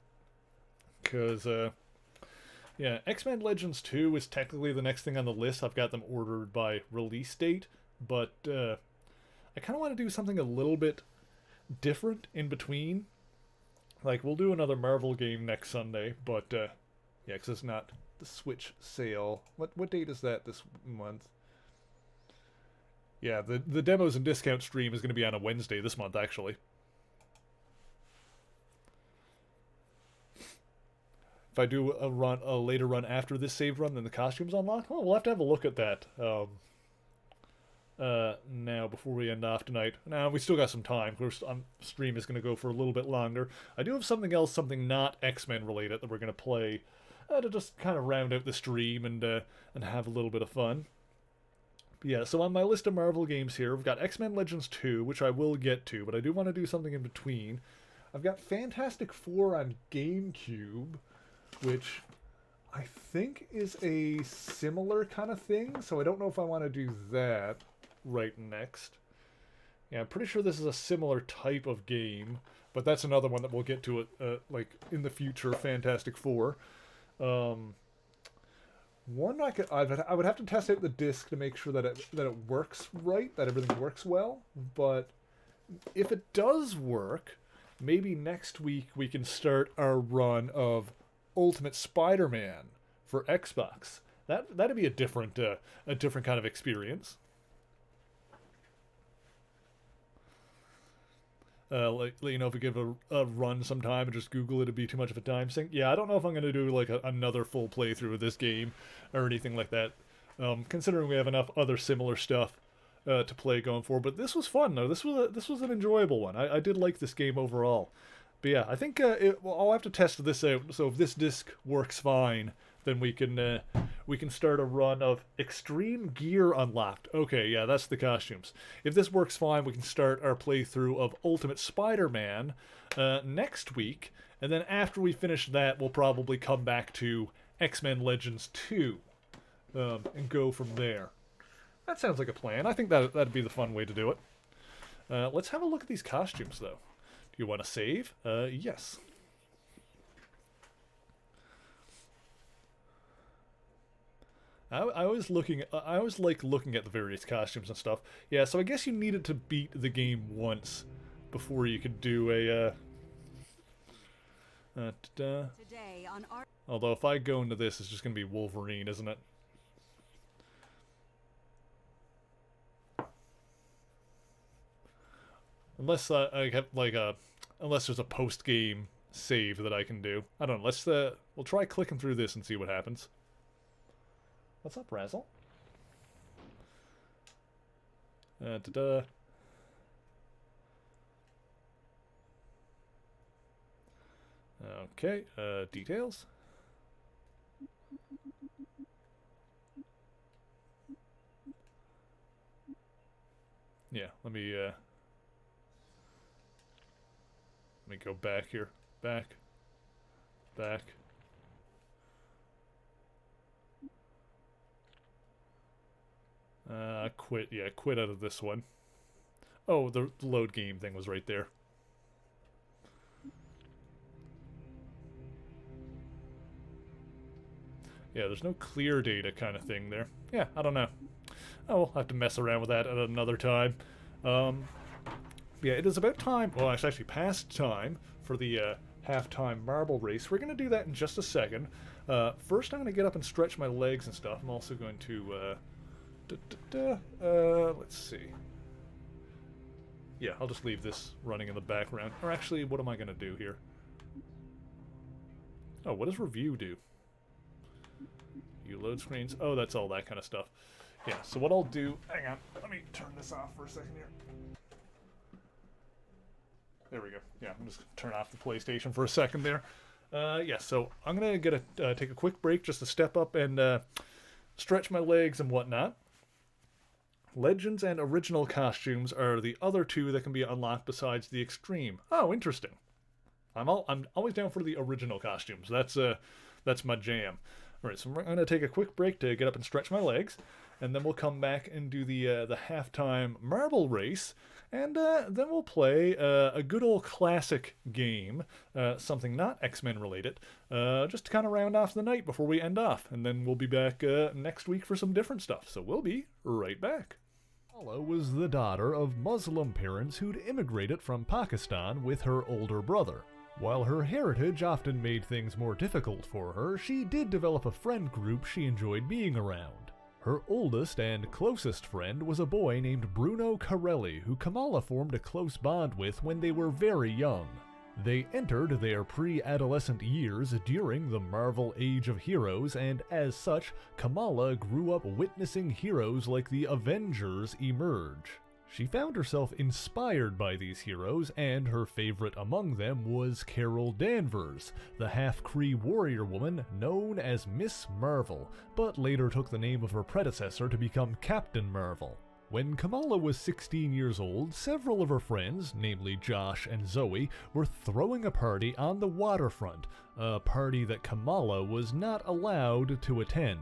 because yeah, X-Men Legends 2 is technically the next thing on the list. I've got them ordered by release date, but I kind of want to do something a little bit different in between. Like, we'll do another Marvel game next Sunday, but yeah, because it's not the Switch sale. What date is that this month? Yeah, the demos and discount stream is going to be on a Wednesday this month, actually. If I do a later run after this saved run, then the costumes unlock. Well, we'll have to have a look at that. Now before we end off tonight. Now we still got some time. Of course, stream is going to go for a little bit longer. I do have something else, something not X-Men related, that we're going to play to just kind of round out the stream and have a little bit of fun. But yeah, so on my list of Marvel games here, we've got X-Men Legends 2, which I will get to, but I do want to do something in between. I've got Fantastic Four on GameCube, which I think is a similar kind of thing, so I don't know if I want to do that right next. Yeah, I'm pretty sure this is a similar type of game, but that's another one that we'll get to like in the future. Fantastic Four. One I would have to test out the disc to make sure that it works right, that everything works well. But if it does work, maybe next week we can start our run of Ultimate Spider-Man for Xbox. That'd be a different kind of experience. Like, if we give a run sometime and just Google it, it'd be too much of a time sink. Yeah, I don't know if I'm going to do like another full playthrough of this game or anything like that, considering we have enough other similar stuff to play going forward. But this was fun, though. This was an enjoyable one. I did like this game overall. But yeah, I think I'll have to test this out. So if this disc works fine, then we can start a run of Extreme Gear Unlocked. Okay, yeah, that's the costumes. If this works fine, we can start our playthrough of Ultimate Spider-Man next week, and then after we finish that, we'll probably come back to X-Men Legends 2 and go from there. That sounds like a plan. I think that'd be the fun way to do it. Let's have a look at these costumes, though. Do you want to save? Yes. I always like looking at the various costumes and stuff. Yeah, so I guess you needed to beat the game once before you could do a Today on our although if I go into this, it's just going to be Wolverine, isn't it? Unless I have like unless there's a post-game save that I can do. I don't know. We'll try clicking through this and see what happens. What's up, Razzle? Okay, details. Yeah, let me go back here. Back. Quit. Yeah, quit out of this one. Oh, the load game thing was right there. Yeah, there's no clear data kind of thing there. Yeah, I don't know. Oh, we'll have to mess around with that at another time. Yeah, it is about time. Well, it's actually past time for the halftime marble race. We're going to do that in just a second. First, I'm going to get up and stretch my legs and stuff. I'm also going to... let's see. Yeah, I'll just leave this running in the background. Or actually, what am I going to do here? Oh, what does review do? You load screens. Oh, that's all that kind of stuff. Yeah, so what I'll do... Hang on, let me turn this off for a second here. There we go. Yeah, I'm just going to turn off the PlayStation for a second there. Yeah, so I'm going to take a quick break just to step up and stretch my legs and whatnot. Legends and original costumes are the other two that can be unlocked besides the extreme. Oh, interesting. I'm always down for the original costumes. That's my jam. All right, so I'm going to take a quick break to get up and stretch my legs, and then we'll come back and do the halftime marble race, and then we'll play a good old classic game, something not X-Men related, just to kind of round off the night before we end off, and then we'll be back next week for some different stuff. So we'll be right back. Kamala was the daughter of Muslim parents who'd immigrated from Pakistan with her older brother. While her heritage often made things more difficult for her, she did develop a friend group she enjoyed being around. Her oldest and closest friend was a boy named Bruno Carelli, who Kamala formed a close bond with when they were very young. They entered their pre-adolescent years during the Marvel Age of Heroes, and as such, Kamala grew up witnessing heroes like the Avengers emerge. She found herself inspired by these heroes, and her favorite among them was Carol Danvers, the half-Kree warrior woman known as Miss Marvel, but later took the name of her predecessor to become Captain Marvel. When Kamala was 16 years old, several of her friends, namely Josh and Zoe, were throwing a party on the waterfront, a party that Kamala was not allowed to attend.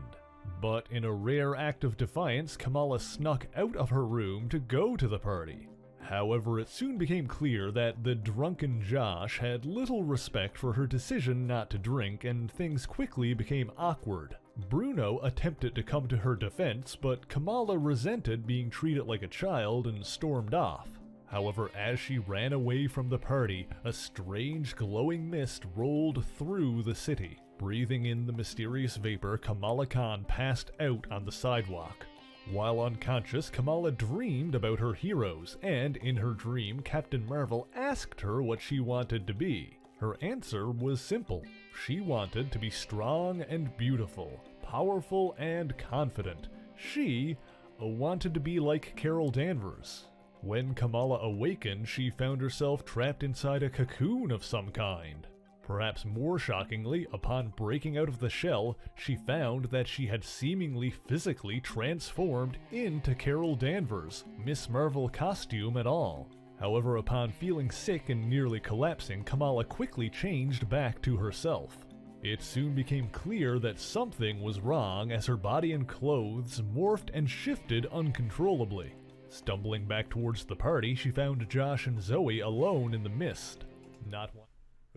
But in a rare act of defiance, Kamala snuck out of her room to go to the party. However, it soon became clear that the drunken Josh had little respect for her decision not to drink, and things quickly became awkward. Bruno attempted to come to her defense, but Kamala resented being treated like a child and stormed off. However, as she ran away from the party, a strange glowing mist rolled through the city. Breathing in the mysterious vapor, Kamala Khan passed out on the sidewalk. While unconscious, Kamala dreamed about her heroes, and in her dream, Captain Marvel asked her what she wanted to be. Her answer was simple. She wanted to be strong and beautiful, powerful and confident. She wanted to be like Carol Danvers. When Kamala awakened, she found herself trapped inside a cocoon of some kind. Perhaps more shockingly, upon breaking out of the shell, she found that she had seemingly physically transformed into Carol Danvers, Miss Marvel costume and all. However, upon feeling sick and nearly collapsing, Kamala quickly changed back to herself. It soon became clear that something was wrong as her body and clothes morphed and shifted uncontrollably. Stumbling back towards the party, she found Josh and Zoe alone in the mist. Not one.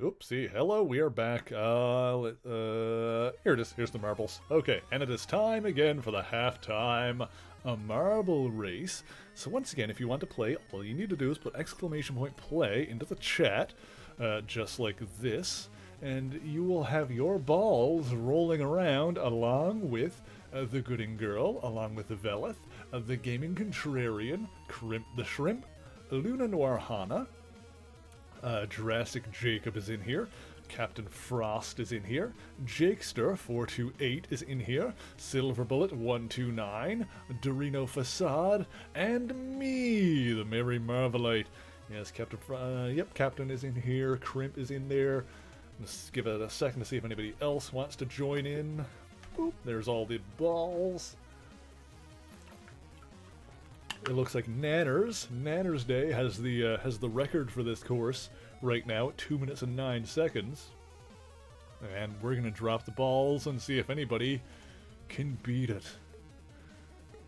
Oopsie, hello, we are back. Here it is, here's the marbles. Okay, and it is time again for the halftime marble race. So once again, if you want to play, all you need to do is put !play into the chat, just like this, and you will have your balls rolling around along with the Gooding Girl, along with the Veleth, the Gaming Contrarian, Crimp the Shrimp, Luna Noirhana, Jurassic Jacob is in here, Captain Frost is in here, Jakester428 is in here, Silverbullet129, Dorino Facade, and me, the Merry Marvelite. Yes, Captain is in here, Crimp is in there. Let's give it a second to see if anybody else wants to join in. Boop, there's all the balls. It looks like Nanners Day has the record for this course right now at 2 minutes and 9 seconds. And we're gonna drop the balls and see if anybody can beat it.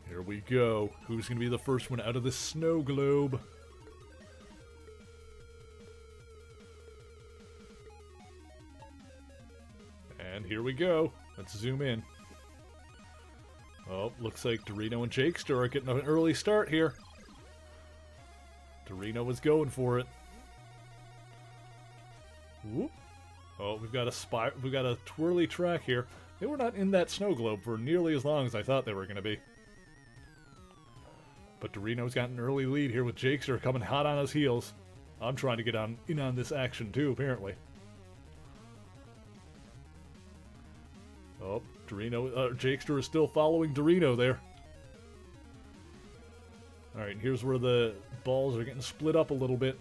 Here we go. Who's gonna be the first one out of the snow globe? And here we go. Let's zoom in. Oh, looks like Dorino and Jakester are getting an early start here. Dorino was going for it. Whoop. Oh, we've got a twirly track here. They were not in that snow globe for nearly as long as I thought they were going to be. But Dorino's got an early lead here with Jakester coming hot on his heels. I'm trying to get in on this action too, apparently. Oh, Jakester is still following Dorino there. Alright, here's where the balls are getting split up a little bit.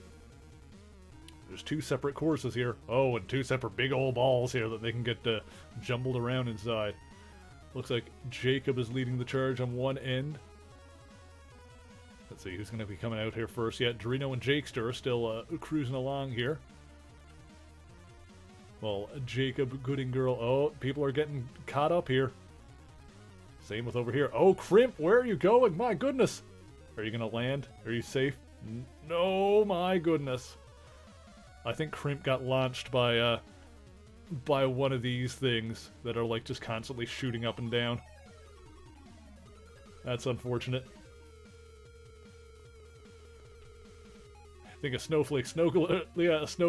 There's two separate courses here. Oh, and two separate big old balls here that they can get jumbled around inside. Looks like Jacob is leading the charge on one end. Let's see who's going to be coming out here first. Yeah, Dorino and Jakester are still cruising along here. Well, Jacob, Gooding Girl. Oh, people are getting caught up here. Same with over here. Oh, Crimp, where are you going? My goodness. Are you going to land? Are you safe? No, my goodness. I think Crimp got launched by one of these things that are like just constantly shooting up and down. That's unfortunate. I think a snow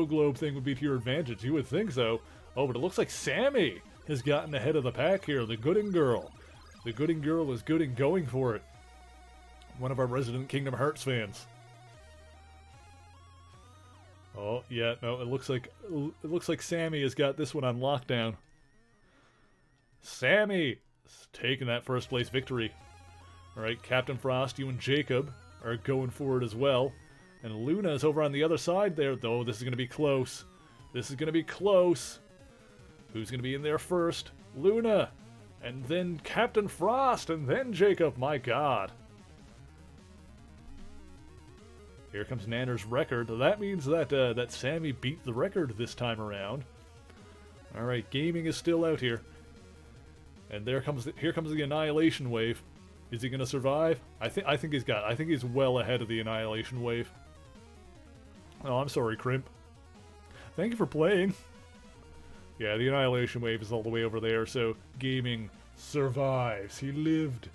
globe thing would be to your advantage. You would think so. Oh, but it looks like Sammy has gotten ahead of the pack here. The Gooding Girl. The Gooding Girl is good and going for it. One of our resident Kingdom Hearts fans. Oh, yeah, no, it looks like Sammy has got this one on lockdown. Sammy is taking that first place victory. Alright, Captain Frost, you and Jacob are going for it as well. And Luna is over on the other side there, though. This is going to be close. This is going to be close. Who's going to be in there first? Luna! And then Captain Frost, and then Jacob. My God. Here comes Nanner's record. That means that that Sammy beat the record this time around. Alright, gaming is still out here. And here comes the Annihilation Wave. Is he going to survive? I think he's well ahead of the Annihilation Wave. Oh, I'm sorry, Crimp. Thank you for playing. Yeah, the Annihilation Wave is all the way over there, so gaming survives. He lived.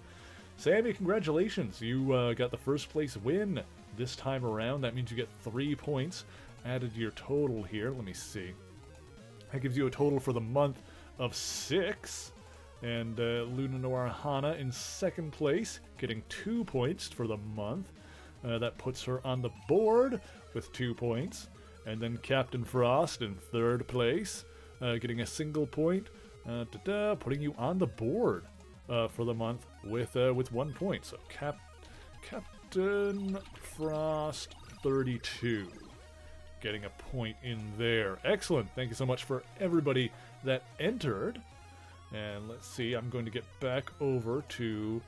Sammy, congratulations. You got the first place win this time around. That means you get 3 points added to your total here. Let me see. That gives you a total for the month of 6. And Luna Noir Hana in second place, getting 2 points for the month. That puts her on the board with 2 points. And then Captain Frost in third place, getting a single point, putting you on the board for the month with 1 point. So Captain Frost 32, getting a point in there. Excellent. Thank you so much for everybody that entered. And let's see, I'm going to get back over to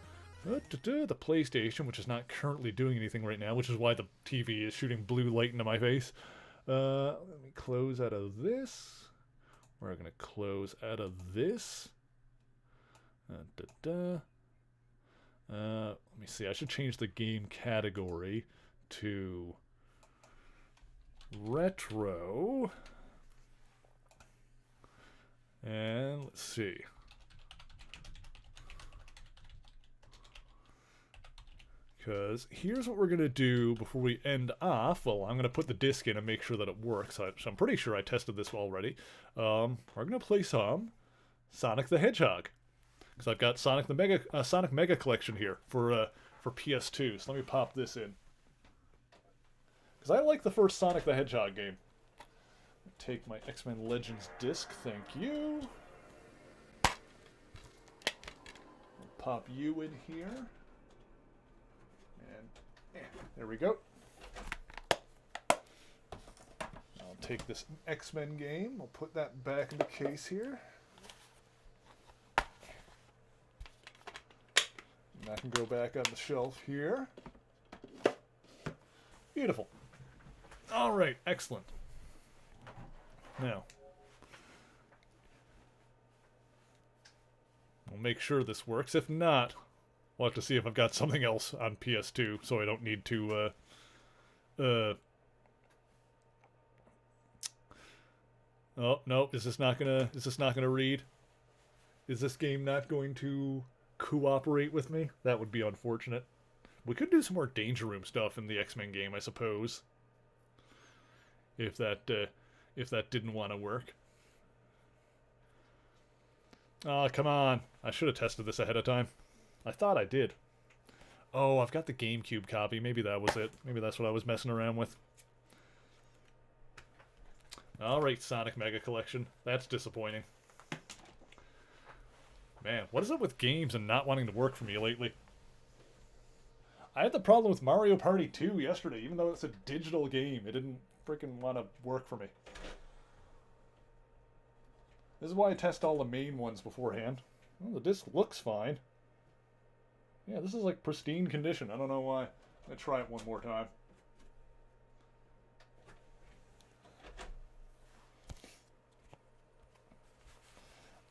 the PlayStation, which is not currently doing anything right now, which is why the TV is shooting blue light into my face. Let me close out of this. We're going to close out of this. Let me see, I should change the game category to retro. And let's see. Because here's what we're going to do before we end off. Well, I'm going to put the disc in and make sure that it works. So I'm pretty sure I tested this already. We're going to play some Sonic the Hedgehog. Because I've got Sonic Mega Collection here for PS2. So let me pop this in. Because I like the first Sonic the Hedgehog game. Take my X-Men Legends disc, thank you. I'll pop you in here. And there we go. I'll take this X-Men game, I'll put that back in the case here. And that can go back on the shelf here. Beautiful. Alright, excellent. Now, we'll make sure this works. If not, we'll have to see if I've got something else on PS2, so I don't need to, Oh, no, is this not gonna read? Is this game not going to cooperate with me. That would be unfortunate. We could do some more Danger Room stuff in the X-Men game, I suppose. If that didn't want to work. Oh, come on. I should have tested this ahead of time. I thought I did. Oh, I've got the GameCube copy. Maybe that was it. Maybe that's what I was messing around with. Alright, Sonic Mega Collection. That's disappointing. Man, what is up with games and not wanting to work for me lately? I had the problem with Mario Party 2 yesterday. Even though it's a digital game, it didn't freaking want to work for me. This is why I test all the main ones beforehand. Well, the disc looks fine. Yeah, this is like pristine condition. I don't know why. I'm going to try it one more time.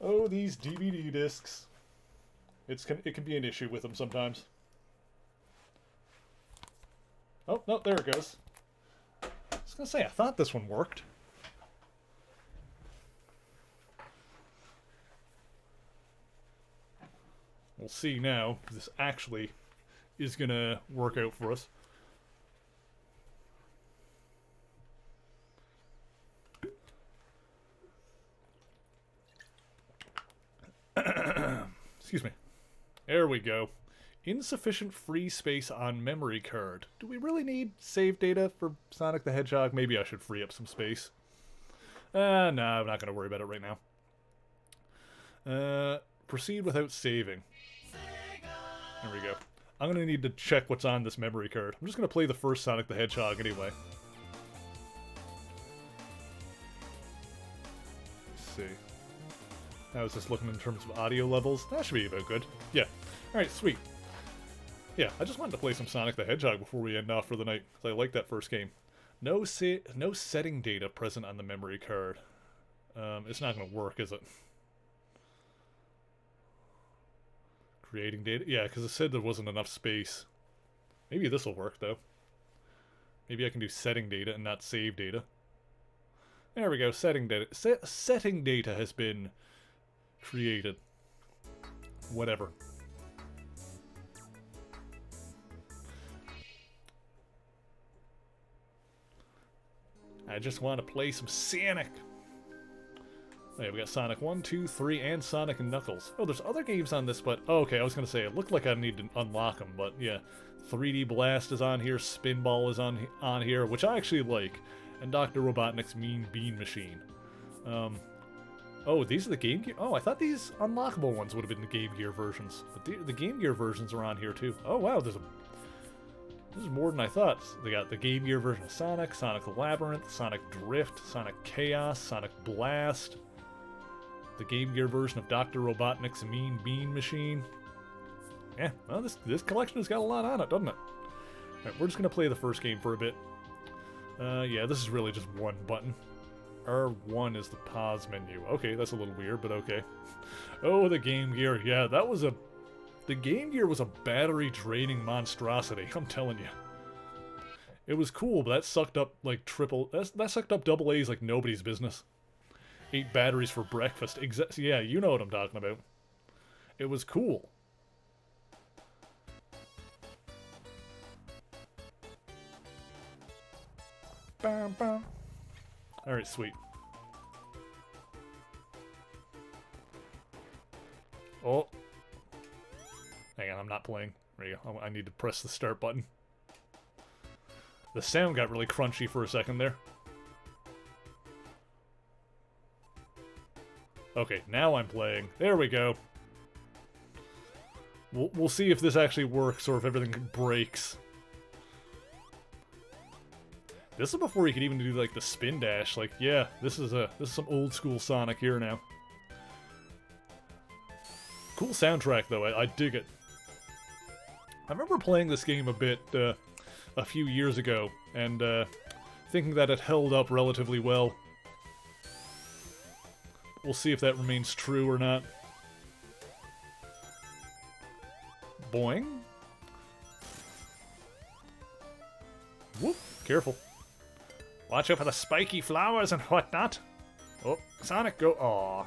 Oh, these DVD discs. It can be an issue with them sometimes. Oh, no, there it goes. I was going to say, I thought this one worked. We'll see now, if this actually is going to work out for us. Excuse me. There we go. Insufficient free space on memory card. Do we really need save data for Sonic the Hedgehog? Maybe I should free up some space. No, I'm not going to worry about it right now. Proceed without saving. There we go. I'm going to need to check what's on this memory card. I'm just going to play the first Sonic the Hedgehog anyway. Let's see. How is this looking in terms of audio levels? That should be about good. Yeah. Alright, sweet. Yeah, I just wanted to play some Sonic the Hedgehog before we end off for the night, because I like that first game. No setting data present on the memory card. It's not going to work, is it? Creating data? Yeah, because it said there wasn't enough space. Maybe this will work, though. Maybe I can do setting data and not save data. There we go, setting data. Setting data has been created. Whatever. I just want to play some Sonic. Oh, yeah, we got Sonic 1, 2, 3, and Sonic and Knuckles. Oh, there's other games on this, but... Oh, okay, I was going to say, it looked like I need to unlock them, but yeah. 3D Blast is on here, Spinball is on here, which I actually like. And Dr. Robotnik's Mean Bean Machine. Oh, these are the Game Gear... Oh, I thought these unlockable ones would have been the Game Gear versions. But the Game Gear versions are on here, too. Oh, wow, this is more than I thought. They got the Game Gear version of Sonic, Sonic Labyrinth, Sonic Drift, Sonic Chaos, Sonic Blast... The Game Gear version of Dr. Robotnik's Mean Bean Machine. Yeah, well, this collection has got a lot on it, doesn't it? Alright, we're just going to play the first game for a bit. Yeah, this is really just one button. R1 is the pause menu. Okay, that's a little weird, but okay. Oh, the Game Gear. Yeah, that was a... The Game Gear was a battery-draining monstrosity, I'm telling you. It was cool, but that sucked up, like, that sucked up double A's like nobody's business. 8 batteries for breakfast. Yeah, you know what I'm talking about. It was cool. Bam, bam. Alright, sweet. Oh. Hang on, I'm not playing. There you go. I need to press the start button. The sound got really crunchy for a second there. Okay, now I'm playing. There we go. We'll see if this actually works or if everything breaks. This is before you could even do like the spin dash. Like, yeah, this is some old school Sonic here now. Cool soundtrack though. I dig it. I remember playing this game a bit a few years ago and thinking that it held up relatively well. We'll see if that remains true or not. Boing. Whoop. Careful. Watch out for the spiky flowers and whatnot. Oh, Sonic, go. Aw.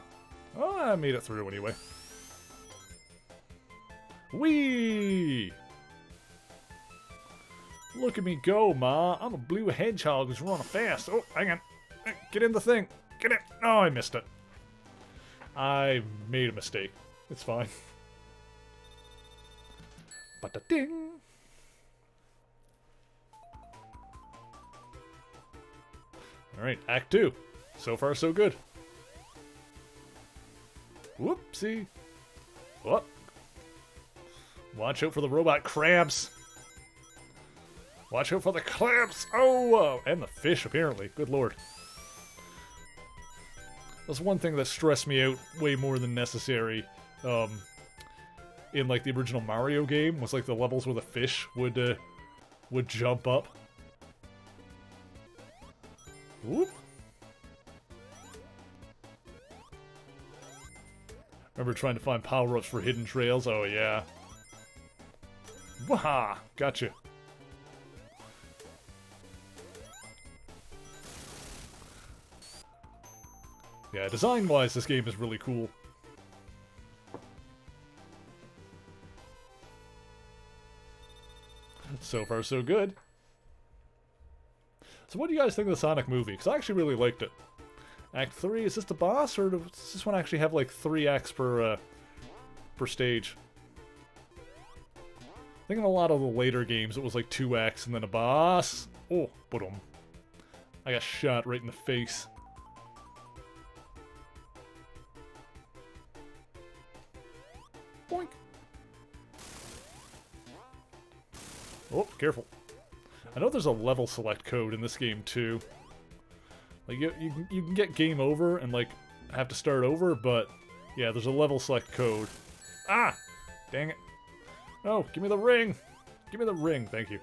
Oh, I made it through anyway. Whee! Look at me go, Ma. I'm a blue hedgehog who's running fast. Oh, hang on. Get in the thing. Get in. Oh, I missed it. I made a mistake. It's fine. Ba-da-ding. Alright, Act 2. So far, so good. Whoopsie. Whoop. Watch out for the robot crabs. Watch out for the crabs. Oh, and the fish, apparently. Good lord. That's one thing that stressed me out way more than necessary. In like the original Mario game, was like the levels where the fish would jump up. Whoop. Remember trying to find power-ups for hidden trails? Oh yeah. Waha! Gotcha. Yeah, design-wise, this game is really cool. So far, so good. So what do you guys think of the Sonic movie? Because I actually really liked it. Act 3, is this the boss, or does this one actually have like 3 acts per stage? I think in a lot of the later games it was like 2 acts and then a boss. Oh, boom. I got shot right in the face. Boink. Oh, careful. I know there's a level select code in this game too. Like you can get game over and like have to start over, but yeah, there's a level select code. Ah! Dang it. Oh, give me the ring! Give me the ring, thank you.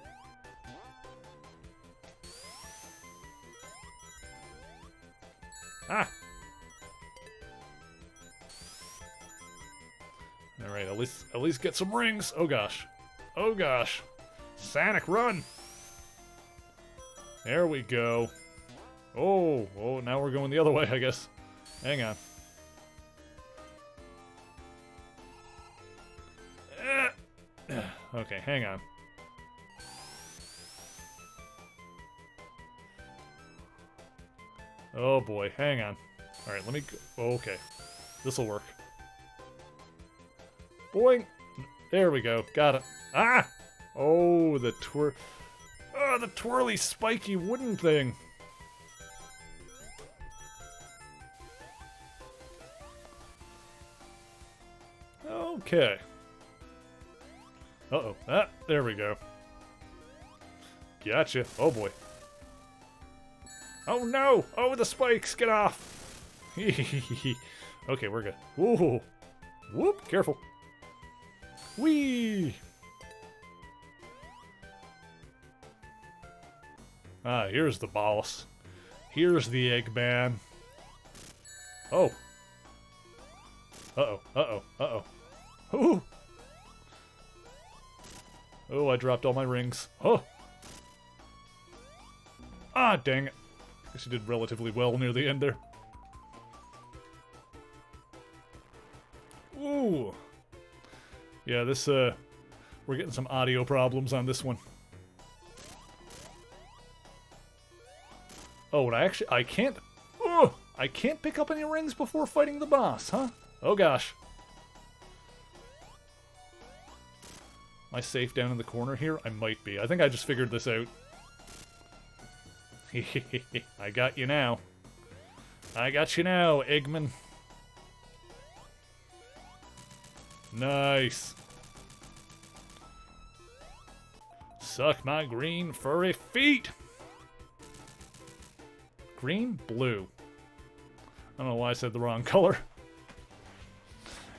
Ah! Alright, at least get some rings. Oh gosh. Oh gosh. Sonic, run! There we go. Oh, now we're going the other way, I guess. Hang on. Okay, hang on. Oh boy, hang on. Alright, let me go. Okay. This'll work. Boing! There we go. Got it. Ah! Oh, the twirly, spiky wooden thing. Okay. Uh-oh. Ah, there we go. Gotcha. Oh, boy. Oh, no! Oh, the spikes! Get off! Okay, we're good. Ooh. Whoop! Careful. Whee! Ah, here's the boss. Here's the Eggman. Oh. Uh-oh. Uh-oh. Uh-oh. Ooh! Oh, I dropped all my rings. Oh! Ah, dang it. Guess you did relatively well near the end there. Ooh! Yeah, this, we're getting some audio problems on this one. Oh, and I can't... Oh! I can't pick up any rings before fighting the boss, huh? Oh, gosh. Am I safe down in the corner here? I might be. I think I just figured this out. I got you now. I got you now, Eggman. Nice. Suck my green furry feet. Green? Blue. I don't know why I said the wrong color.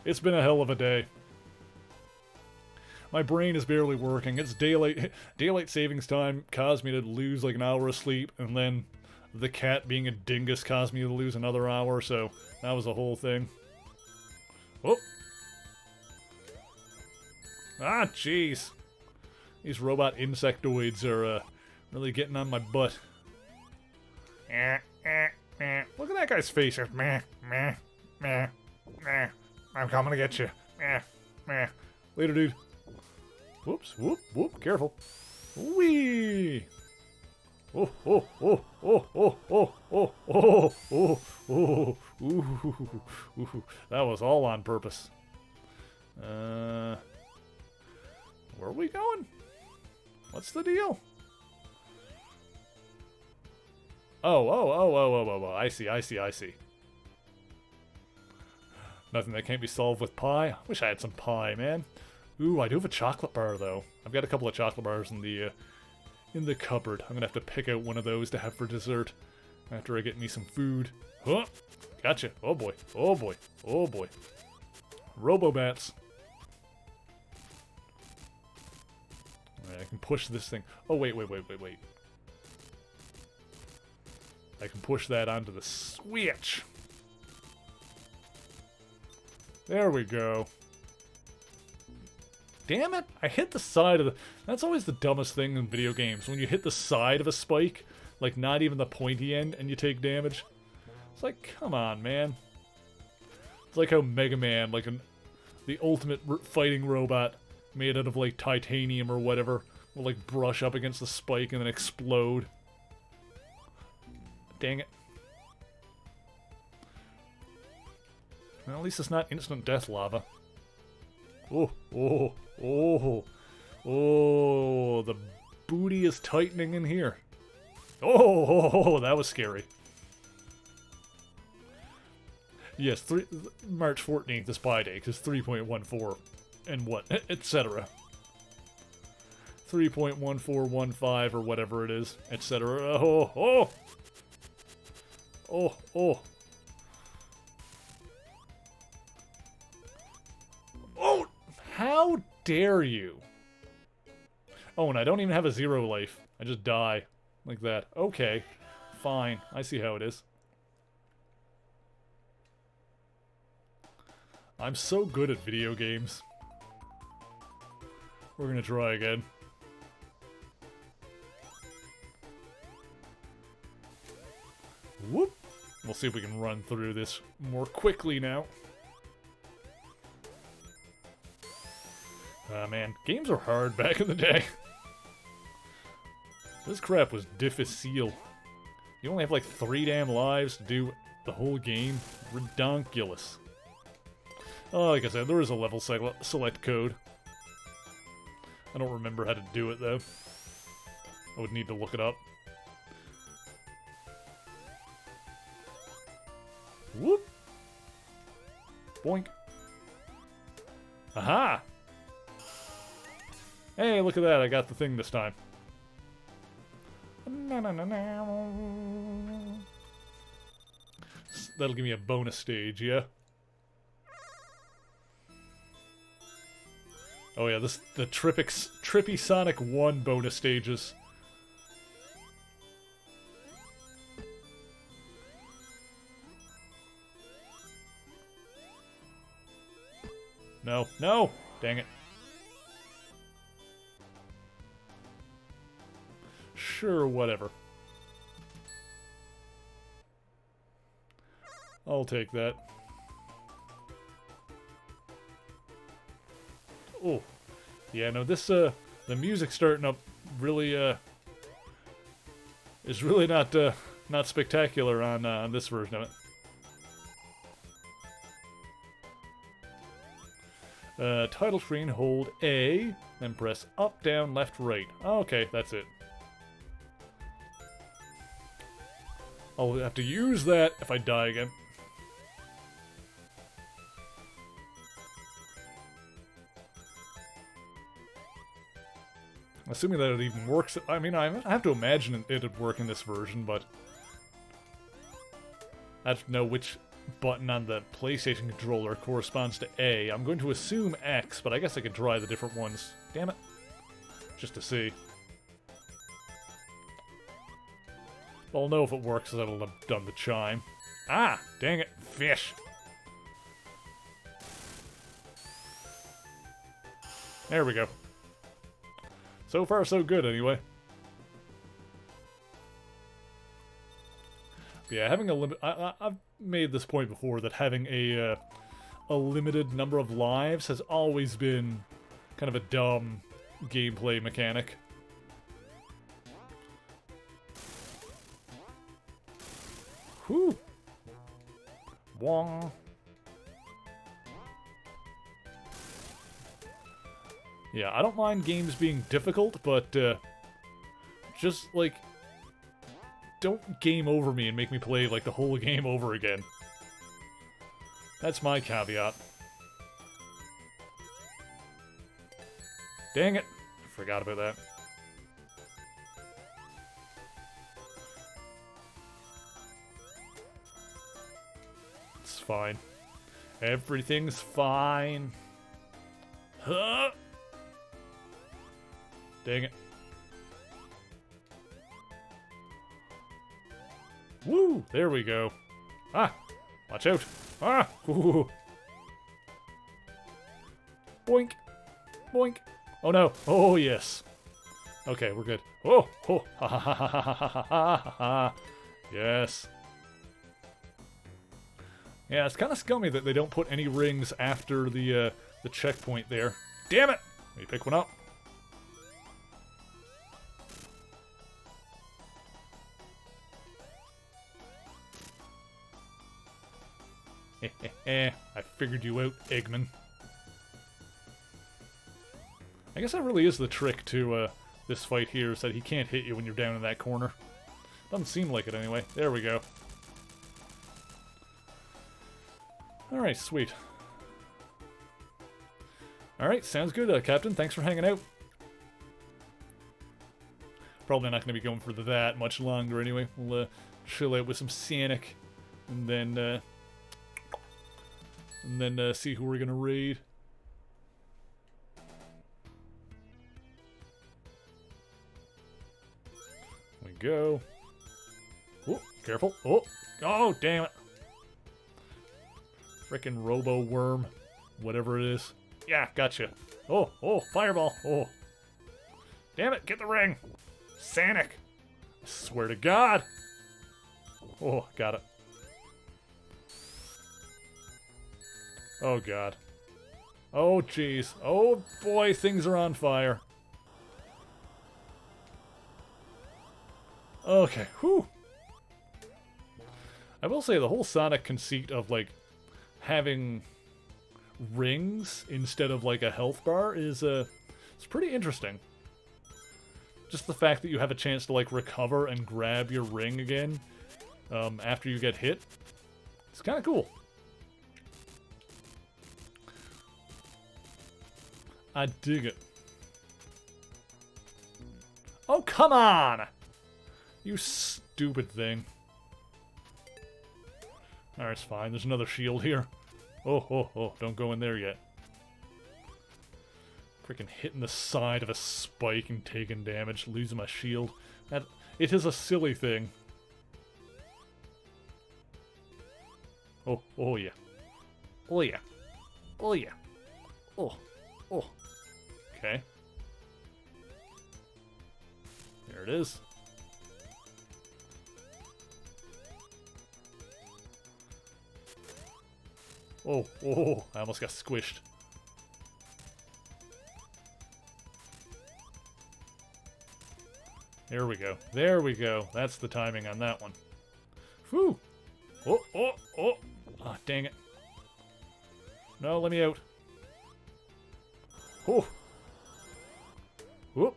It's been a hell of a day. My brain is barely working. It's daylight savings time caused me to lose like an hour of sleep, and then the cat being a dingus caused me to lose another hour, so that was the whole thing. Oh! Ah, jeez. These robot insectoids are really getting on my butt. Look at that guy's face. Meh, meh, meh, meh. I'm coming to get you. Meh, meh. Later, dude. Whoops, whoop, whoop, careful. Whee! Oh, oh, oh, oh, oh, oh, oh, oh, oh, oh, ooh. That was all on purpose. Where are we going? What's the deal? Oh, I see. Nothing that can't be solved with pie. Wish I had some pie, man. Ooh, I do have a chocolate bar, though. I've got a couple of chocolate bars in the cupboard. I'm gonna have to pick out one of those to have for dessert after I get me some food. Huh! Gotcha. Oh boy. Oh boy. Oh boy. Robobats. Alright, I can push this thing. Oh, wait. I can push that onto the switch. There we go. Damn it! I hit the side of the... That's always the dumbest thing in video games. When you hit the side of a spike, like not even the pointy end, and you take damage. It's like, come on, man. It's like how Mega Man, like the ultimate fighting robot made out of like titanium or whatever, will like brush up against the spike and then explode. Dang it. Well, at least it's not instant death lava. Oh, the booty is tightening in here. Oh, that was scary. Yes, March 14th is Pi Day, because 3.14 and what, etc. 3.1415 or whatever it is, etc. Oh. Oh, how dare you? Oh, and I don't even have a 0 life. I just die. Like that. Okay. Fine. I see how it is. I'm so good at video games. We're gonna try again. Whoop! We'll see if we can run through this more quickly now. Ah, man. Games were hard back in the day. This crap was difficile. You only have like 3 damn lives to do the whole game. Redonkulous. Oh, like I said, there is a level select code. I don't remember how to do it, though. I would need to look it up. Whoop! Boink. Aha! Hey, look at that, I got the thing this time. That'll give me a bonus stage, yeah? Oh yeah, the Trippy Sonic 1 bonus stages. No! Dang it. Sure, whatever. I'll take that. Oh. Yeah, no, this, the music's starting up really, is really not spectacular on this version of it. Title screen, hold A, then press up, down, left, right. Okay, that's it. I'll have to use that if I die again. Assuming that it even works. I mean, I have to imagine it'd work in this version, but I have to know which button on the PlayStation controller corresponds to A. I'm going to assume X, but I guess I could try the different ones. Damn it. Just to see. I'll know if it works, because that'll have done the chime. Ah! Dang it. Fish! There we go. So far, so good, anyway. But yeah, having a limit... I've made this point before, that having a limited number of lives has always been kind of a dumb gameplay mechanic. Whew. Wong. Yeah, I don't mind games being difficult, but just, like, don't game over me and make me play, like, the whole game over again. That's my caveat. Dang it. Forgot about that. It's fine. Everything's fine. Huh? Dang it. Woo! There we go. Ah! Watch out! Ah! Ooh. Boink! Boink! Oh no! Oh yes! Okay, we're good. Oh! Oh! Ha ha ha ha ha ha ha ha ha! Yes! Yeah, it's kind of scummy that they don't put any rings after the checkpoint there. Damn it! Let me pick one up. I figured you out, Eggman. I guess that really is the trick to this fight here, is that he can't hit you when you're down in that corner. Doesn't seem like it anyway. There we go. Alright, sweet. Alright, sounds good, Captain. Thanks for hanging out. Probably not going to be going for that much longer anyway. We'll chill out with some Sonic, and then see who we're going to raid. We go. Oh, careful. Oh, oh, damn it. Frickin' Robo Worm. Whatever it is. Yeah, gotcha. Oh, oh, fireball. Oh. Damn it, get the ring. Sonic. I swear to God. Oh, got it. Oh, God. Oh, jeez. Oh, boy, things are on fire. Okay, whew. I will say the whole Sonic conceit of, like, having rings instead of, like, a health bar is, it's pretty interesting. Just the fact that you have a chance to, like, recover and grab your ring again after you get hit. It's kind of cool. I dig it. Oh, come on! You stupid thing. Alright, it's fine. There's another shield here. Oh, oh, oh. Don't go in there yet. Freaking hitting the side of a spike and taking damage. Losing my shield. It is a silly thing. Oh, oh yeah. Oh yeah. Oh yeah. Oh. Oh. Okay. There it is. Oh, oh, I almost got squished. There we go. There we go. That's the timing on that one. Whew. Oh, oh, oh. Ah, dang it. No, let me out. Oh. Whoop.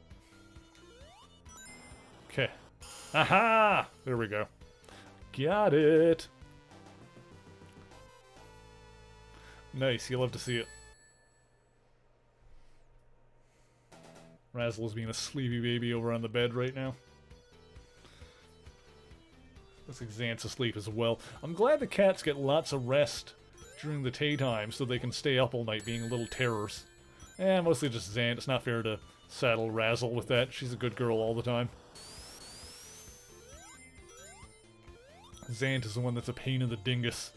Okay. Aha! There we go. Got it. Nice, you'll love to see it. Razzle's being a sleepy baby over on the bed right now. Looks like Xant's asleep as well. I'm glad the cats get lots of rest during the daytime so they can stay up all night being little terrors. Mostly just Xant. It's not fair to saddle Razzle with that. She's a good girl all the time. Xant is the one that's a pain in the dingus.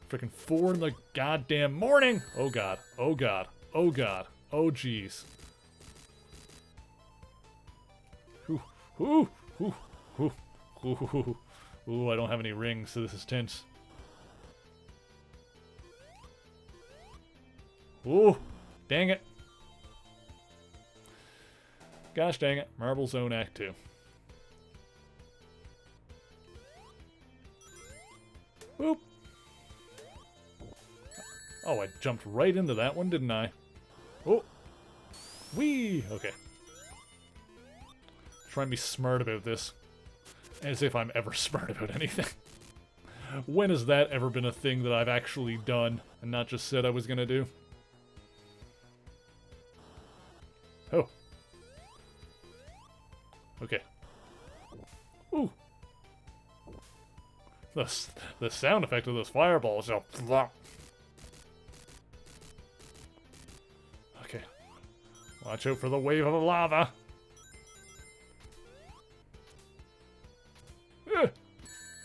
Frickin' 4 in the goddamn morning! Oh god. Oh god. Oh god. Oh jeez. Ooh. Ooh. Ooh. Ooh. Ooh. Ooh, I don't have any rings, so this is tense. Ooh. Dang it. Gosh dang it. Marble Zone Act 2. Boop. Oh, I jumped right into that one, didn't I? Oh. Whee! Okay. Try and be smart about this. As if I'm ever smart about anything. When has that ever been a thing that I've actually done and not just said I was gonna do? Oh. Okay. Ooh. The sound effect of those fireballs. Okay. Watch out for the wave of lava.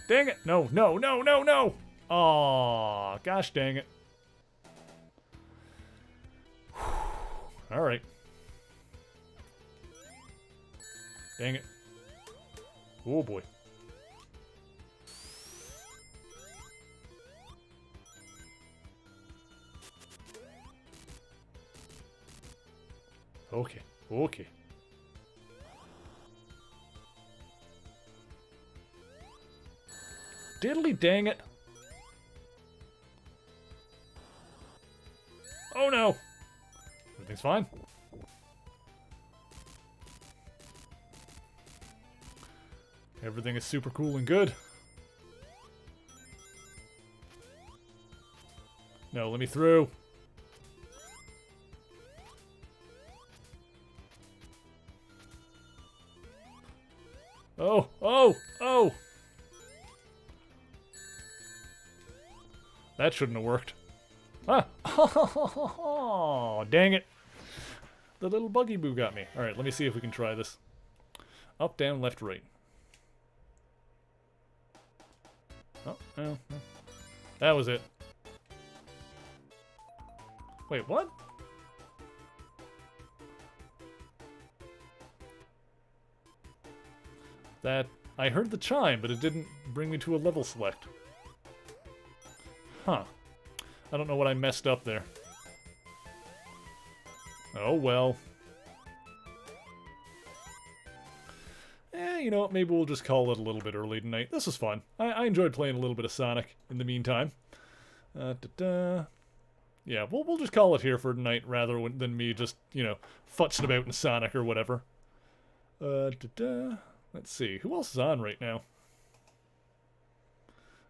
Dang it. No, no, no, no, no. Aw, gosh dang it. Alright. Dang it. Oh boy. Okay, okay. Diddly dang it. Oh no. Everything's fine. Everything is super cool and good. No, let me through. Oh, oh, oh! That shouldn't have worked. Ah! Oh, dang it. The little buggy boo got me. Alright, let me see if we can try this. Up, down, left, right. Oh, no. That was it. Wait, what? That... I heard the chime, but it didn't bring me to a level select. Huh. I don't know what I messed up there. Oh, well. You know what? Maybe we'll just call it a little bit early tonight. This was fun. I enjoyed playing a little bit of Sonic in the meantime. Yeah, we'll just call it here for tonight rather than me just, you know, futzing about in Sonic or whatever. Let's see. Who else is on right now?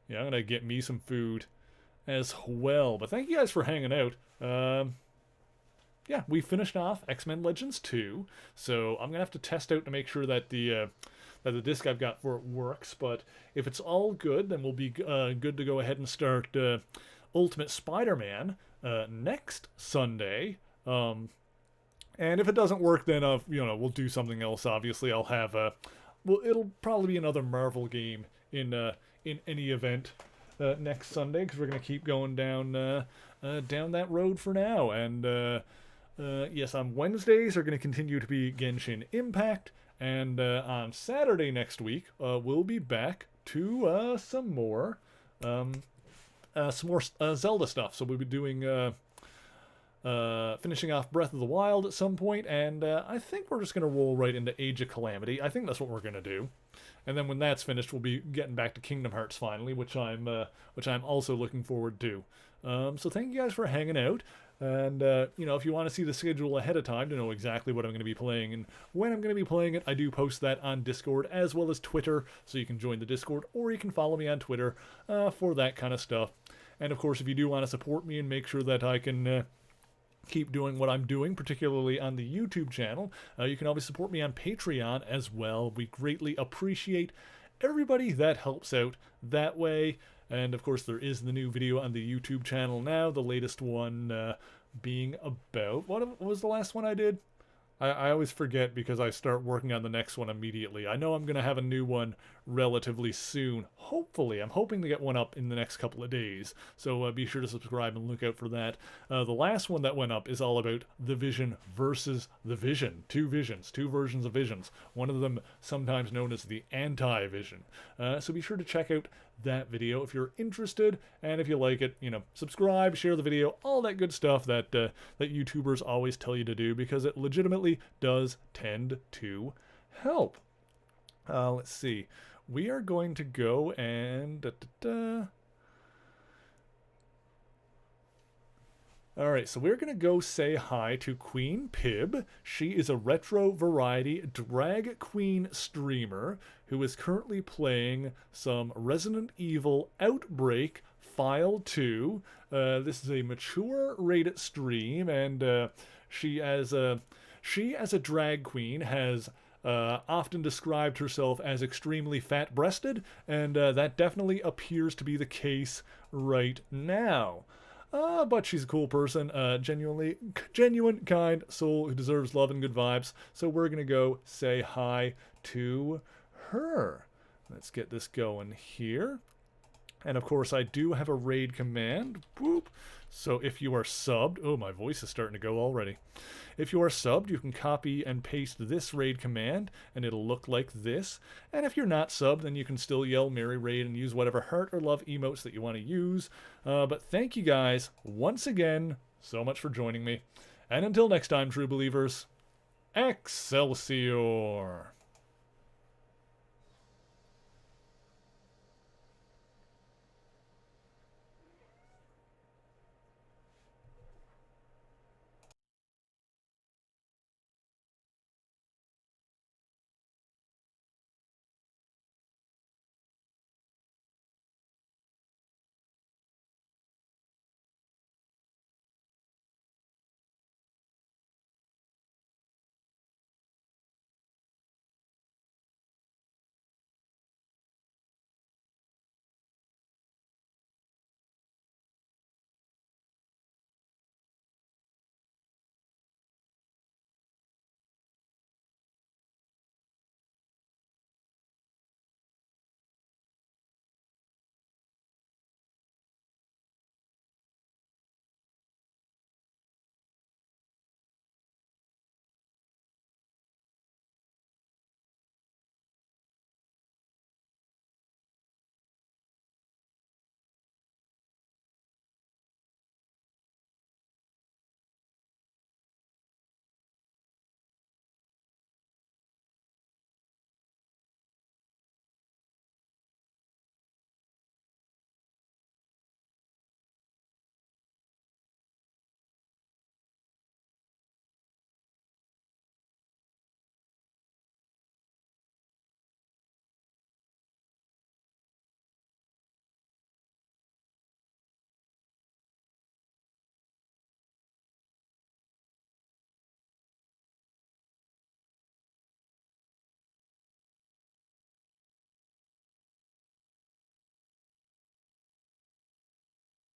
Yeah, I'm gonna get me some food as well. But thank you guys for hanging out. Yeah, we finished off X-Men Legends 2, so I'm gonna have to test out to make sure that the disc I've got for it works. But if it's all good, then we'll be good to go ahead and start Ultimate Spider-Man next Sunday. And if it doesn't work, then you know, we'll do something else. Obviously, I'll have well, it'll probably be another Marvel game in any event next Sunday, because we're gonna keep going down that road for now. And yes, on Wednesdays are gonna continue to be Genshin Impact, and on Saturday next week we'll be back to some more Zelda stuff. So we'll be doing finishing off Breath of the Wild at some point, and I think we're just going to roll right into Age of Calamity. I think that's what we're going to do. And then when that's finished, we'll be getting back to Kingdom Hearts finally, which I'm also looking forward to. So thank you guys for hanging out. And, you know, if you want to see the schedule ahead of time to know exactly what I'm going to be playing and when I'm going to be playing it, I do post that on Discord as well as Twitter, so you can join the Discord, or you can follow me on Twitter for that kind of stuff. And, of course, if you do want to support me and make sure that I can keep doing what I'm doing, particularly on the YouTube channel, you can always support me on Patreon as well. We greatly appreciate everybody that helps out that way. And of course, there is the new video on the YouTube channel now, the latest one being about... What was the last one I did? I always forget because I start working on the next one immediately. I know I'm going to have a new one relatively soon. Hopefully, I'm hoping to get one up in the next couple of days. So be sure to subscribe and look out for that. The last one that went up is all about the Vision versus the Vision. Two visions, two versions of visions. One of them sometimes known as the anti-vision. So be sure to check out that video if you're interested, and if you like it, you know, subscribe, share the video, all that good stuff that that YouTubers always tell you to do, because it legitimately does tend to help. Let's see. We are going to go and Alright, so we're going to go say hi to Queen Pib. She is a retro variety drag queen streamer who is currently playing some Resident Evil Outbreak File 2. This is a mature rated stream, and she as a drag queen has often described herself as extremely fat-breasted, and that definitely appears to be the case right now. But she's a cool person, genuine, kind soul who deserves love and good vibes. So we're gonna go say hi to her. Let's get this going here. And of course, I do have a raid command. Boop. So if you are subbed, oh, my voice is starting to go already. If you are subbed, you can copy and paste this raid command, and it'll look like this. And if you're not subbed, then you can still yell Merry Raid and use whatever heart or love emotes that you want to use. But thank you guys once again so much for joining me. And until next time, true believers, Excelsior!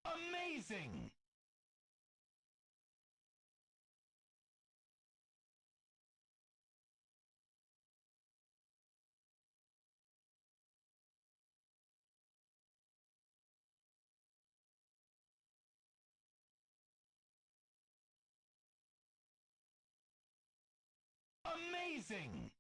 Amazing! Amazing!